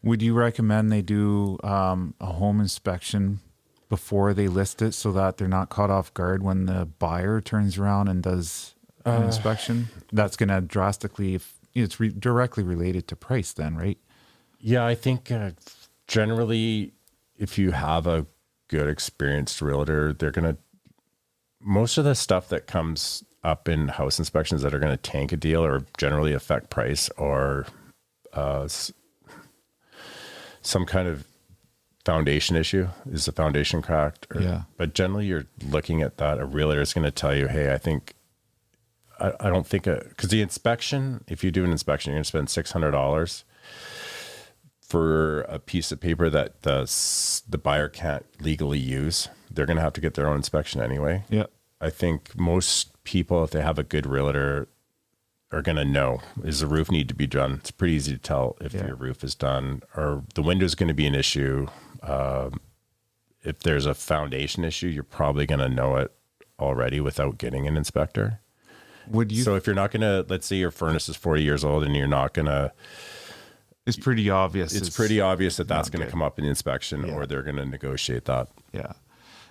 Would you recommend they do a home inspection before they list it so that they're not caught off guard when the buyer turns around and does an inspection? That's going to drastically, it's directly related to price then, right? Yeah, I think generally if you have a good experienced realtor, most of the stuff that comes up in house inspections that are going to tank a deal or generally affect price, or some kind of foundation issue. Is the foundation cracked? But generally you're looking at that. A realtor is going to tell you, hey, I don't think because the inspection, if you do an inspection, you're going to spend $600 for a piece of paper that the buyer can't legally use. They're going to have to get their own inspection anyway. Yeah. I think most people, if they have a good realtor, are going to know, does the roof need to be done? It's pretty easy to tell if your roof is done, or the window's going to be an issue. If there's a foundation issue, you're probably going to know it already without getting an inspector. So if you're not going to, let's say your furnace is 40 years old and you're not going to, it's pretty obvious. It's pretty obvious that that's going to come up in the inspection, or they're going to negotiate that. Yeah.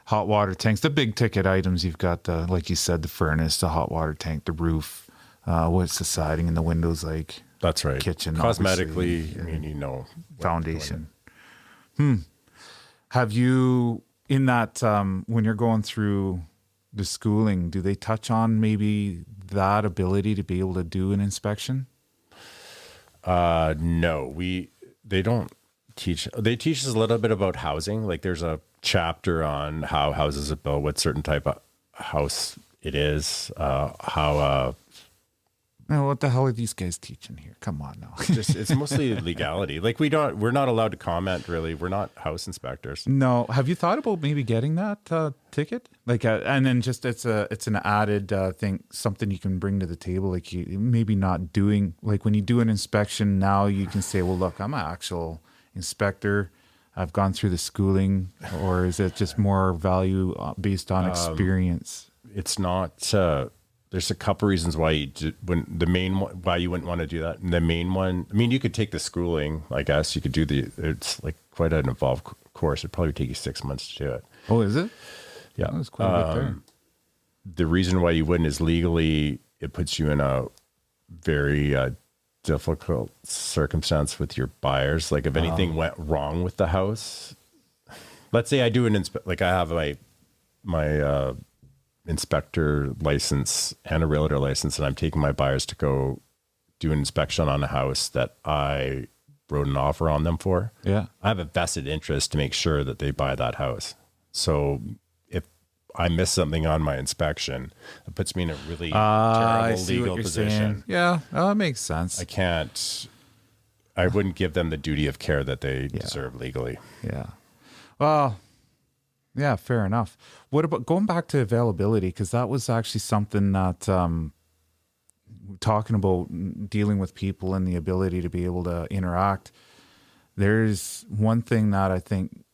Hot water tanks, the big ticket items, you've got like you said, the furnace, the hot water tank, the roof, what's the siding and the windows like? That's right. Kitchen. Cosmetically, foundation. Have you, in that, when you're going through the schooling, do they touch on maybe that ability to be able to do an inspection? No, they don't teach. They teach us a little bit about housing. Like there's a chapter on how houses are built, what certain type of house it is, what the hell are these guys teaching here? Come on now. It's mostly legality. Like we're not allowed to comment really. We're not house inspectors. No. Have you thought about maybe getting that ticket? Like, and then just it's an added thing, something you can bring to the table. Like you maybe not doing, like when you do an inspection now, you can say, well, look, I'm an actual inspector. have gone through the schooling, or is it just more value based on experience? It's not. There's a couple reasons why why you wouldn't want to do that. And the main one, I mean, you could take the schooling. I guess you could do it's like quite an involved course. It'd probably take you 6 months to do it. Oh, is it? Yeah, That's quite a bit there. The reason why you wouldn't is legally it puts you in a very difficult circumstance with your buyers. Like if anything went wrong with the house, let's say I do like I have my inspector license and a realtor license, and I'm taking my buyers to go do an inspection on a house that I wrote an offer on them for. Yeah. I have a vested interest to make sure that they buy that house. So if I miss something on my inspection, it puts me in a really terrible legal position. Saying. Yeah, that makes sense. I wouldn't give them the duty of care that they deserve legally. Yeah. Well, yeah, fair enough. What about going back to availability? Because that was actually something that talking about dealing with people and the ability to be able to interact. There's one thing that I think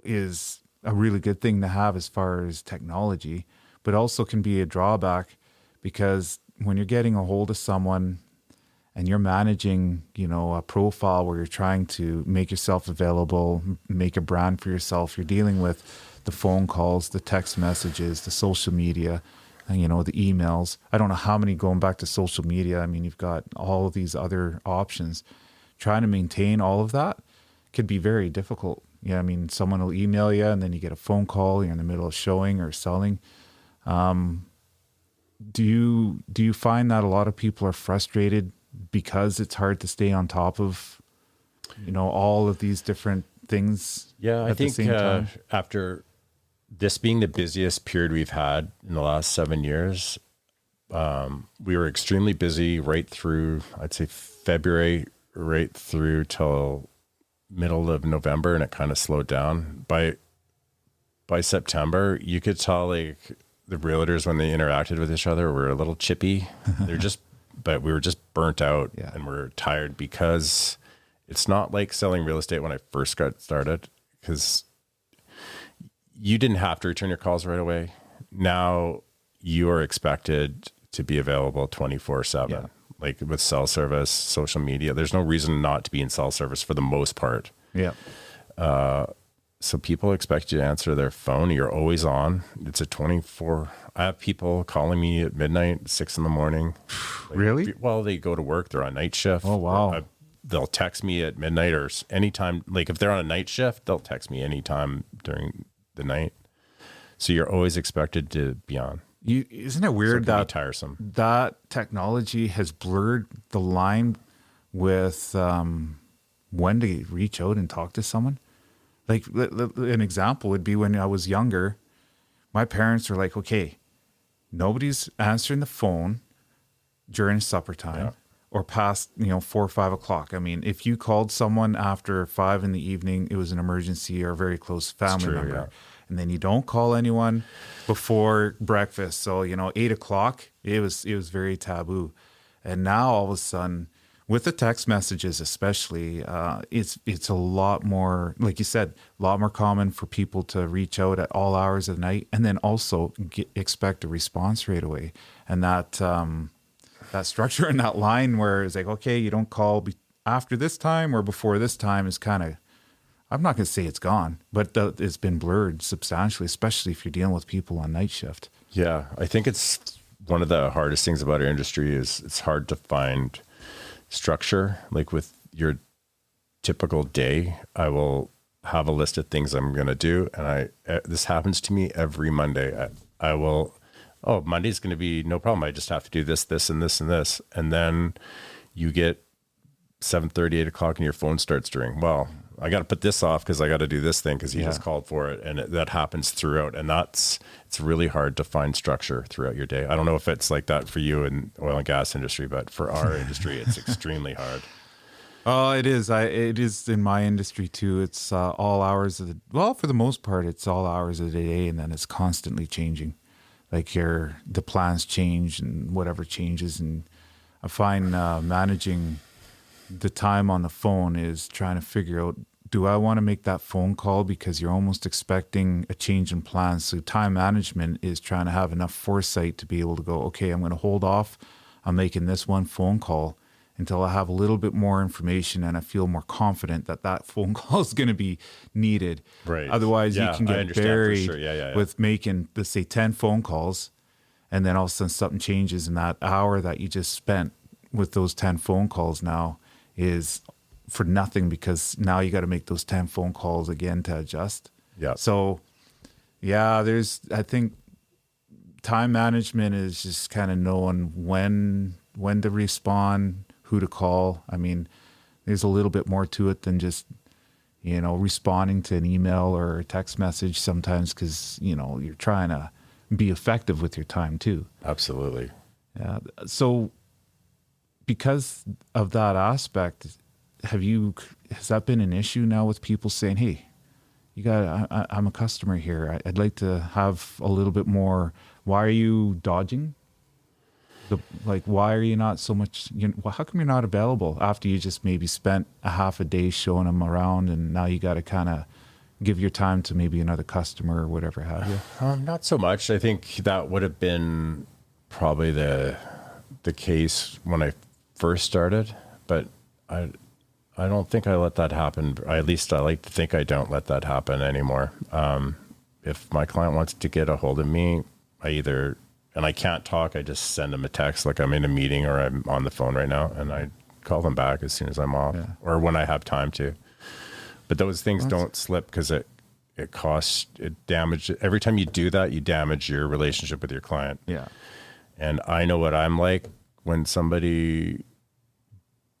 is a really good thing to have as far as technology, but also can be a drawback because when you're getting a hold of someone and you're managing, a profile where you're trying to make yourself available, make a brand for yourself, you're dealing with the phone calls, the text messages, the social media, and, the emails. I don't know how many going back to social media. I mean, you've got all of these other options. Trying to maintain all of that could be very difficult. Yeah, I mean, someone will email you and then you get a phone call, you're in the middle of showing or selling. Do you find that a lot of people are frustrated because it's hard to stay on top of, all of these different things? Yeah, I think the same time? After this being the busiest period we've had in the last 7 years, we were extremely busy right through, I'd say February, right through till middle of November, and it kind of slowed down. By September, you could tell like the realtors when they interacted with each other were a little chippy. But we were just burnt out and we're tired because it's not like selling real estate when I first got started, because you didn't have to return your calls right away. Now you are expected to be available 24/7. Yeah. Like with cell service, social media, there's no reason not to be in cell service for the most part. Yeah. So people expect you to answer their phone. You're always on. It's a 24. I have people calling me at midnight, 6 a.m. Like, really? Well, they go to work. They're on night shift. Oh, wow. They'll text me at midnight or anytime. Like if they're on a night shift, they'll text me anytime during the night. So you're always expected to be on. Isn't it weird that tiresome? That technology has blurred the line with when to reach out and talk to someone? Like an example would be when I was younger, my parents were like, okay, nobody's answering the phone during supper time or past, 4 or 5 o'clock. I mean, if you called someone after 5 in the evening, it was an emergency or a very close family member. Yeah. And then you don't call anyone before breakfast. So, 8 o'clock, it was very taboo. And now all of a sudden, with the text messages especially, it's a lot more, like you said, a lot more common for people to reach out at all hours of the night and then also expect a response right away. And that structure in that line where it's like, okay, you don't call after this time or before this time is kind of, I'm not going to say it's gone, but it's been blurred substantially, especially if you're dealing with people on night shift. Yeah, I think it's one of the hardest things about our industry is it's hard to find structure. Like with your typical day, I will have a list of things I'm going to do. And this happens to me every Monday. Monday's going to be no problem. I just have to do this, this, and this, and this. And then you get 7:30, 8 o'clock and your phone starts ringing. Well, I got to put this off because I got to do this thing because he just called for it. And that happens throughout. And it's really hard to find structure throughout your day. I don't know if it's like that for you in oil and gas industry, but for our industry, it's extremely hard. Oh, it is. It is in my industry too. It's all hours of for the most part, it's all hours of the day, and then it's constantly changing. Like the plans change and whatever changes. And I find managing the time on the phone is trying to figure out do I want to make that phone call, because you're almost expecting a change in plans. So time management is trying to have enough foresight to be able to go, okay, I'm going to hold off on making this one phone call until I have a little bit more information and I feel more confident that that phone call is going to be needed. Right. Otherwise, Yeah, you can I get understand for buried sure. Yeah. with making, let's say, 10 phone calls, and then all of a sudden something changes, and that hour that you just spent with those 10 phone calls now is for nothing, because now you got to make those 10 phone calls again to adjust. Yeah. So, yeah, I think time management is just kind of knowing when to respond, who to call. I mean, there's a little bit more to it than just, responding to an email or a text message sometimes, because, you're trying to be effective with your time too. Absolutely. Yeah. So because of that aspect, has that been an issue now with people saying, hey, I'm a customer here. I'd like to have a little bit more. Why are you dodging? Why are you not so much, how come you're not available after you just maybe spent a half a day showing them around, and now you got to kind of give your time to maybe another customer or whatever have you? Not so much. I think that would have been probably the case when I first started, but I don't think I let that happen. At least I like to think I don't let that happen anymore. If my client wants to get a hold of me, and I can't talk, I just send them a text, like I'm in a meeting or I'm on the phone right now, and I call them back as soon as I'm off, or when I have time to. But those things don't slip, because it damages. Every time you do that, you damage your relationship with your client. Yeah. And I know what I'm like when somebody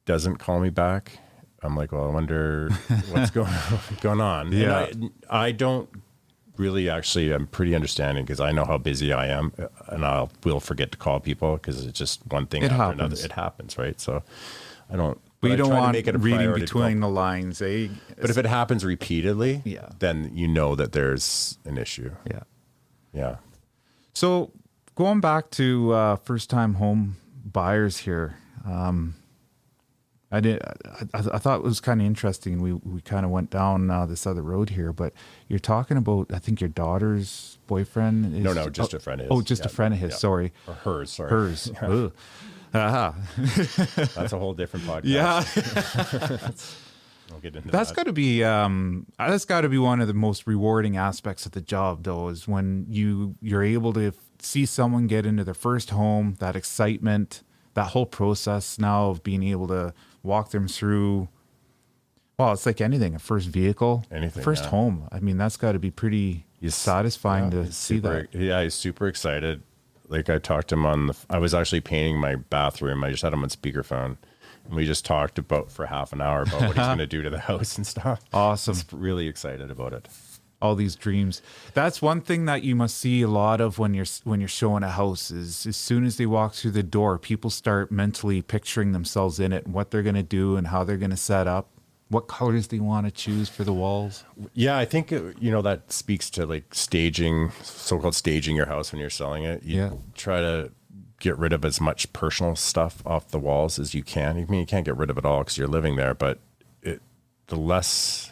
doesn't call me back. I'm like, well, I wonder what's going on. Yeah. And I don't really, actually, I'm pretty understanding, because I know how busy I am, and will forget to call people, because it's just one thing after another. It happens, right? So I don't. But you don't want make it a reading priority between the lines, eh? But if it happens repeatedly, Yeah. then you know that there's an issue. Yeah. Yeah. So going back to first-time home buyers here, I thought it was kind of interesting. We kind of went down this other road here, but you're talking about, I think, your daughter's boyfriend is... No, just a friend of his. Oh, just a friend of his, sorry. Or hers, sorry. Hers. Ugh. Aha. That's a whole different podcast. Yeah. We'll get into That's that. got to be one of the most rewarding aspects of the job, though, is when you're able to see someone get into their first home, that excitement, that whole process now of being able to walk them through. Well, it's like anything, a first vehicle, Anything, first yeah. home. I mean, that's got to be pretty satisfying to see that. Yeah, he's super excited. Like, I talked to him I was actually painting my bathroom. I just had him on speakerphone. And we just talked for half an hour about what he's going to do to the house and stuff. Awesome. He's really excited about it. All these dreams. That's one thing that you must see a lot of when you're showing a house, is as soon as they walk through the door, people start mentally picturing themselves in it and what they're going to do and how they're going to set up, what colors they want to choose for the walls. Yeah, I think, that speaks to like staging, so-called staging your house when you're selling it. You try to get rid of as much personal stuff off the walls as you can. I mean, you can't get rid of it all because you're living there, but the less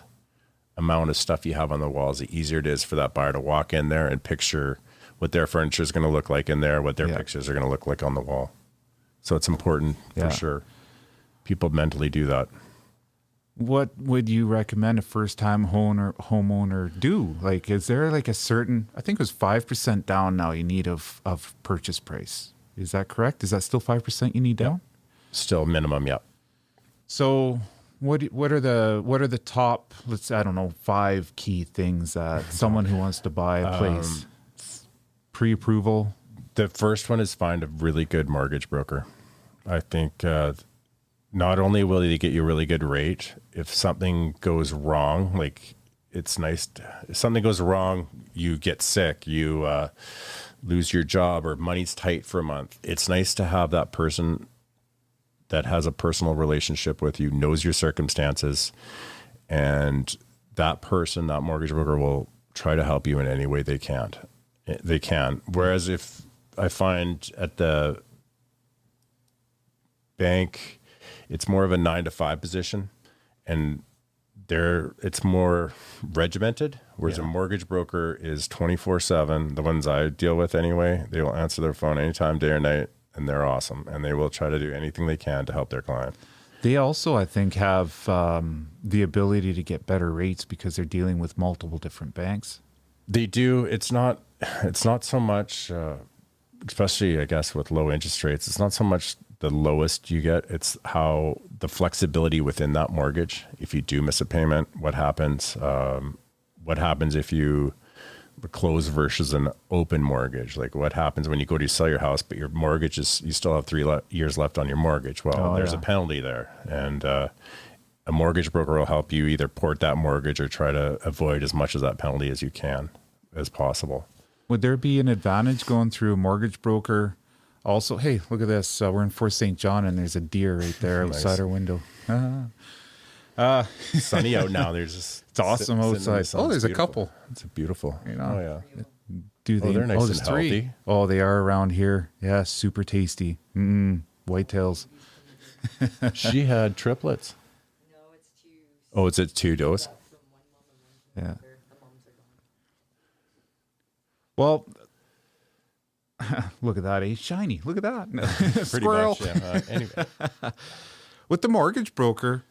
amount of stuff you have on the walls, the easier it is for that buyer to walk in there and picture what their furniture is going to look like in there, what their pictures are going to look like on the wall. So it's important for sure. People mentally do that. What would you recommend a first-time homeowner do? Like, is there like a certain, I think it was 5% down now you need of purchase price. Is that correct? Is that still 5% you need down? Still minimum, yeah. So what are the top, I don't know, 5 key things that someone who wants to buy a place, pre-approval? The first one is find a really good mortgage broker. I think not only will they get you a really good rate, if something goes wrong, like it's nice. If something goes wrong, you get sick, you lose your job, or money's tight for a month. It's nice to have that person that has a personal relationship with you, knows your circumstances, and that person, that mortgage broker, will try to help you in any way they can. Whereas if I find at the bank, it's more of a 9 to 5 position, and it's more regimented, whereas a mortgage broker is 24/7. The ones I deal with anyway, they will answer their phone anytime, day or night, and they're awesome. And they will try to do anything they can to help their client. They also, I think, have the ability to get better rates because they're dealing with multiple different banks. They do. It's not so much, especially I guess with low interest rates. It's not so much the lowest you get. It's how the flexibility within that mortgage. If you do miss a payment, what happens? What happens if you close versus an open mortgage? Like what happens when you go to sell your house, but your mortgage is, you still have 3 years left on your mortgage? Well, there's a penalty there. And a mortgage broker will help you either port that mortgage or try to avoid as much of that penalty as you can, as possible. Would there be an advantage going through a mortgage broker? Also, hey, look at this. We're in Fort St. John and there's a deer right there outside our window. Sunny out now. There's just it's awesome outside. Oh, there's a couple. It's beautiful. You know, oh yeah. Do they? They're nice there's and 3. healthy. Oh, they are around here. Yeah, super tasty. Whitetails. She had triplets. No, it's 2. Oh, it's a 2 dose. From one mom and one Yeah. from another. The moms are gone. Well, look at that, eh? Shiny. Look at that. Pretty Squirrel. much, yeah. Anyway. With the mortgage broker,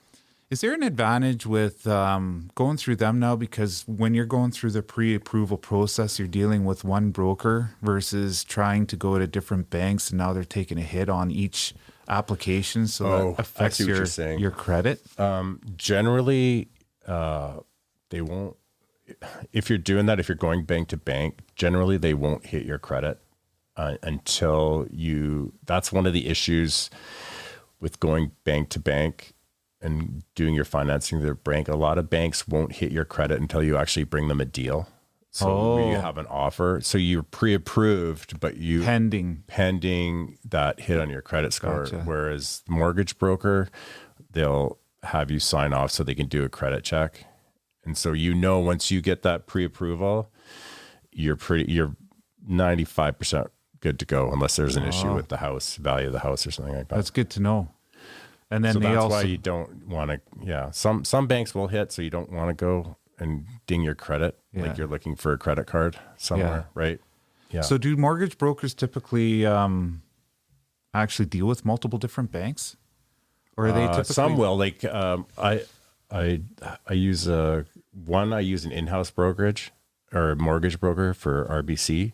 is there an advantage with going through them now? Because when you're going through the pre-approval process, you're dealing with one broker versus trying to go to different banks, and now they're taking a hit on each application, so that affects your credit. Generally, they won't. If you're doing that, if you're going bank to bank, generally they won't hit your credit until you. That's one of the issues with going bank to bank and doing your financing through the bank. A lot of banks won't hit your credit until you actually bring them a deal. So you have an offer. So you're pre-approved, but you pending that hit on your credit score. Gotcha. Whereas the mortgage broker, they'll have you sign off so they can do a credit check. And so once you get that pre-approval, you're 95% good to go, unless there's an issue with the house value of the house or something like that. That's good to know. And then so they that's also why you don't want to. Yeah, some banks will hit, so you don't want to go and ding your credit like you're looking for a credit card somewhere, right? Yeah. So do mortgage brokers typically actually deal with multiple different banks, or are they typically? Some will. Like I use I use an in-house brokerage or a mortgage broker for RBC,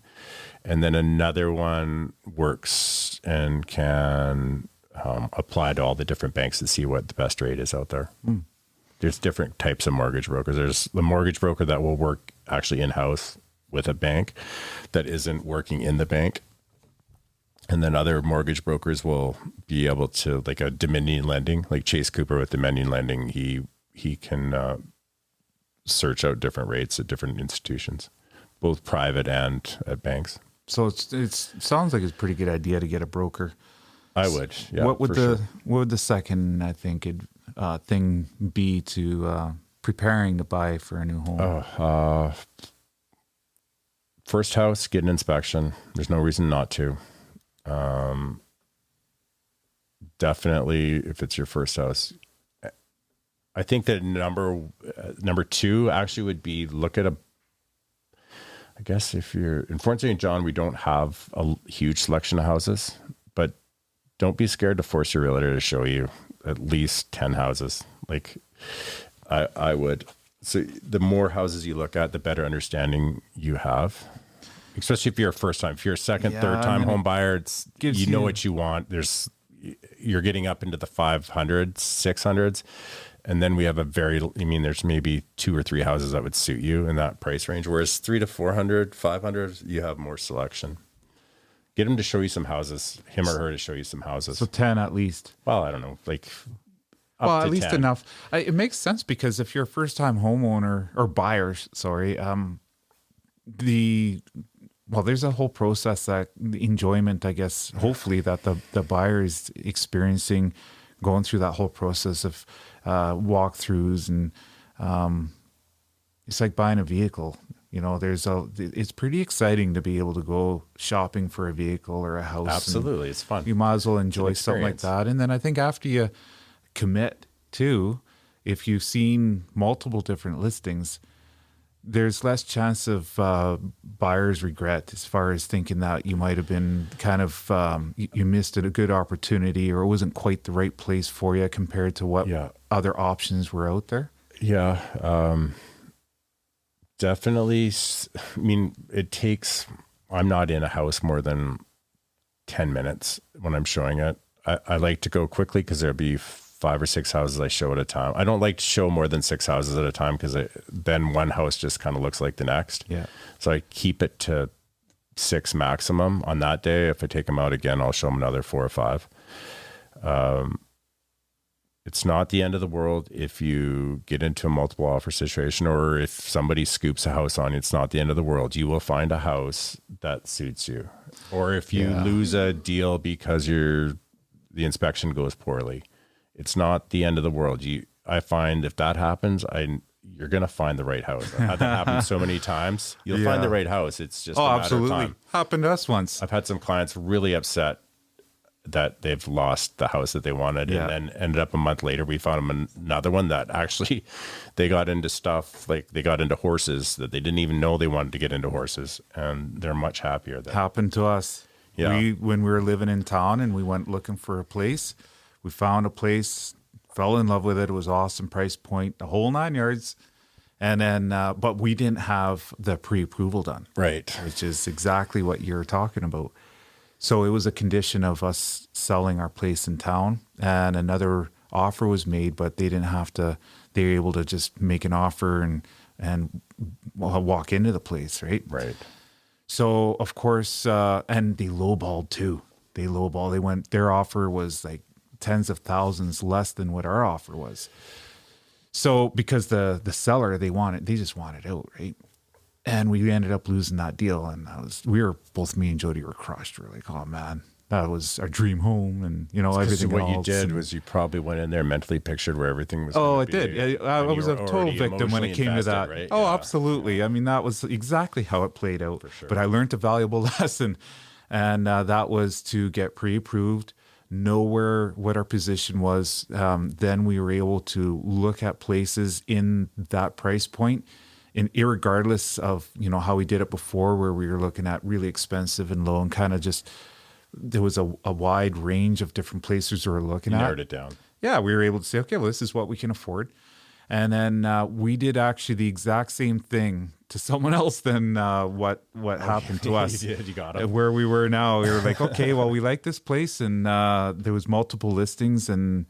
and then another one works and can apply to all the different banks to see what the best rate is out there. There's different types of mortgage brokers. There's the mortgage broker that will work actually in-house with a bank that isn't working in the bank. And then other mortgage brokers will be able to, like a Dominion Lending, like Chase Cooper with Dominion Lending, he can search out different rates at different institutions, both private and at banks. So it sounds like it's a pretty good idea to get a broker. I would. Yeah. What would the second, I think, thing be to preparing to buy for a new home? First house, get an inspection. There's no reason not to. Definitely, if it's your first house, I think that number 2 actually would be look at I guess if you're in Fort St. John, we don't have a huge selection of houses, but don't be scared to force your realtor to show you at least 10 houses. Like I would. So the more houses you look at, the better understanding you have. Especially if you're a first time. If you're a second, third time home buyer, you know what you want. You're getting up into the 500s, 600s. And then we have there's maybe 2 or 3 houses that would suit you in that price range. Whereas 300 to 400, 500, you have more selection. Get him to show you some houses, him or her to show you some houses. So 10 at least. Well, I don't know, at least 10. Enough. It makes sense because if you're a first-time homeowner or buyer, there's a whole process that the enjoyment, I guess, hopefully that the buyer is experiencing, going through that whole process of walkthroughs, and it's like buying a vehicle. You know, it's pretty exciting to be able to go shopping for a vehicle or a house. Absolutely, it's fun. You might as well enjoy something like that. And then I think after you commit to, if you've seen multiple different listings, there's less chance of buyer's regret as far as thinking that you might have been kind of, you missed a good opportunity or it wasn't quite the right place for you compared to what other options were out there. Yeah. Definitely. I mean, I'm not in a house more than 10 minutes when I'm showing it. I like to go quickly because there'll be 5 or 6 houses I show at a time. I don't like to show more than 6 houses at a time because then one house just kind of looks like the next. Yeah. So I keep it to 6 maximum on that day. If I take them out again, I'll show them another 4 or 5. It's not the end of the world if you get into a multiple offer situation, or if somebody scoops a house on you, it's not the end of the world. You will find a house that suits you. Or if you lose a deal because the inspection goes poorly, it's not the end of the world. I find if that happens, you're going to find the right house. I've had that happen so many times. You'll find the right house. It's just a matter of time. Happened to us once. I've had some clients really upset that they've lost the house that they wanted, and then ended up a month later, we found them another one that actually they got into stuff, like they got into horses that they didn't even know they wanted to get into horses, and they're much happier. Happened to us. Yeah. When we were living in town and we went looking for a place, we found a place, fell in love with it. It was awesome price point, the whole 9 yards. And then, but we didn't have the pre-approval done. Right. Which is exactly what you're talking about. So it was a condition of us selling our place in town, and another offer was made, but they didn't have to, they were able to just make an offer and walk into the place. Right. Right. So of course, and they lowballed too. Their offer was like tens of thousands less than what our offer was. So because the seller, they just wanted out, right? And we ended up losing that deal. And both me and Jody were crushed. We're like, oh man, that was our dream home. And everything. What you did was you probably went in there, mentally pictured where everything was. Oh, I did. I was a total victim when it came to that. Right? Oh, yeah. Absolutely. I mean, that was exactly how it played out. For sure. But I learned a valuable lesson. And that was to get pre-approved, know what our position was. Then we were able to look at places in that price point, and irregardless of how we did it before, where we were looking at really expensive and low, and kind of just there was a wide range of different places we were looking at. Narrowed it down. Yeah, we were able to say, okay, well, this is what we can afford. And then we did actually the exact same thing to someone else than what happened to us. You did. You got it. Where we were now, we were like, okay, well, we like this place, and there was multiple listings, and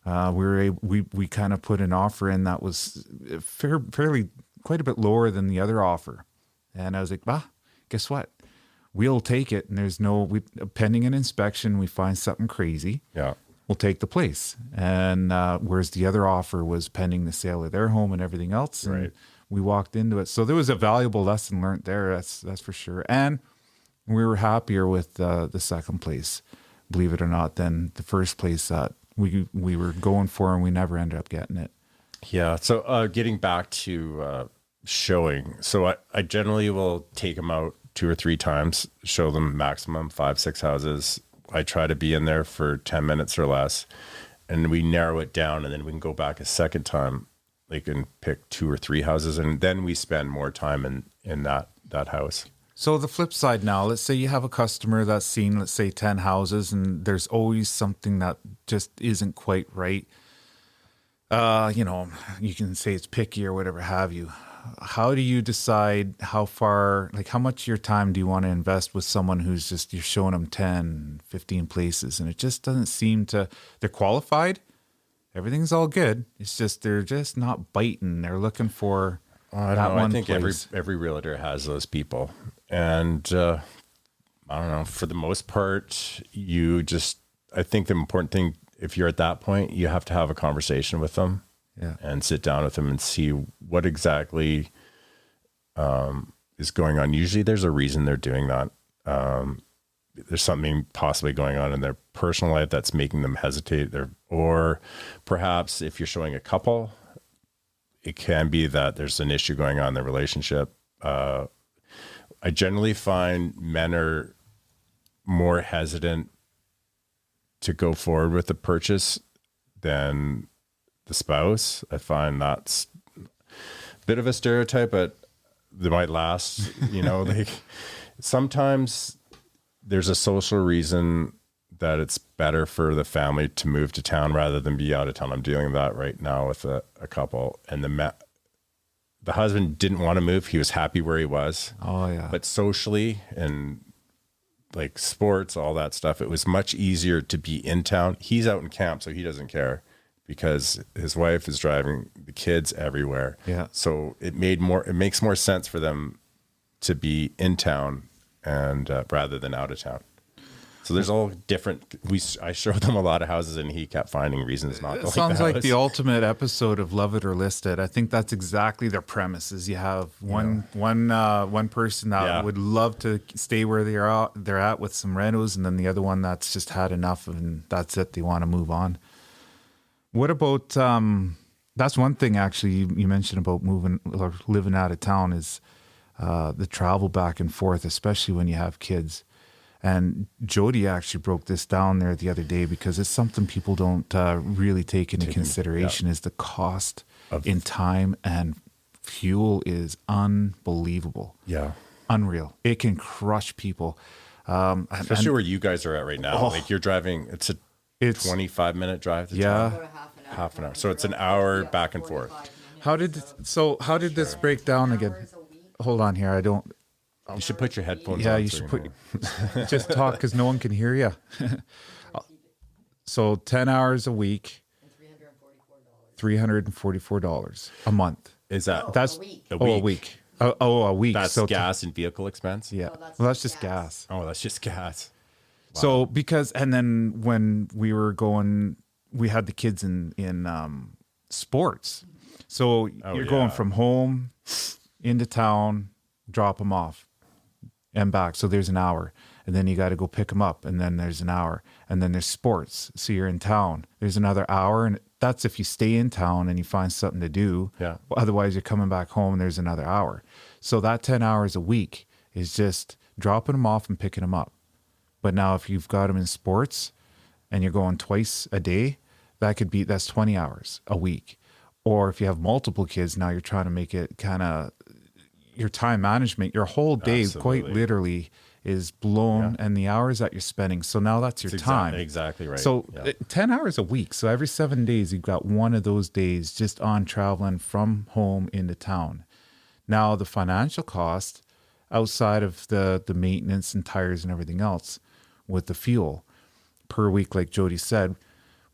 we kind of put an offer in that was fairly quite a bit lower than the other offer. And I was like, guess what? We'll take it. And there's pending an inspection, we find something crazy. Yeah. We'll take the place. And whereas the other offer was pending the sale of their home and everything else. And right. We walked into it. So there was a valuable lesson learned there. That's for sure. And we were happier with the second place, believe it or not, than the first place that we were going for, and we never ended up getting it. Yeah. So getting back to showing. So I generally will take them out 2 or 3 times, show them maximum 5, 6 houses. I try to be in there for 10 minutes or less, and we narrow it down, and then we can go back a second time. They can pick 2 or 3 houses, and then we spend more time in that house. So the flip side now, let's say you have a customer that's seen, let's say 10 houses, and there's always something that just isn't quite right. You can say it's picky or whatever have you. How do you decide how much of your time do you want to invest with someone who's just, you're showing them 10, 15 places, and it just doesn't seem to, they're qualified, everything's all good. It's just, they're just not biting. They're looking for that one I think place. every realtor has those people. And I don't know, for the most part, I think the important thing, if you're at that point, you have to have a conversation with them. Yeah. And sit down with them and see what exactly is going on. Usually there's a reason they're doing that. There's something possibly going on in their personal life that's making them hesitate. Or perhaps if you're showing a couple, it can be that there's an issue going on in their relationship. I generally find men are more hesitant to go forward with the purchase than the spouse. I find that's a bit of a stereotype, but they might last, like sometimes there's a social reason that it's better for the family to move to town rather than be out of town. I'm dealing with that right now with a couple, and the husband didn't want to move. He was happy where he was. Oh yeah. But socially and like sports, all that stuff, it was much easier to be in town. He's out in camp, so he doesn't care because his wife is driving the kids everywhere. Yeah. So it makes more sense for them to be in town and rather than out of town. So there's all different. I showed them a lot of houses, and he kept finding reasons not to. It sounds like like the ultimate episode of Love It or List It. I think that's exactly their premise. Is you have one person that would love to stay where they're at with some renos, and then the other one that's just had enough, and that's it. They want to move on. What about? That's one thing actually you mentioned about moving or living out of town is the travel back and forth, especially when you have kids. And Jody actually broke this down there the other day because it's something people don't really take into consideration is the cost in time, and fuel is unbelievable. Yeah. Unreal. It can crush people. Especially where you guys are at right now. Like you're driving, it's a 25-minute drive to town. About a Half an hour. So it's an hour back and forth. How did this break down again? Hold on here. You should put your headphones on. Yeah, you should just talk because no one can hear you. So 10 hours a week, $344 a month. Is that That's a week. a week. A week. That's so gas and vehicle expense? Yeah. No, that's Well, that's just just gas. Oh, that's just gas. Wow. So and then when we were going, we had the kids in sports. So you're going from home into town, drop them off and back. So there's an hour, and then you got to go pick them up, and then there's an hour, and then there's sports. So you're in town. There's another hour, and that's if you stay in town and you find something to do. Yeah. Otherwise, you're coming back home, and there's another hour. So that 10 hours a week is just dropping them off and picking them up. But now if you've got them in sports and you're going twice a day, that's 20 hours a week. Or if you have multiple kids, now you're trying to make it kind of your time management, your whole day quite literally is blown, and the hours that you're spending. So now that's your time. Exactly right. So 10 hours a week. So every 7 days, you've got one of those days just on traveling from home into town. Now the financial cost outside of the maintenance and tires and everything else with the fuel per week, like Jody said,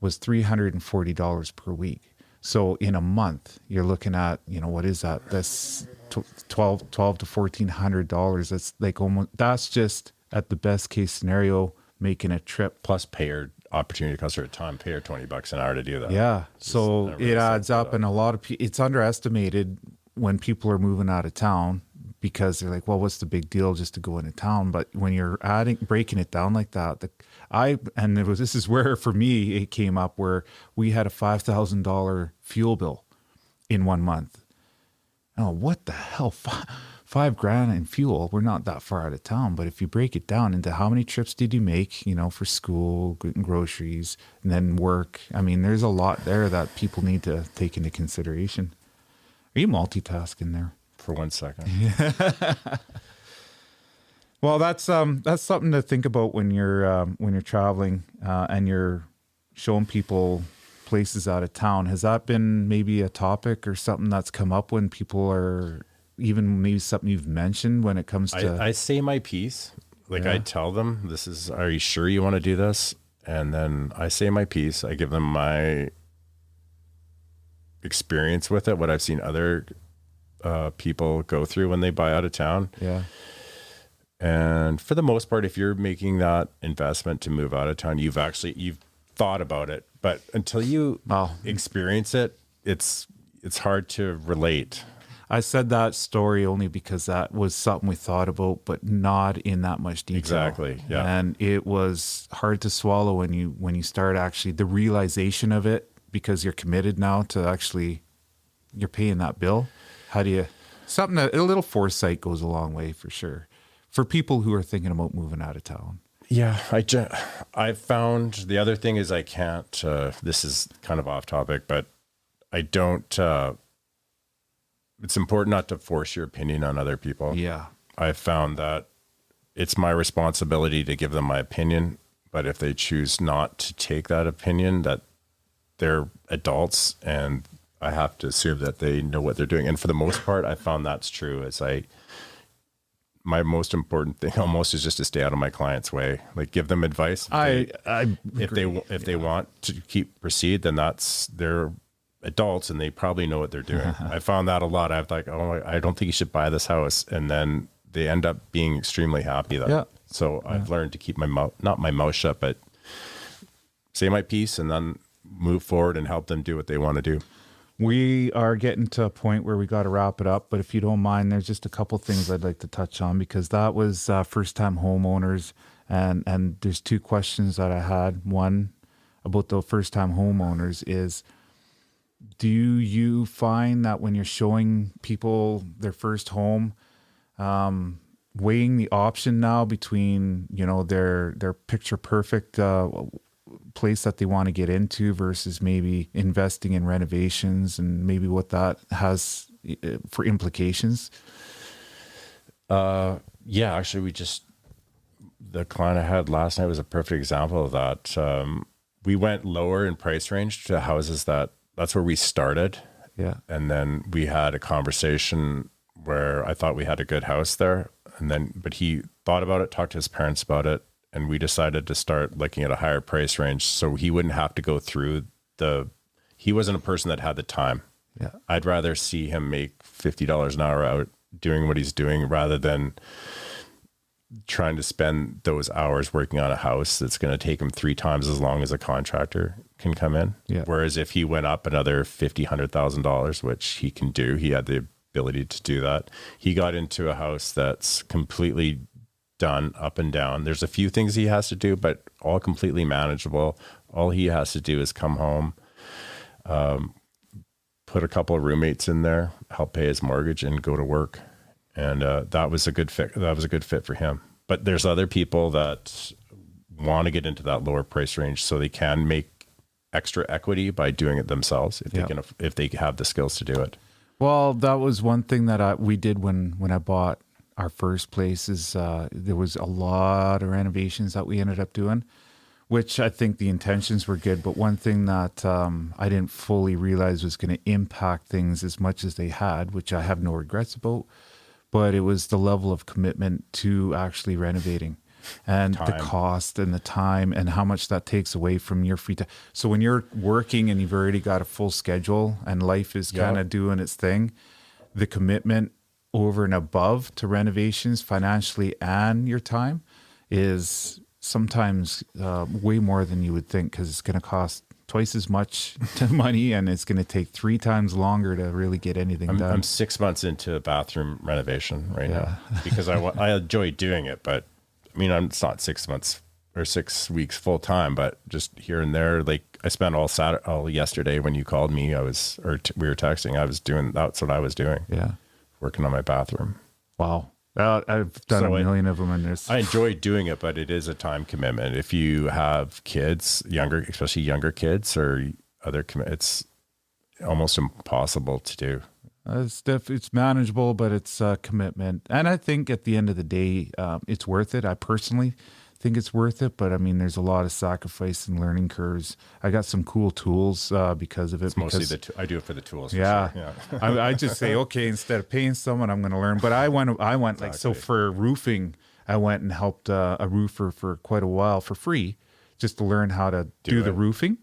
was $340 per week. So in a month, you're looking at, what is that? That's $1,200 to $1,400. That's just at the best case scenario, making a trip. Plus pay your opportunity cost her time, pay her $20 an hour to do that. Yeah. So it adds up, and a lot of people, it's underestimated when people are moving out of town because they're like, well, what's the big deal just to go into town? But when you're breaking it down like that, this is where for me it came up where we had a $5,000 fuel bill in 1 month. Oh, what the hell? $5,000 in fuel. We're not that far out of town, but if you break it down into how many trips did you make, for school, groceries, and then work. I mean, there's a lot there that people need to take into consideration. Are you multitasking there? For 1 second. Well, that's something to think about when you're traveling and you're showing people places out of town. Has that been maybe a topic or something that's come up when people are, even maybe something you've mentioned when it comes to? I say my piece. I tell them, are you sure you want to do this? And then I say my piece. I give them my experience with it, what I've seen other people go through when they buy out of town. Yeah. And for the most part, if you're making that investment to move out of town, you've thought about it, but until you experience it, it's hard to relate. I said that story only because that was something we thought about, but not in that much detail. Exactly. Yeah. And it was hard to swallow when you start actually the realization of it, because you're committed now to actually, you're paying that bill. How do you, a little foresight goes a long way for sure. For people who are thinking about moving out of town. Yeah, I found the other thing is I can't, this is kind of off topic, but I don't, it's important not to force your opinion on other people. Yeah. I've found that it's my responsibility to give them my opinion, but if they choose not to take that opinion, that they're adults and I have to assume that they know what they're doing. And for the most part, I found that's true. My most important thing almost is just to stay out of my client's way. Like give them advice. If they want to proceed, then they're adults and they probably know what they're doing. I found that a lot. I've like, I don't think you should buy this house. And then they end up being extremely happy. So I've learned to keep not my mouth shut, but say my piece and then move forward and help them do what they want to do. We are getting to a point where we got to wrap it up, but if you don't mind, there's just a couple things I'd like to touch on because that was first-time homeowners, and there's two questions that I had. One about the first-time homeowners is, do you find that when you're showing people their first home, weighing the option now between their picture perfect place that they want to get into versus maybe investing in renovations and maybe what that has for implications? Actually the client I had last night was a perfect example of that. We went lower in price range to houses that's where we started. Yeah. And then we had a conversation where I thought we had a good house there. But he thought about it, talked to his parents about it. And we decided to start looking at a higher price range so he wouldn't have to go through he wasn't a person that had the time. Yeah. I'd rather see him make $50 an hour out doing what he's doing rather than trying to spend those hours working on a house that's going to take him 3 times as long as a contractor can come in. Yeah. Whereas if he went up another $50,000, $100,000, which he can do, he had the ability to do that. He got into a house that's completely done up and down. There's a few things he has to do, but all completely manageable. All he has to do is come home, put a couple of roommates in there, help pay his mortgage, and go to work. And that was a good fit. That was a good fit for him. But there's other people that want to get into that lower price range so they can make extra equity by doing it themselves if they have the skills to do it. Well, that was one thing that we did when I bought our first place is there was a lot of renovations that we ended up doing, which I think the intentions were good. But one thing that I didn't fully realize was going to impact things as much as they had, which I have no regrets about, but it was the level of commitment to actually renovating and the cost and the time and how much that takes away from your free time. So when you're working and you've already got a full schedule and life is kind of doing its thing, the commitment over and above to renovations financially and your time is sometimes way more than you would think because it's going to cost twice as much money and it's going to take 3 times longer to really get anything done. I'm 6 months into a bathroom renovation now because I enjoy doing it, but I mean, it's not 6 months or 6 weeks full time, but just here and there. Like I spent all yesterday when you called me, we were texting. That's what I was doing. Yeah. Working on my bathroom. Wow. I've done a million of them in this. I enjoy doing it, but it is a time commitment. If you have kids, especially younger kids or other it's almost impossible to do. It's manageable, but it's a commitment. And I think at the end of the day, it's worth it. I personally think it's worth it, but I mean, there's a lot of sacrifice and learning curves. I got some cool tools because of it. It's mostly I do it for the tools. Yeah. Sure. I just say, okay, instead of paying someone, I'm going to learn. But I went exactly. Like, so for roofing, I went and helped a roofer for quite a while for free, just to learn how to do the roofing.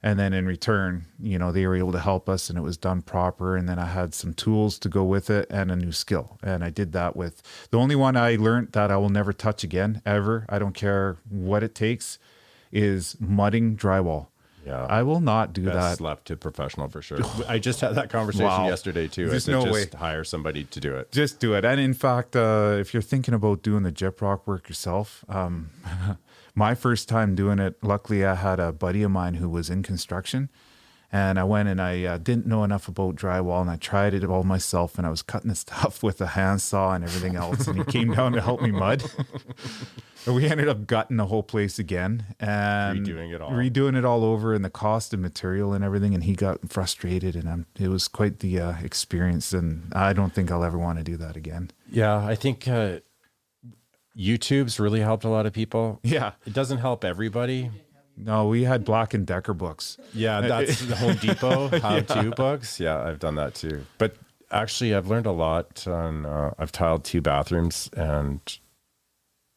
And then in return, they were able to help us and it was done proper. And then I had some tools to go with it and a new skill. And I did that with the only one I learned that I will never touch again, ever. I don't care what it takes, is mudding drywall. Yeah. I will not do that. Left to professional for sure. I just had that conversation yesterday too. There's no way. Hire somebody to do it. Just do it. And in fact, if you're thinking about doing the gyprock work yourself, my first time doing it, luckily I had a buddy of mine who was in construction And I went and I didn't know enough about drywall, and I tried it all myself, and I was cutting the stuff with a handsaw and everything else. And he came down to help me mud. And we ended up gutting the whole place again and redoing it all over, and the cost of material and everything. And he got frustrated, and it was quite the experience. And I don't think I'll ever want to do that again. Yeah, I think YouTube's really helped a lot of people. Yeah. It doesn't help everybody. No, we had Black & Decker books. Yeah, that's the Home Depot how-to books. Yeah, I've done that too. But actually, I've learned a lot on, I've tiled 2 bathrooms, and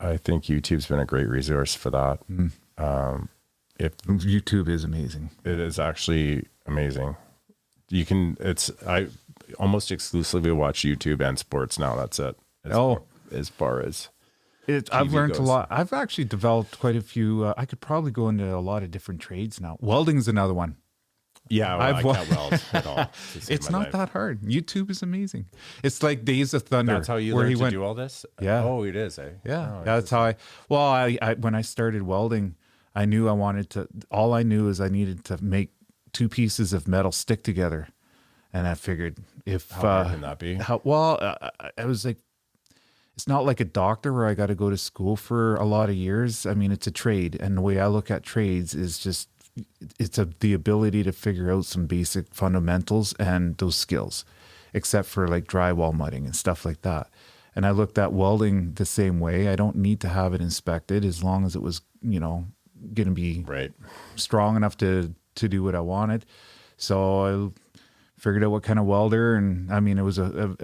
I think YouTube's been a great resource for that. YouTube is amazing. It is actually amazing. I almost exclusively watch YouTube and sports now. That's it. As far as I've learned goes. a lot. I've actually developed quite a few. I could probably go into a lot of different trades now. Welding's another one. Yeah, well, I can't weld at all. It's not that hard. YouTube is amazing. It's like Days of Thunder. That's how you learned to do all this? Yeah. Oh, it is, eh? Yeah. Oh, That's how I when I started welding, I knew I wanted to, all I knew is I needed to make 2 pieces of metal stick together. And I figured if, how hard can that be? I was like, it's not like a doctor where I got to go to school for a lot of years. I mean, it's a trade. And the way I look at trades is just, the ability to figure out some basic fundamentals and those skills, except for like drywall mudding and stuff like that. And I looked at welding the same way. I don't need to have it inspected as long as it was, going to be strong enough to do what I wanted. So I figured out what kind of welder. And I mean, it was a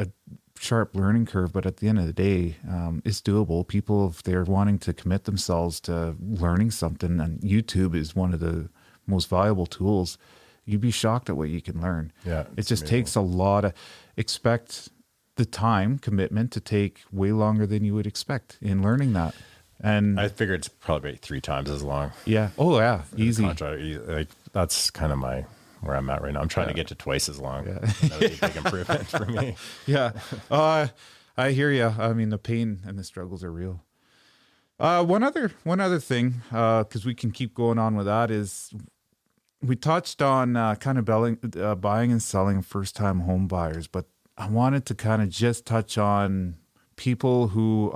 sharp learning curve, but at the end of the day, it's doable. People, if they're wanting to commit themselves to learning something, and YouTube is one of the most valuable tools, you'd be shocked at what you can learn. Yeah, it just takes a lot of, expect the time commitment to take way longer than you would expect in learning that. And I figured it's probably 3 times as long. Yeah. Oh yeah. Easy. Like that's kind of where I'm at right now. I'm trying to get to twice as long. Yeah. That would be a big improvement for me. Yeah. I hear you. I mean, the pain and the struggles are real. One other thing, because we can keep going on with that, is we touched on kind of buying and selling first-time home buyers, but I wanted to kind of just touch on people who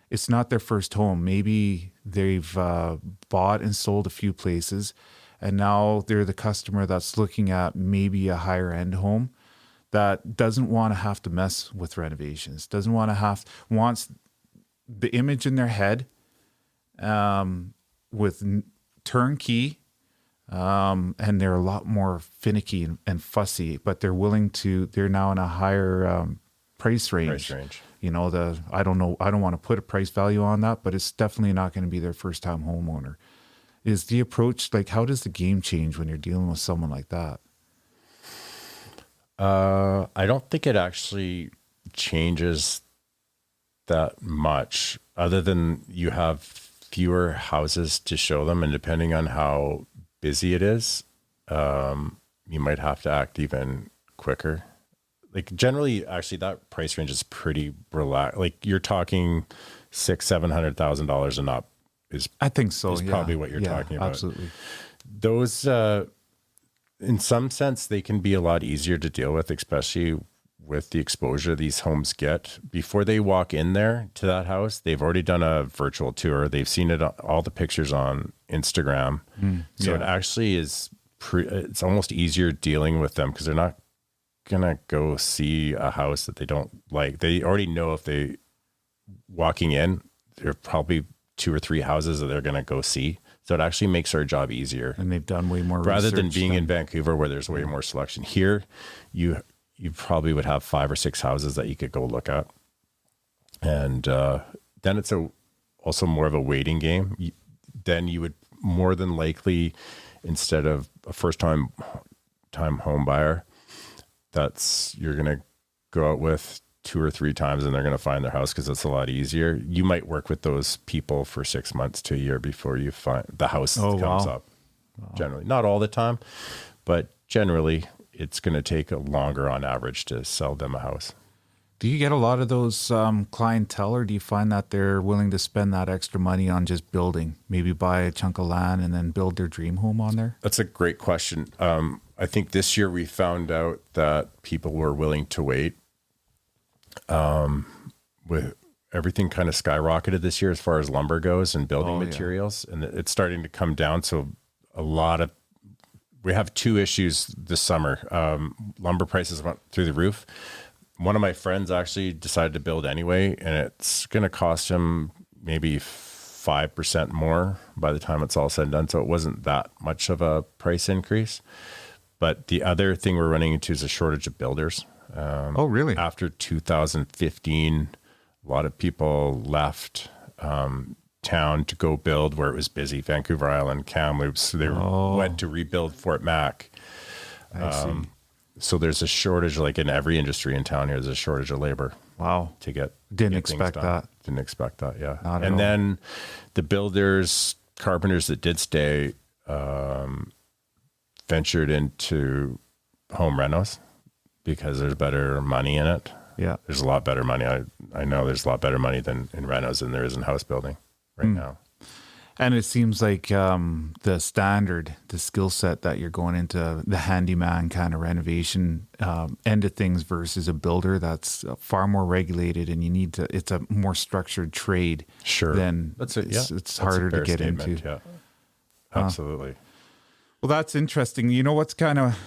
it's not their first home. Maybe they've bought and sold a few places, and now they're the customer that's looking at maybe a higher end home that doesn't want to have to mess with renovations, wants the image in their head with turnkey, and they're a lot more finicky and fussy, but they're now in a higher price range. I don't want to put a price value on that, but it's definitely not going to be their first time homeowner. Is the approach, like, how does the game change when you're dealing with someone like that? I don't think it actually changes that much, other than you have fewer houses to show them, and depending on how busy it is, you might have to act even quicker. Like generally, actually, that price range is pretty relaxed. Like you're talking $600,000-$700,000 and up is. I think so. Is probably what you're talking about. Absolutely. Those, in some sense, they can be a lot easier to deal with, especially with the exposure these homes get. Before they walk in there to that house, they've already done a virtual tour. They've seen it, all the pictures on Instagram. So it actually is. It's almost easier dealing with them because they're not gonna go see a house that they don't like. They already know if they walking in, there are probably 2 or 3 houses that they're gonna go see. So it actually makes our job easier. And they've done way more rather than research being in Vancouver where there's way more selection. Here, you probably would have 5 or 6 houses that you could go look at, and then it's also more of a waiting game. Then you would more than likely, instead of a first time home buyer, you're going to go out with 2 or 3 times and they're going to find their house because it's a lot easier. You might work with those people for 6 months to a year before you find the house comes up. Wow. Generally, not all the time, but generally it's going to take longer on average to sell them a house. Do you get a lot of those clientele, or do you find that they're willing to spend that extra money on just building, maybe buy a chunk of land and then build their dream home on there? That's a great question. I think this year we found out that people were willing to wait. With everything kind of skyrocketed this year as far as lumber goes and building materials, and it's starting to come down. So we have two issues this summer. Lumber prices went through the roof. One of my friends actually decided to build anyway, and it's going to cost him maybe 5% more by the time it's all said and done. So it wasn't that much of a price increase. But the other thing we're running into is a shortage of builders. Oh, really? After 2015, a lot of people left town to go build where it was busy. Vancouver Island, Kamloops, they went to rebuild Fort Mac. I see. So there's a shortage, like in every industry in town here, there's a shortage of labor. Wow. To get Didn't get expect things done. that. Didn't expect that, yeah. Not at and all. then the builders, carpenters that did stay, ventured into home renos because there's better money in it. Yeah. There's a lot better money. I know there's a lot better money than in renos than there is in house building right now. And it seems like the standard, the skill set that you're going into, the handyman kind of renovation end of things versus a builder that's far more regulated, and it's a more structured trade. Sure. Then That's it. Yeah. it's harder to get into. Yeah. Absolutely. Well, that's interesting. You know what's kind of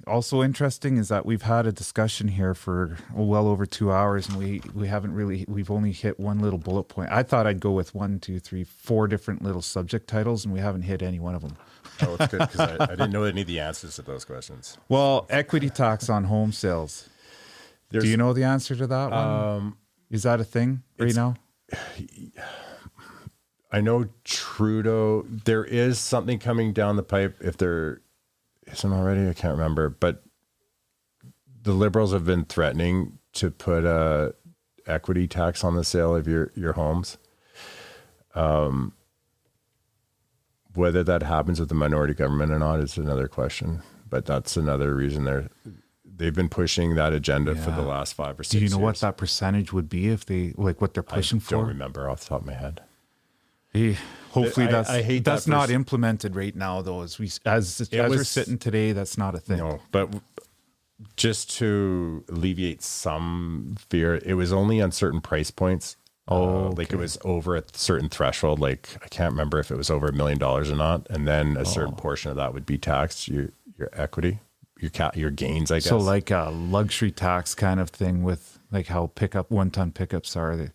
also interesting is that we've had a discussion here for well over 2 hours, and we've only hit one little bullet point. I thought I'd go with 4 different little subject titles, and we haven't hit any one of them. Oh, it's good because I didn't know any of the answers to those questions. Well, equity tax on home sales. Do you know the answer to that one? Is that a thing right now? I know Trudeau, there is something coming down the pipe if there isn't already. I can't remember, but the Liberals have been threatening to put a equity tax on the sale of your homes. Whether that happens with the minority government or not is another question, but that's another reason they've been pushing that agenda for the last 5 or 6 years. Do you know what that percentage would be if they what they're pushing for? I don't remember off the top of my head. Hopefully that's that not implemented right now, though. As we're sitting today, that's not a thing. No, but just to alleviate some fear, it was only on certain price points. Like it was over a certain threshold. Like I can't remember if it was over $1 million or not, and then a certain portion of that would be taxed. Your equity, your gains, I guess. So like a luxury tax kind of thing with like how 1-ton pickups are.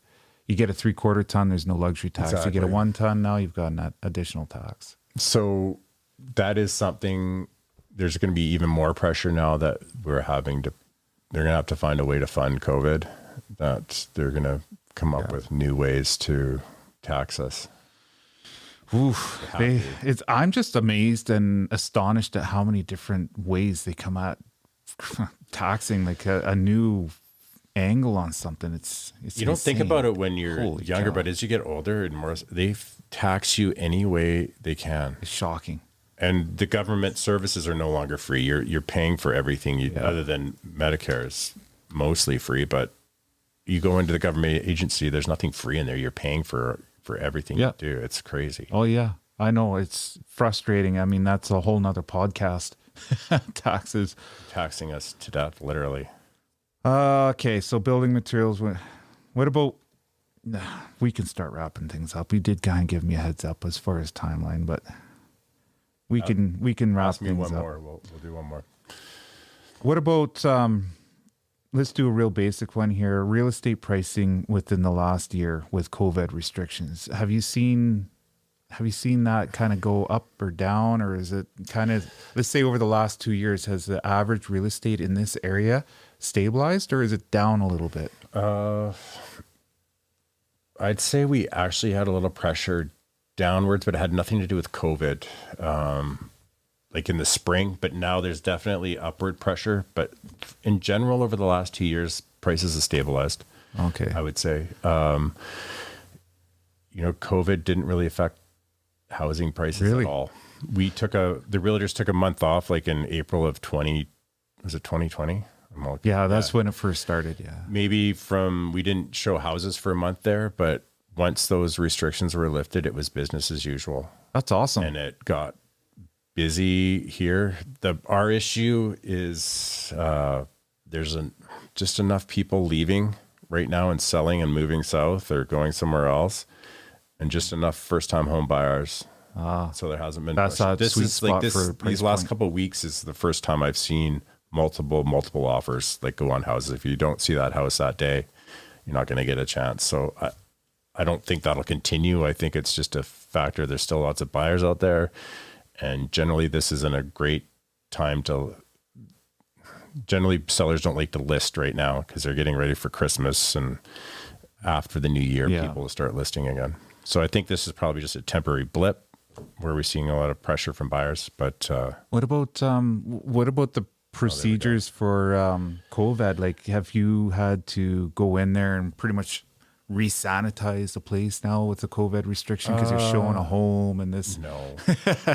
You get a 3/4 ton, there's no luxury tax. Exactly. You get a 1 ton, now you've got an additional tax. So that is something. There's going to be even more pressure now that they're going to have to find a way to fund COVID. That they're going to come up with new ways to tax us. Oof, I'm just amazed and astonished at how many different ways they come at taxing, like a new angle on something. It's you don't think insane. about it when you're Holy younger, cow. but as you get older and more, they tax you any way they can. It's shocking. And the government services are no longer free. You're paying for everything other than Medicare is mostly free, but you go into the government agency, there's nothing free in there. You're paying for everything you do. It's crazy. Oh yeah, I know. It's frustrating. I mean, that's a whole nother podcast. Taxes. Taxing us to death, literally. Okay, so building materials. What about? We can start wrapping things up. We did kind of give me a heads up as far as timeline, but we can wrap Ask me things one up. more. We'll do one more. What about? Let's do a real basic one here. Real estate pricing within the last year with COVID restrictions. Have you seen that kind of go up or down, or is it kind of, let's say over the last 2 years, has the average real estate in this area stabilized, or is it down a little bit? I'd say we actually had a little pressure downwards, but it had nothing to do with COVID. Like in the spring, but now there's definitely upward pressure. But in general, over the last 2 years, prices have stabilized. Okay. I would say, COVID didn't really affect housing prices at all. The realtors took a month off, like in April of 2020 Well, Yeah, that's when it first started. Yeah. maybe we didn't show houses for a month there, but once those restrictions were lifted, it was business as usual. That's awesome. And it got busy here. Our issue is there's just enough people leaving right now and selling and moving south or going somewhere else, and just enough first-time home buyers. So there hasn't been. That's a sweet spot for price These last point. couple of weeks is the first time I've seen multiple offers like go on houses. If you don't see that house that day, you're not going to get a chance. So I don't think that'll continue. I think it's just a factor. There's still lots of buyers out there, and generally this isn't a great time to. Generally, sellers don't like to list right now because they're getting ready for Christmas, and after the new year, people will start listing again. So I think this is probably just a temporary blip where we're seeing a lot of pressure from buyers. But what about the procedures for COVID? Like, have you had to go in there and pretty much re-sanitize the place now with the COVID restriction because you're showing a home and this? No,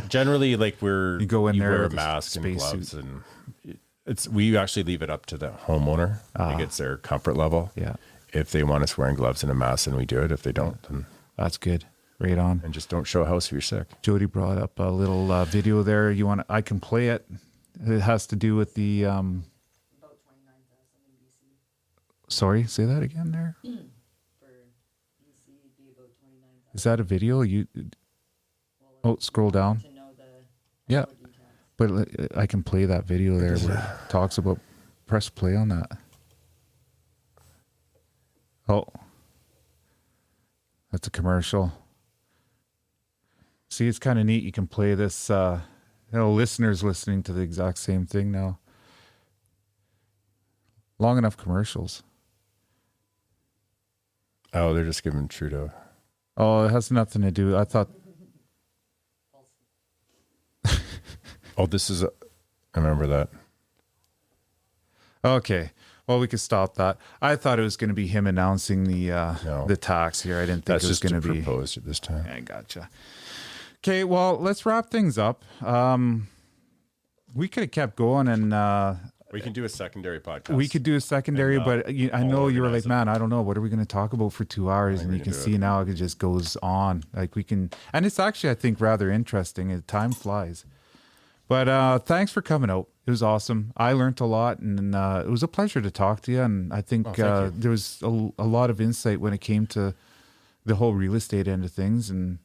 generally, like you go in there wear a with a mask and gloves, spacesuit. and we actually leave it up to the homeowner. I think it's their comfort level. Yeah. If they want us wearing gloves and a mask, then we do it. If they don't, then That's good. Right on. and just don't show a house if you're sick. Jody brought up a little video there. I can play it. It has to do with the About 29,000 in BC. sorry, say that again there. For BC, it'd be about 29,000. Is that a video? Scroll down. To know the Yeah. full details. But I can play that video there where it talks about, press play on that. Oh, that's a commercial. See, it's kind of neat. You can play this, listeners listening to the exact same thing now. Long enough commercials. Oh, they're just giving Trudeau. Oh, it has nothing to do. I thought, Oh, I remember that. okay. Well, we could stop that. I thought it was going to be him announcing the tax here. I didn't think That's it was just going to be proposed at this time. I gotcha. Okay, well, let's wrap things up. We could have kept going, and We can do a secondary podcast. we could do a secondary, And, but I know you were like, organize it. man, I don't know. What are we going to talk about for 2 hours? And we you can can do see it. now it just goes on. Like we can, and it's actually, I think, rather interesting. Time flies. But thanks for coming out. It was awesome. I learned a lot, and it was a pleasure to talk to you. And I think thank you. there was a lot of insight when it came to the whole real estate end of things. And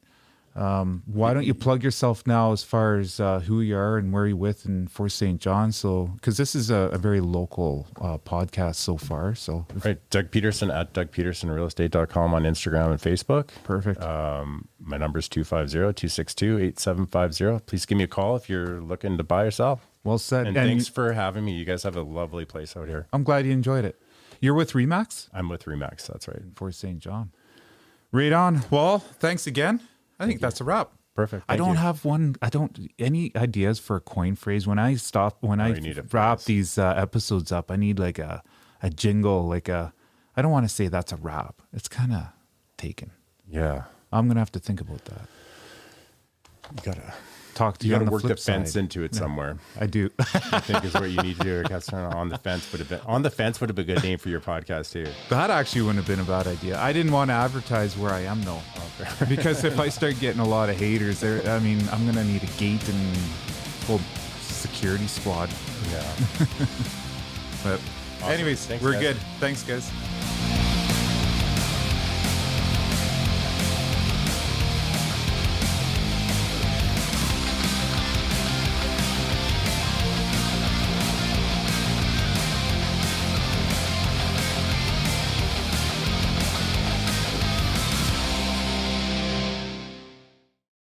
why don't you plug yourself now as far as who you are and where you're with and for St. John? So, because this is a very local podcast so far. So, Right, Doug Petersen at DougPetersonRealEstate.com on Instagram and Facebook. perfect. My number is 250-262-8750. Please give me a call if you're looking to buy or sell. Well said. And thanks for having me. You guys have a lovely place out here. I'm glad you enjoyed it. You're with Remax I'm with Remax. That's right. for St. John. Right on. Well, thanks again. I think that's a wrap. Perfect. I Thank don't you. any ideas for a coin phrase. When I you need a wrap phrase. these episodes up, I need like a jingle, I don't want to say that's a wrap. It's kind of taken. Yeah. I'm going to have to think about that. You gotta Talk to you, gotta on the work flip the fence side. into it somewhere. I do. I think is what you need to do. That's on the fence. On the fence would have been a good name for your podcast too. That actually wouldn't have been a bad idea. I didn't want to advertise where I am though. Because if I start getting a lot of haters there, I'm going to need a gate and full security squad. Yeah. But Awesome. anyways, Thanks, we're guys. good. Thanks, guys.